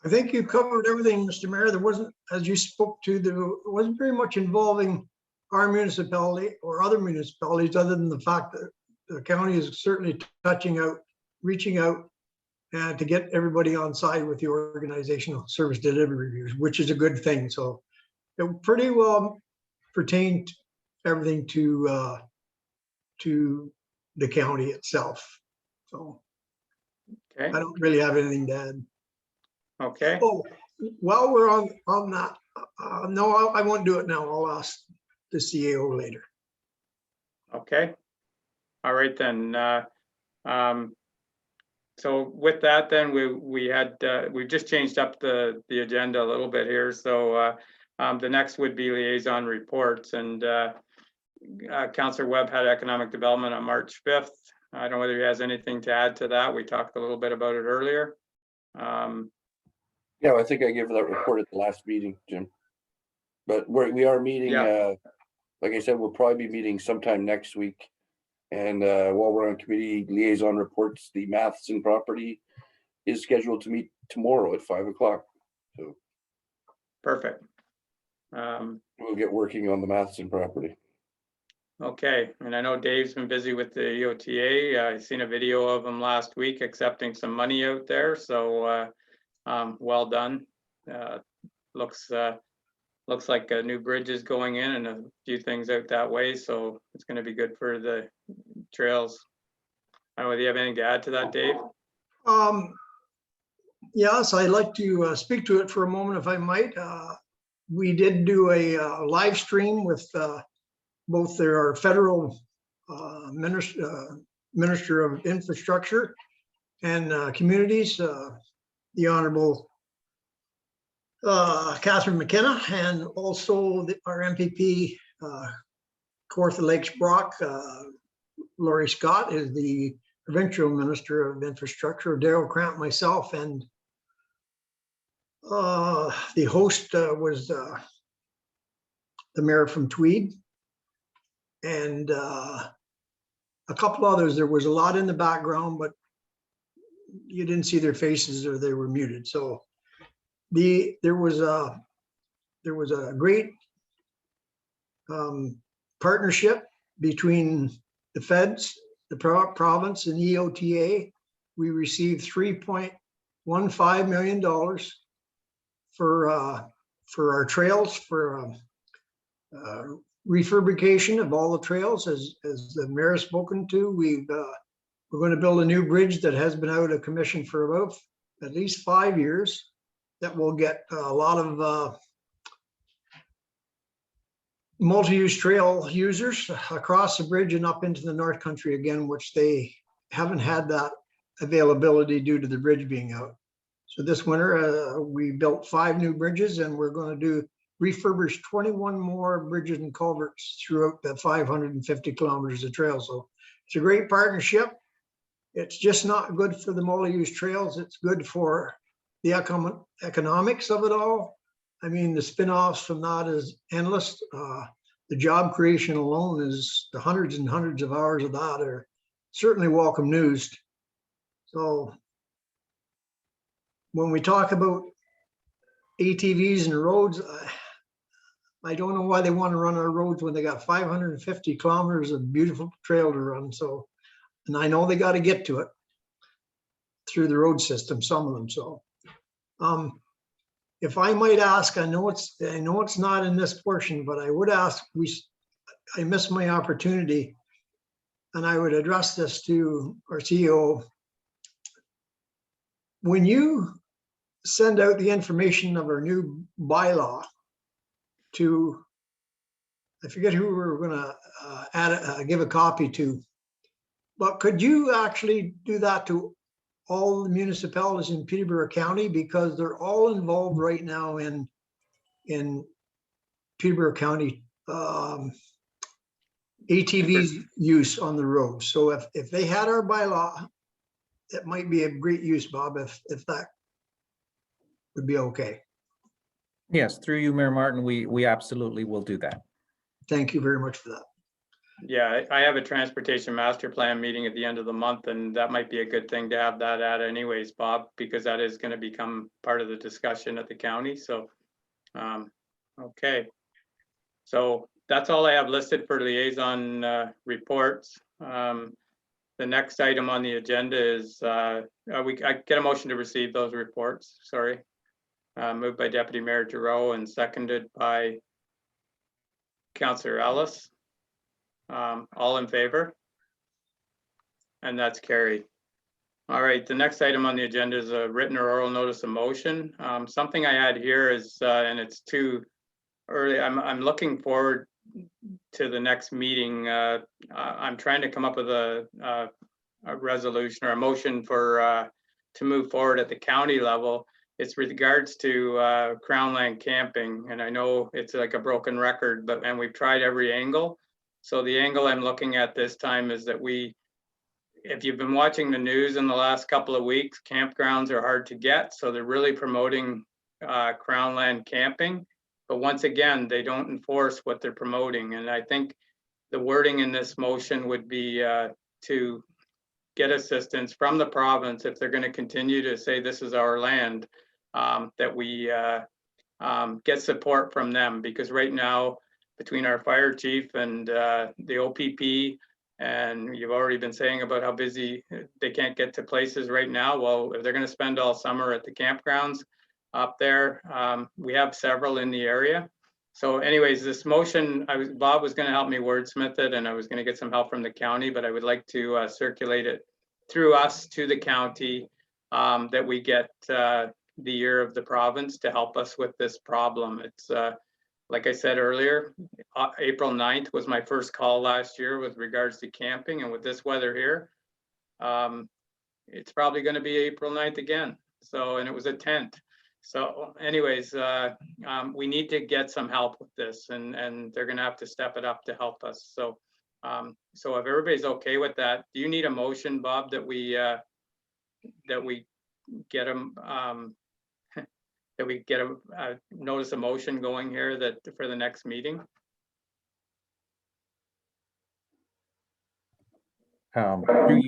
I think you covered everything, Mr. Mayor. There wasn't, as you spoke to, there wasn't very much involving our municipality or other municipalities, other than the fact that the county is certainly reaching out and to get everybody on side with the organizational service delivery reviews, which is a good thing. So it pretty well pertained everything to the county itself. So Okay, I don't really have anything to add. okay, Oh, while we're on that, no, I won't do it now. I'll ask the CAO later. okay. All right then. So with that, then we've just changed up the agenda a little bit here. So the next would be liaison reports, and Councillor Webb had economic development on March 5th. I don't know whether he has anything to add to that. We talked a little bit about it earlier. Yeah, I think I gave that report at the last meeting, Jim. But we are meeting, Yeah. like I said, we'll probably be meeting sometime next week. And while we're on committee liaison reports, the Matheson property is scheduled to meet tomorrow at 5 o'clock. So Perfect. we'll get working on the Matheson property. Okay, and I know Dave's been busy with the EOTA. I seen a video of him last week accepting some money out there. So well done. Looks like a new bridge is going in and a few things out that way. So it's going to be good for the trails. I don't know whether you have anything to add to that, Dave? Yes, I'd like to speak to it for a moment, if I might. We did do a live stream with both our federal Minister of Infrastructure and Communities, the Honorable Catherine McKenna, and also our MPP, Kawartha Lakes Brock. Laurie Scott is the Provincial Minister of Infrastructure, Daryl Cramp, myself, and the host was the mayor from Tweed, and a couple others. There was a lot in the background, but you didn't see their faces or they were muted. So there was a great partnership between the feds, the province, and EOTA. We received $3.15 million for our trails, for refurbishment of all the trails, as the mayor has spoken to. We're going to build a new bridge that has been out of commission for about at least 5 years. That will get a lot of multi-use trail users across the bridge and up into the North Country again, which they haven't had that availability due to the bridge being out. So this winter, we built 5 new bridges, and we're going to refurbish 21 more bridges and culverts throughout the 550 kilometers of trail. So it's a great partnership. It's just not good for the multi-use trails. It's good for the economics of it all. I mean, the spin-offs from that is endless. The job creation alone is the hundreds and hundreds of hours of that are certainly welcome news. So when we talk about ATVs and roads, I don't know why they want to run our roads when they got 550 kilometers of beautiful trail to run. So, and I know they got to get to it through the road system, some of them. So if I might ask, I know it's not in this portion, but I would ask, I missed my opportunity, and I would address this to our CEO. When you send out the information of our new bylaw to, I forget who we're going to give a copy to, but could you actually do that to all the municipalities in Peterborough County, because they're all involved right now in Peterborough County ATVs use on the road. So if they had our bylaw, it might be a great use, Bob, if that would be okay. Yes, through you, Mayor Martin, we absolutely will do that. Thank you very much for that. Yeah, I have a transportation master plan meeting at the end of the month, and that might be a good thing to have that at anyways, Bob, because that is going to become part of the discussion at the county. So, okay. So that's all I have listed for liaison reports. The next item on the agenda is, I get a motion to receive those reports, sorry. Moved by Deputy Mayor Giroux and seconded by Councillor Ellis. All in favor? And that's carried. All right, the next item on the agenda is a written or oral notice of motion. Something I had here is, and it's too early, I'm looking forward to the next meeting. I'm trying to come up with a resolution or a motion for to move forward at the county level. It's with regards to Crown Land camping, and I know it's like a broken record, and we've tried every angle. So the angle I'm looking at this time is that if you've been watching the news in the last couple of weeks, campgrounds are hard to get, so they're really promoting Crown Land camping. But once again, they don't enforce what they're promoting, and I think the wording in this motion would be to get assistance from the province if they're going to continue to say this is our land, that we get support from them, because right now between our fire chief and the OPP, and you've already been saying about how busy they can't get to places right now. Well, if they're going to spend all summer at the campgrounds up there, we have several in the area. So anyways, this motion, Bob was going to help me wordsmith it, and I was going to get some help from the county, but I would like to circulate it through us to the county, that we get the ear of the province to help us with this problem. It's like I said earlier, April 9th was my first call last year with regards to camping, and with this weather here, it's probably going to be April 9th again. So, and it was a tent. So anyways, we need to get some help with this, and they're going to have to step it up to help us. So, so if everybody's okay with that, do you need a motion, Bob, that we get them, that we get a notice of motion going here that for the next meeting? Through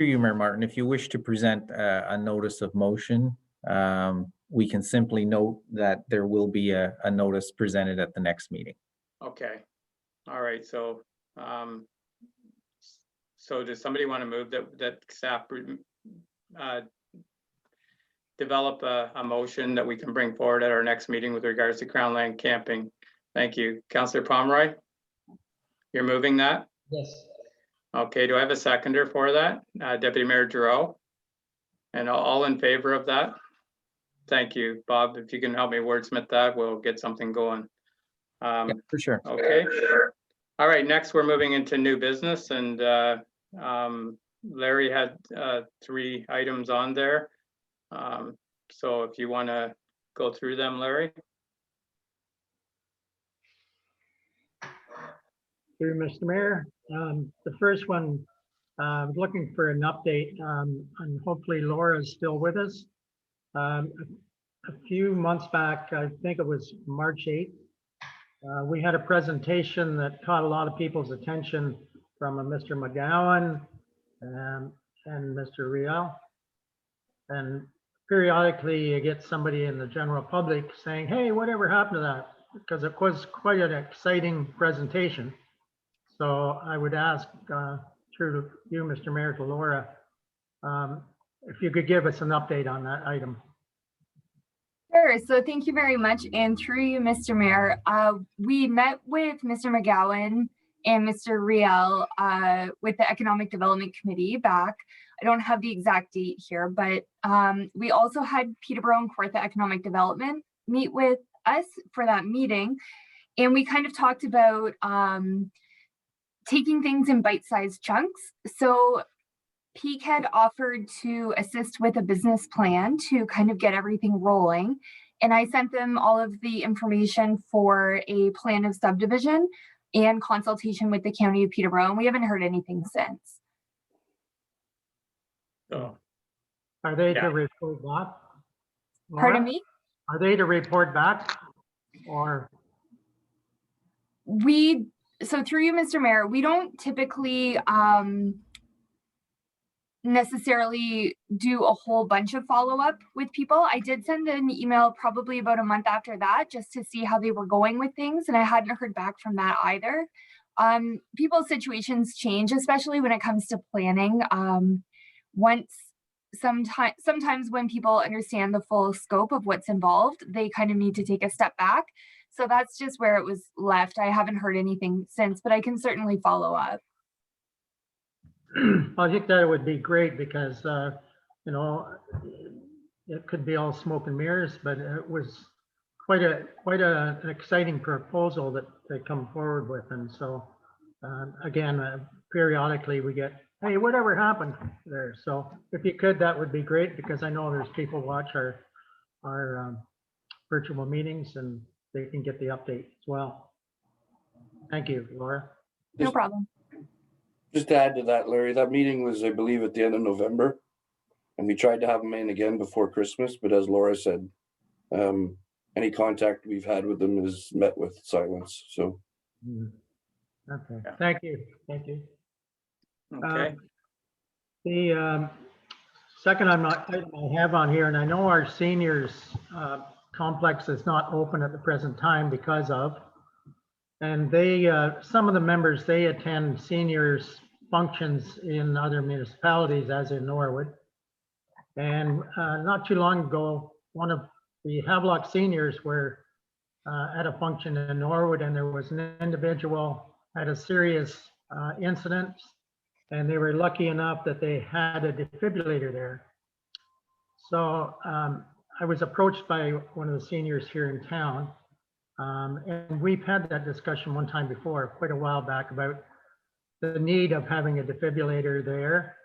you, Mayor Martin, if you wish to present a notice of motion, we can simply note that there will be a notice presented at the next meeting. Okay. All right. So, so does somebody want to move that staff develop a motion that we can bring forward at our next meeting with regards to Crown Land camping? Thank you. Councillor Pomeroy, you're moving that? Yes. Okay, do I have a seconder for that? Deputy Mayor Giroux? And all in favor of that? Thank you, Bob. If you can help me wordsmith that, we'll get something going. Yeah, for sure. Okay. All right, next we're moving into new business, and Larry had 3 items on there. So if you want to go through them, Larry. Through Mr. Mayor, the first one, I was looking for an update, and hopefully Laura is still with us. A few months back, I think it was March 8th, we had a presentation that caught a lot of people's attention from a Mr. McGowan and Mr. Riel. And periodically you get somebody in the general public saying, hey, whatever happened to that? Because it was quite an exciting presentation. So I would ask through you, Mr. Mayor, to Laura, if you could give us an update on that item. Sure. So thank you very much. And through you, Mr. Mayor, we met with Mr. McGowan and Mr. Riel with the Economic Development Committee back. I don't have the exact date here, but we also had Peterborough and Kawartha Economic Development meet with us for that meeting. And we kind of talked about taking things in bite-sized chunks. So Peak had offered to assist with a business plan to kind of get everything rolling. And I sent them all of the information for a plan of subdivision and consultation with the County of Peterborough, and we haven't heard anything since. Oh. Are they to report back? Laura? Pardon me? Are they to report back or? So through you, Mr. Mayor, we don't typically necessarily do a whole bunch of follow-up with people. I did send an email probably about a month after that just to see how they were going with things, and I hadn't heard back from that either. People's situations change, especially when it comes to planning. Sometimes when people understand the full scope of what's involved, they kind of need to take a step back. So that's just where it was left. I haven't heard anything since, but I can certainly follow up. I think that would be great because, you know, it could be all smoke and mirrors, but it was quite an exciting proposal that they come forward with. And so, again, periodically we get, hey, whatever happened there? So if you could, that would be great, because I know there's people watch our virtual meetings and they can get the update as well. Thank you, Laura. No problem. Just to add to that, Larry, that meeting was, I believe, at the end of November. And we tried to have them in again before Christmas, but as Laura said, any contact we've had with them is met with silence, so. Okay, thank you, thank you. Okay. The second item I have on here, and I know our seniors complex is not open at the present time because of, and they, some of the members, they attend seniors functions in other municipalities, as in Norwood. And not too long ago, one of the Havelock seniors were at a function in Norwood, and there was an individual had a serious incident, and they were lucky enough that they had a defibrillator there. So I was approached by one of the seniors here in town, and we've had that discussion one time before, quite a while back, about the need of having a defibrillator there,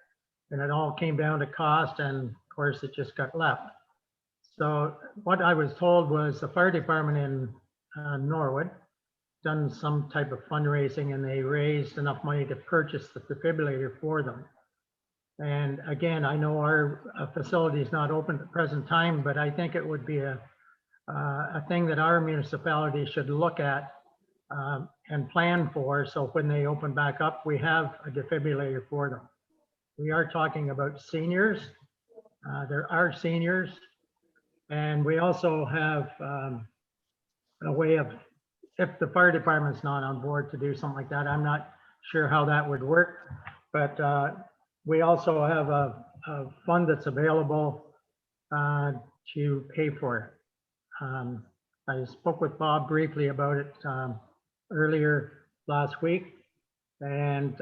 and it all came down to cost, and of course it just got left. So what I was told was the fire department in Norwood done some type of fundraising, and they raised enough money to purchase the defibrillator for them. And again, I know our facility is not open at the present time, but I think it would be a thing that our municipality should look at and plan for. So when they open back up, we have a defibrillator for them. We are talking about seniors. There are seniors. And we also have a way of, if the fire department's not on board to do something like that, I'm not sure how that would work. But we also have a fund that's available to pay for it. I spoke with Bob briefly about it earlier last week, and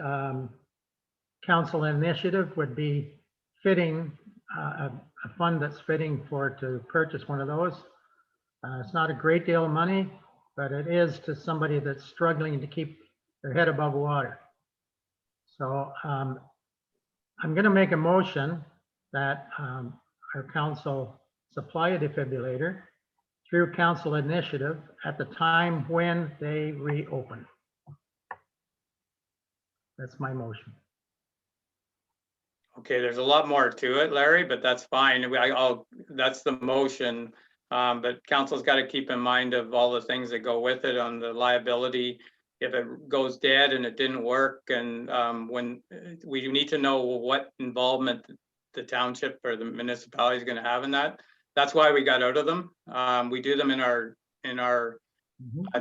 council initiative would be fitting a fund that's fitting to purchase one of those. It's not a great deal of money, but it is to somebody that's struggling to keep their head above water. So I'm going to make a motion that our council supply a defibrillator through council initiative at the time when they reopen. That's my motion. Okay, there's a lot more to it, Larry, but that's fine. That's the motion. But council's got to keep in mind of all the things that go with it on the liability. If it goes dead and it didn't work, and when we need to know what involvement the township or the municipality is going to have in that. That's why we got out of them. We do them in our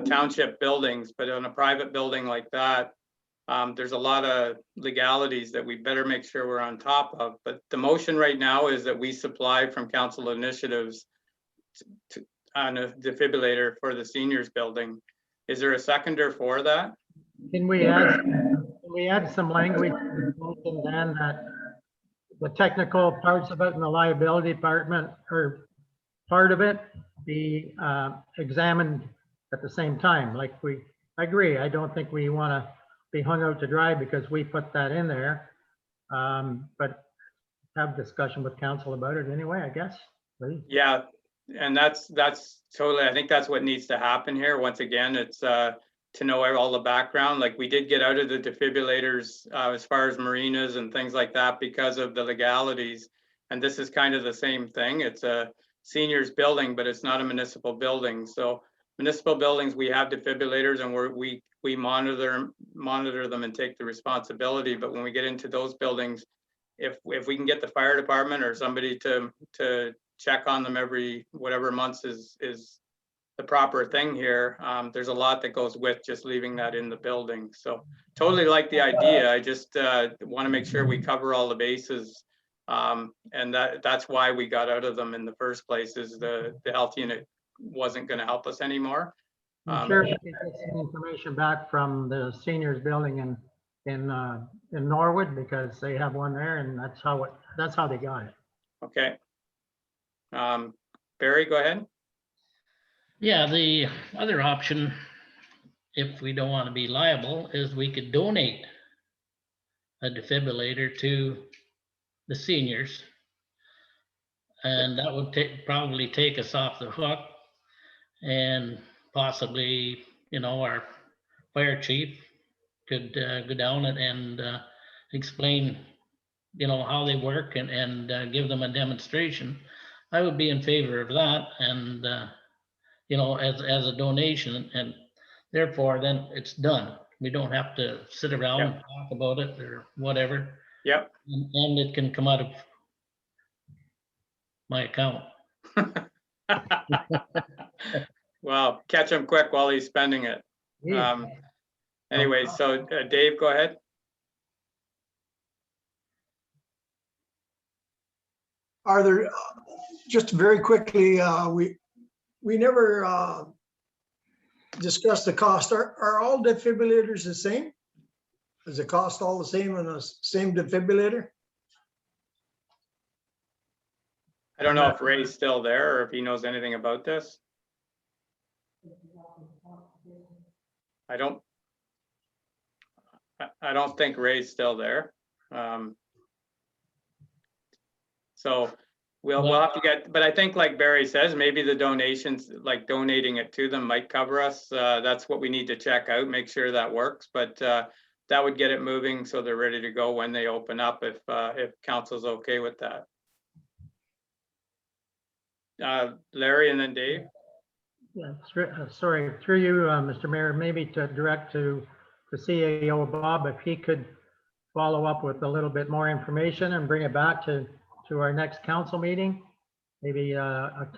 township buildings, but on a private building like that, there's a lot of legalities that we better make sure we're on top of. But the motion right now is that we supply from council initiatives on a defibrillator for the seniors building. Is there a seconder for that? Can we add some language to the motion then that the technical parts of it and the liability department or part of it be examined at the same time? Like I agree. I don't think we want to be hung out to dry because we put that in there, but have discussion with council about it anyway, I guess. Please. Yeah, and that's totally, I think that's what needs to happen here. Once again, it's to know all the background. Like we did get out of the defibrillators as far as marinas and things like that because of the legalities. And this is kind of the same thing. It's a seniors building, but it's not a municipal building. So municipal buildings, we have defibrillators and we monitor them and take the responsibility. But when we get into those buildings, if we can get the fire department or somebody to check on them every whatever months is the proper thing here. There's a lot that goes with just leaving that in the building. So totally like the idea. I just want to make sure we cover all the bases. And that's why we got out of them in the first place, is the health unit wasn't going to help us anymore. I'm sure we can get some information back from the seniors building in Norwood, because they have one there, and that's how they got it. Okay. Barry, go ahead. Yeah, the other option, if we don't want to be liable, is we could donate a defibrillator to the seniors. And that would probably take us off the hook, and possibly, our fire chief could go down and explain, how they work and give them a demonstration. I would be in favor of that, and as a donation, and therefore then it's done. We don't have to sit around and talk about it or whatever. Yep. And it can come out of my account. Well, catch him quick while he's spending it. Yeah. Anyway, so Dave, go ahead. Are there, just very quickly, we never discussed the cost. Are all defibrillators the same? Is the cost all the same on the same defibrillator? I don't know if Ray's still there or if he knows anything about this. I don't think Ray's still there. So we'll have to get, but I think like Barry says, maybe the donations, like donating it to them, might cover us. That's what we need to check out, make sure that works. But that would get it moving so they're ready to go when they open up, if council's okay with that. Larry and then Dave. Yeah, sorry, through you, Mr. Mayor, maybe to direct to the CAO Bob, if he could follow up with a little bit more information and bring it back to our next council meeting, maybe a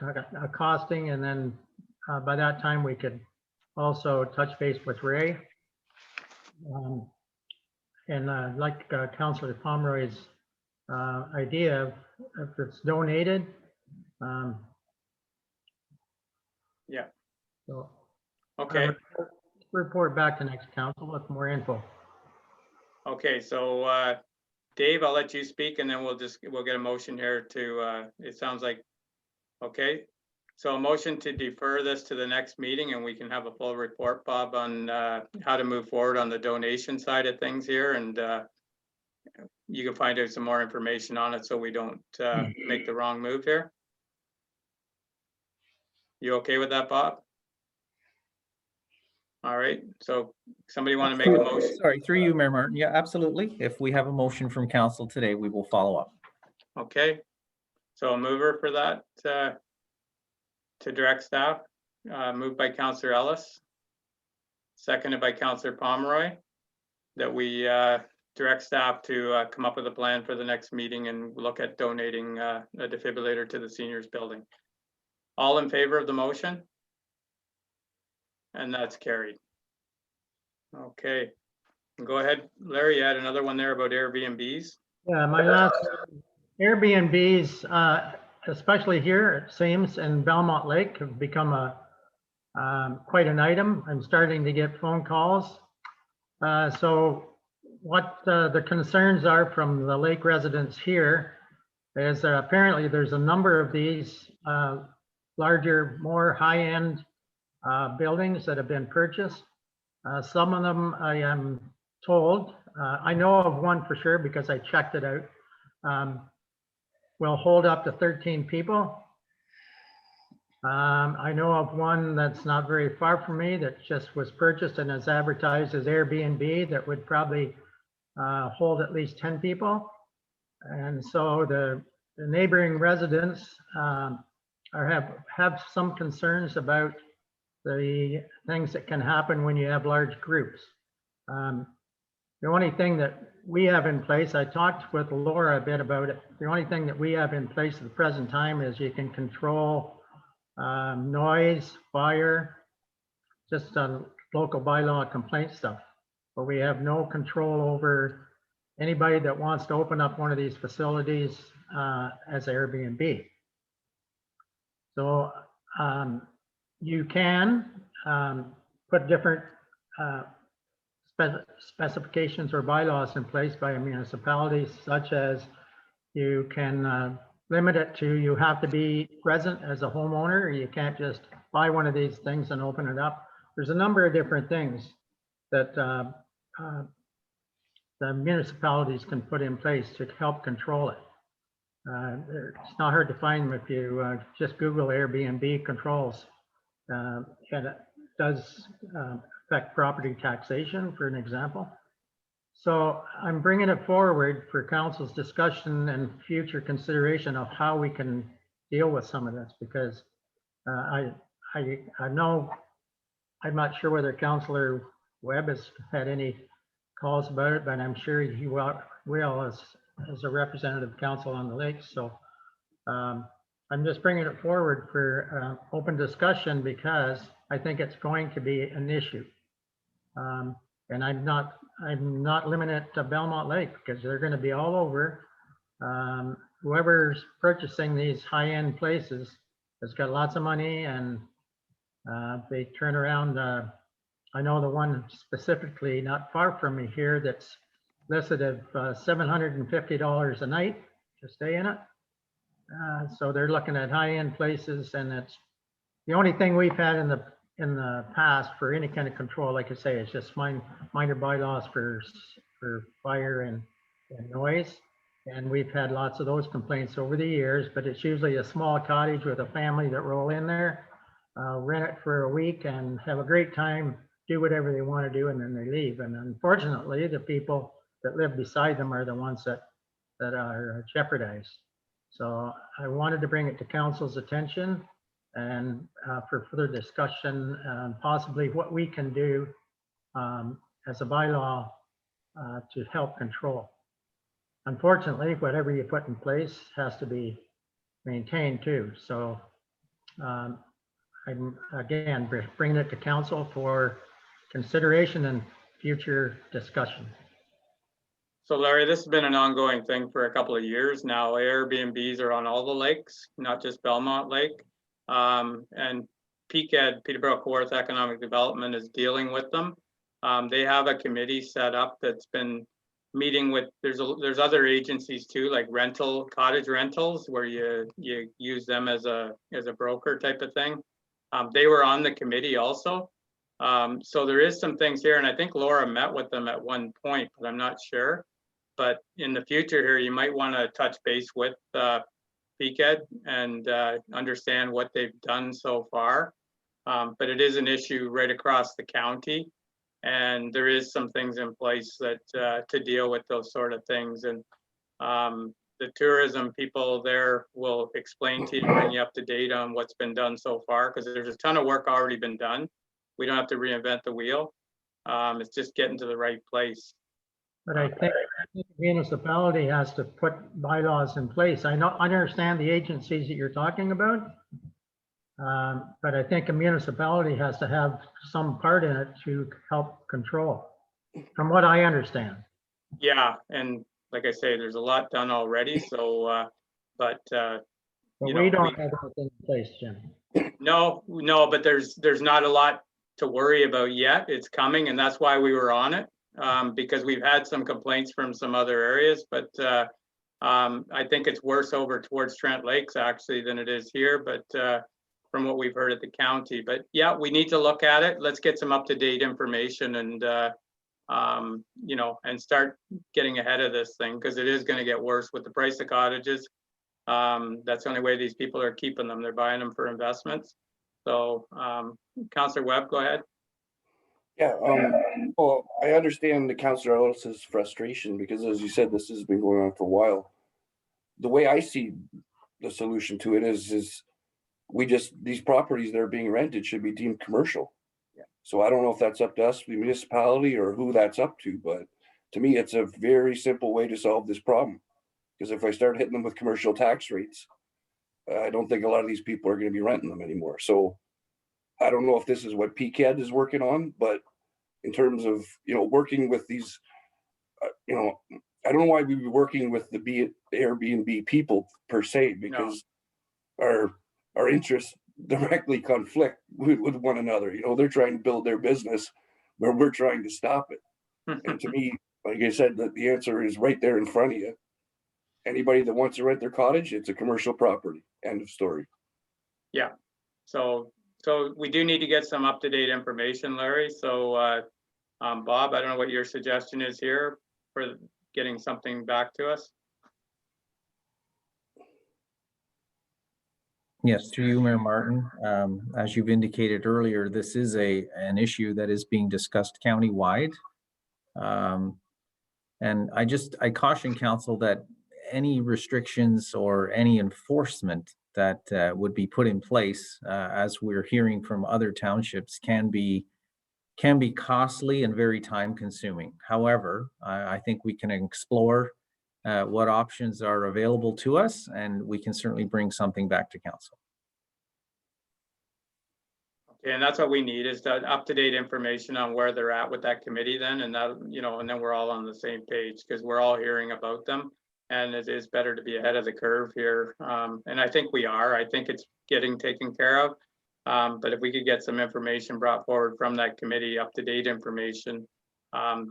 costing, and then by that time we could also touch base with Ray. And like Councillor Pomeroy's idea, if it's donated. Yeah. So okay. Report back to next council with more info. Okay, so Dave, I'll let you speak, and then we'll get a motion here to. It sounds like okay. So a motion to defer this to the next meeting, and we can have a full report, Bob, on how to move forward on the donation side of things here, and you can find out some more information on it so we don't make the wrong move here. You okay with that, Bob? All right, so somebody want to make a motion? Sorry, through you, Mayor Martin. Yeah, absolutely. If we have a motion from council today, we will follow up. Okay, so a mover for that to direct staff, moved by Councillor Ellis, seconded by Councillor Pomeroy, that we direct staff to come up with a plan for the next meeting and look at donating a defibrillator to the seniors building. All in favor of the motion? And that's carried. Okay, go ahead, Larry. You had another one there about Airbnbs. Yeah, my last Airbnbs, especially here, it seems, in Belmont Lake, have become quite an item. I'm starting to get phone calls. So what the concerns are from the lake residents here is apparently there's a number of these larger, more high-end buildings that have been purchased. Some of them, I am told, I know of one for sure because I checked it out, will hold up to 13 people. I know of one that's not very far from me that just was purchased and is advertised as Airbnb that would probably hold at least 10 people. And so the neighboring residents have some concerns about the things that can happen when you have large groups. The only thing that we have in place, I talked with Laura a bit about it. The only thing that we have in place at the present time is you can control noise, fire, just local bylaw complaint stuff. But we have no control over anybody that wants to open up one of these facilities as Airbnb. So you can put different specifications or bylaws in place by a municipality, such as you can limit it to, you have to be present as a homeowner. You can't just buy one of these things and open it up. There's a number of different things that the municipalities can put in place to help control it. It's not hard to find them if you just Google Airbnb controls. And it does affect property taxation, for an example. So I'm bringing it forward for council's discussion and future consideration of how we can deal with some of this, because I know, I'm not sure whether Councillor Webb has had any calls about it, but I'm sure he will as a representative council on the lakes. So I'm just bringing it forward for open discussion because I think it's going to be an issue. And I'm not limiting it to Belmont Lake, because they're going to be all over. Whoever's purchasing these high-end places has got lots of money, and they turn around. I know the one specifically not far from me here that's listed at $750 a night to stay in it. So they're looking at high-end places, and it's the only thing we've had in the past for any kind of control, like I say, is just minor bylaws for fire and noise. And we've had lots of those complaints over the years, but it's usually a small cottage with a family that roll in there, rent it for a week and have a great time, do whatever they want to do, and then they leave. And unfortunately, the people that live beside them are the ones that are jeopardized. So I wanted to bring it to council's attention and for further discussion, possibly what we can do as a bylaw to help control. Unfortunately, whatever you put in place has to be maintained too. So I'm again bringing it to council for consideration and future discussion. So Larry, this has been an ongoing thing for a couple of years now. Airbnbs are on all the lakes, not just Belmont Lake. And PCED, Peterborough Kawartha Economic Development, is dealing with them. They have a committee set up that's been meeting with, there's other agencies too, like cottage rentals, where you use them as a broker type of thing. They were on the committee also. So there is some things here, and I think Laura met with them at one point, but I'm not sure. But in the future here, you might want to touch base with PCED and understand what they've done so far. But it is an issue right across the county, and there is some things in place that to deal with those sort of things. And the tourism people there will explain to you, bring you up to date on what's been done so far, because there's a ton of work already been done. We don't have to reinvent the wheel. It's just getting to the right place. But I think the municipality has to put bylaws in place. I understand the agencies that you're talking about, but I think a municipality has to have some part in it to help control, from what I understand. Yeah, and like I say, there's a lot done already. So, but we don't have anything in place, Jim. No, but there's not a lot to worry about yet. It's coming, and that's why we were on it. Because we've had some complaints from some other areas, but I think it's worse over towards Trent Lakes actually than it is here, but from what we've heard at the county. But yeah, we need to look at it. Let's get some up-to-date information and and start getting ahead of this thing, because it is going to get worse with the price of cottages. That's the only way these people are keeping them. They're buying them for investments. So Councillor Webb, go ahead. Yeah, well, I understand the Councillor Ellis's frustration, because as you said, this has been going on for a while. The way I see the solution to it is these properties that are being rented should be deemed commercial. Yeah. So I don't know if that's up to us, the municipality, or who that's up to, but to me, it's a very simple way to solve this problem. Because if I start hitting them with commercial tax rates, I don't think a lot of these people are going to be renting them anymore. So I don't know if this is what PCAD is working on, but in terms of, working with these, I don't know why we'd be working with the Airbnb people per se, because our interests directly conflict with one another. They're trying to build their business where we're trying to stop it. And to me, like I said, the answer is right there in front of you. Anybody that wants to rent their cottage, it's a commercial property. End of story. Yeah. So we do need to get some up-to-date information, Larry. So Bob, I don't know what your suggestion is here for getting something back to us. Yes, through you, Mayor Martin. As you've indicated earlier, this is an issue that is being discussed countywide. And I caution council that any restrictions or any enforcement that would be put in place, as we're hearing from other townships, can be costly and very time consuming. However, I think we can explore what options are available to us, and we can certainly bring something back to council. Okay, and that's what we need, is that up-to-date information on where they're at with that committee then, and that, and then we're all on the same page, because we're all hearing about them. And it is better to be ahead of the curve here. And I think we are. I think it's getting taken care of. But if we could get some information brought forward from that committee, up-to-date information,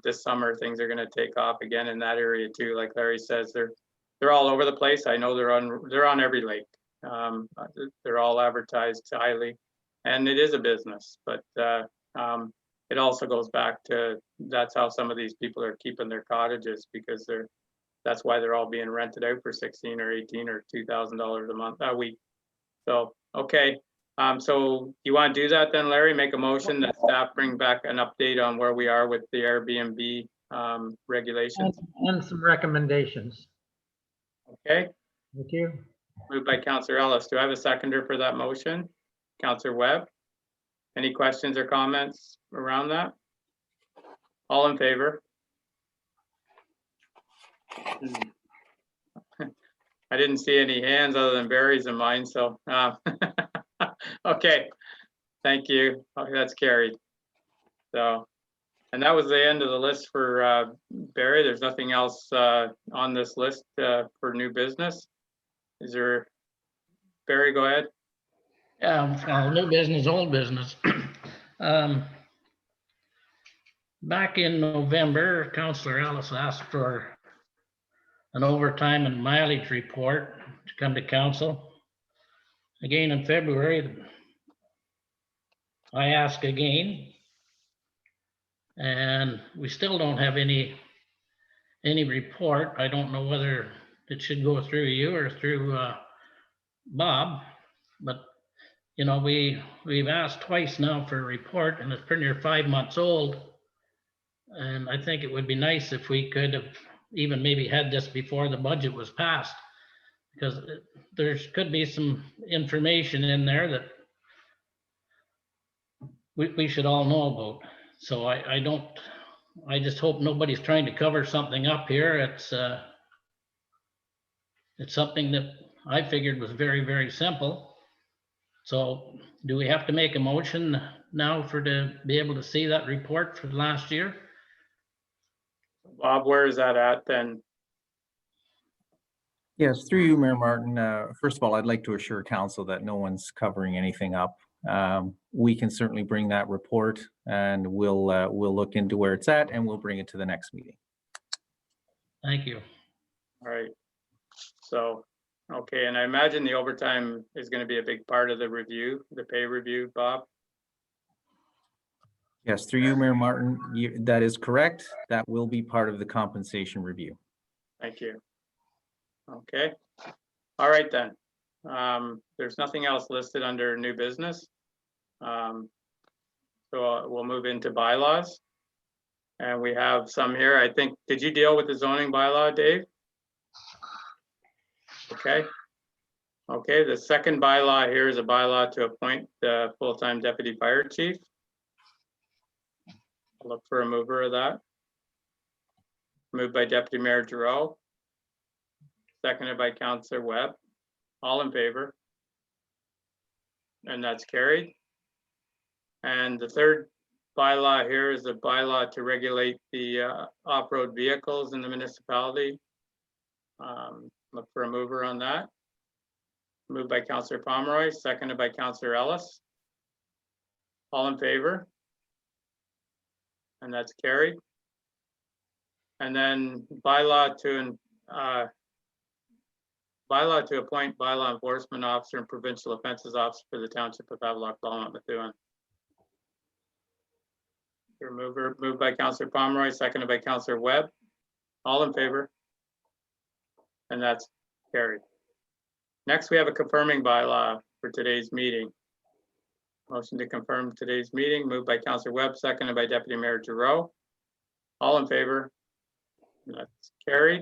this summer things are going to take off again in that area too. Like Larry says, they're all over the place. I know they're on every lake. They're all advertised highly, and it is a business. But it also goes back to, that's how some of these people are keeping their cottages, because that's why they're all being rented out for $16 or $18 or $2,000 a week. So, okay. So you want to do that then, Larry? Make a motion that staff bring back an update on where we are with the Airbnb regulations. And some recommendations. Okay. Thank you. Moved by Councillor Ellis. Do I have a seconder for that motion? Councillor Webb. Any questions or comments around that? All in favor? I didn't see any hands other than Barry's and mine, so okay, thank you. Okay, that's carried. So, and that was the end of the list for Barry. There's nothing else on this list for new business. Is there? Barry, go ahead. Yeah, new business, old business. Back in November, Councillor Ellis asked for an overtime and mileage report to come to council. Again in February, I asked again, and we still don't have any report. I don't know whether it should go through you or through Bob, but we've asked twice now for a report, and it's pretty near 5 months old. And I think it would be nice if we could have even maybe had this before the budget was passed, because there could be some information in there that we should all know about. So I just hope nobody's trying to cover something up here. It's something that I figured was very, very simple. So do we have to make a motion now to be able to see that report for last year? Bob, where is that at then? Yes, through you, Mayor Martin. First of all, I'd like to assure council that no one's covering anything up. We can certainly bring that report, and we'll look into where it's at, and we'll bring it to the next meeting. Thank you. All right. So, okay, and I imagine the overtime is going to be a big part of the review, the pay review, Bob? Yes, through you, Mayor Martin, that is correct. That will be part of the compensation review. Thank you. Okay. All right then. There's nothing else listed under new business. So we'll move into bylaws. And we have some here. I think, did you deal with the zoning bylaw, Dave? Okay. Okay, the second bylaw here is a bylaw to appoint the full-time deputy fire chief. I'll look for a mover of that. Moved by Deputy Mayor Giroux. Seconded by Councillor Webb. All in favor? And that's carried. And the third bylaw here is a bylaw to regulate the off-road vehicles in the municipality. Look for a mover on that. Moved by Councillor Pomeroy, seconded by Councillor Ellis. All in favor? And that's carried. And then bylaw to appoint bylaw enforcement officer and provincial offenses officer for the Township of Havelock-Belmont-Methuen. Moved by Councillor Pomeroy, seconded by Councillor Webb. All in favor? And that's carried. Next, we have a confirming bylaw for today's meeting. Motion to confirm today's meeting, moved by Councillor Webb, seconded by Deputy Mayor Giroux. All in favor? That's carried.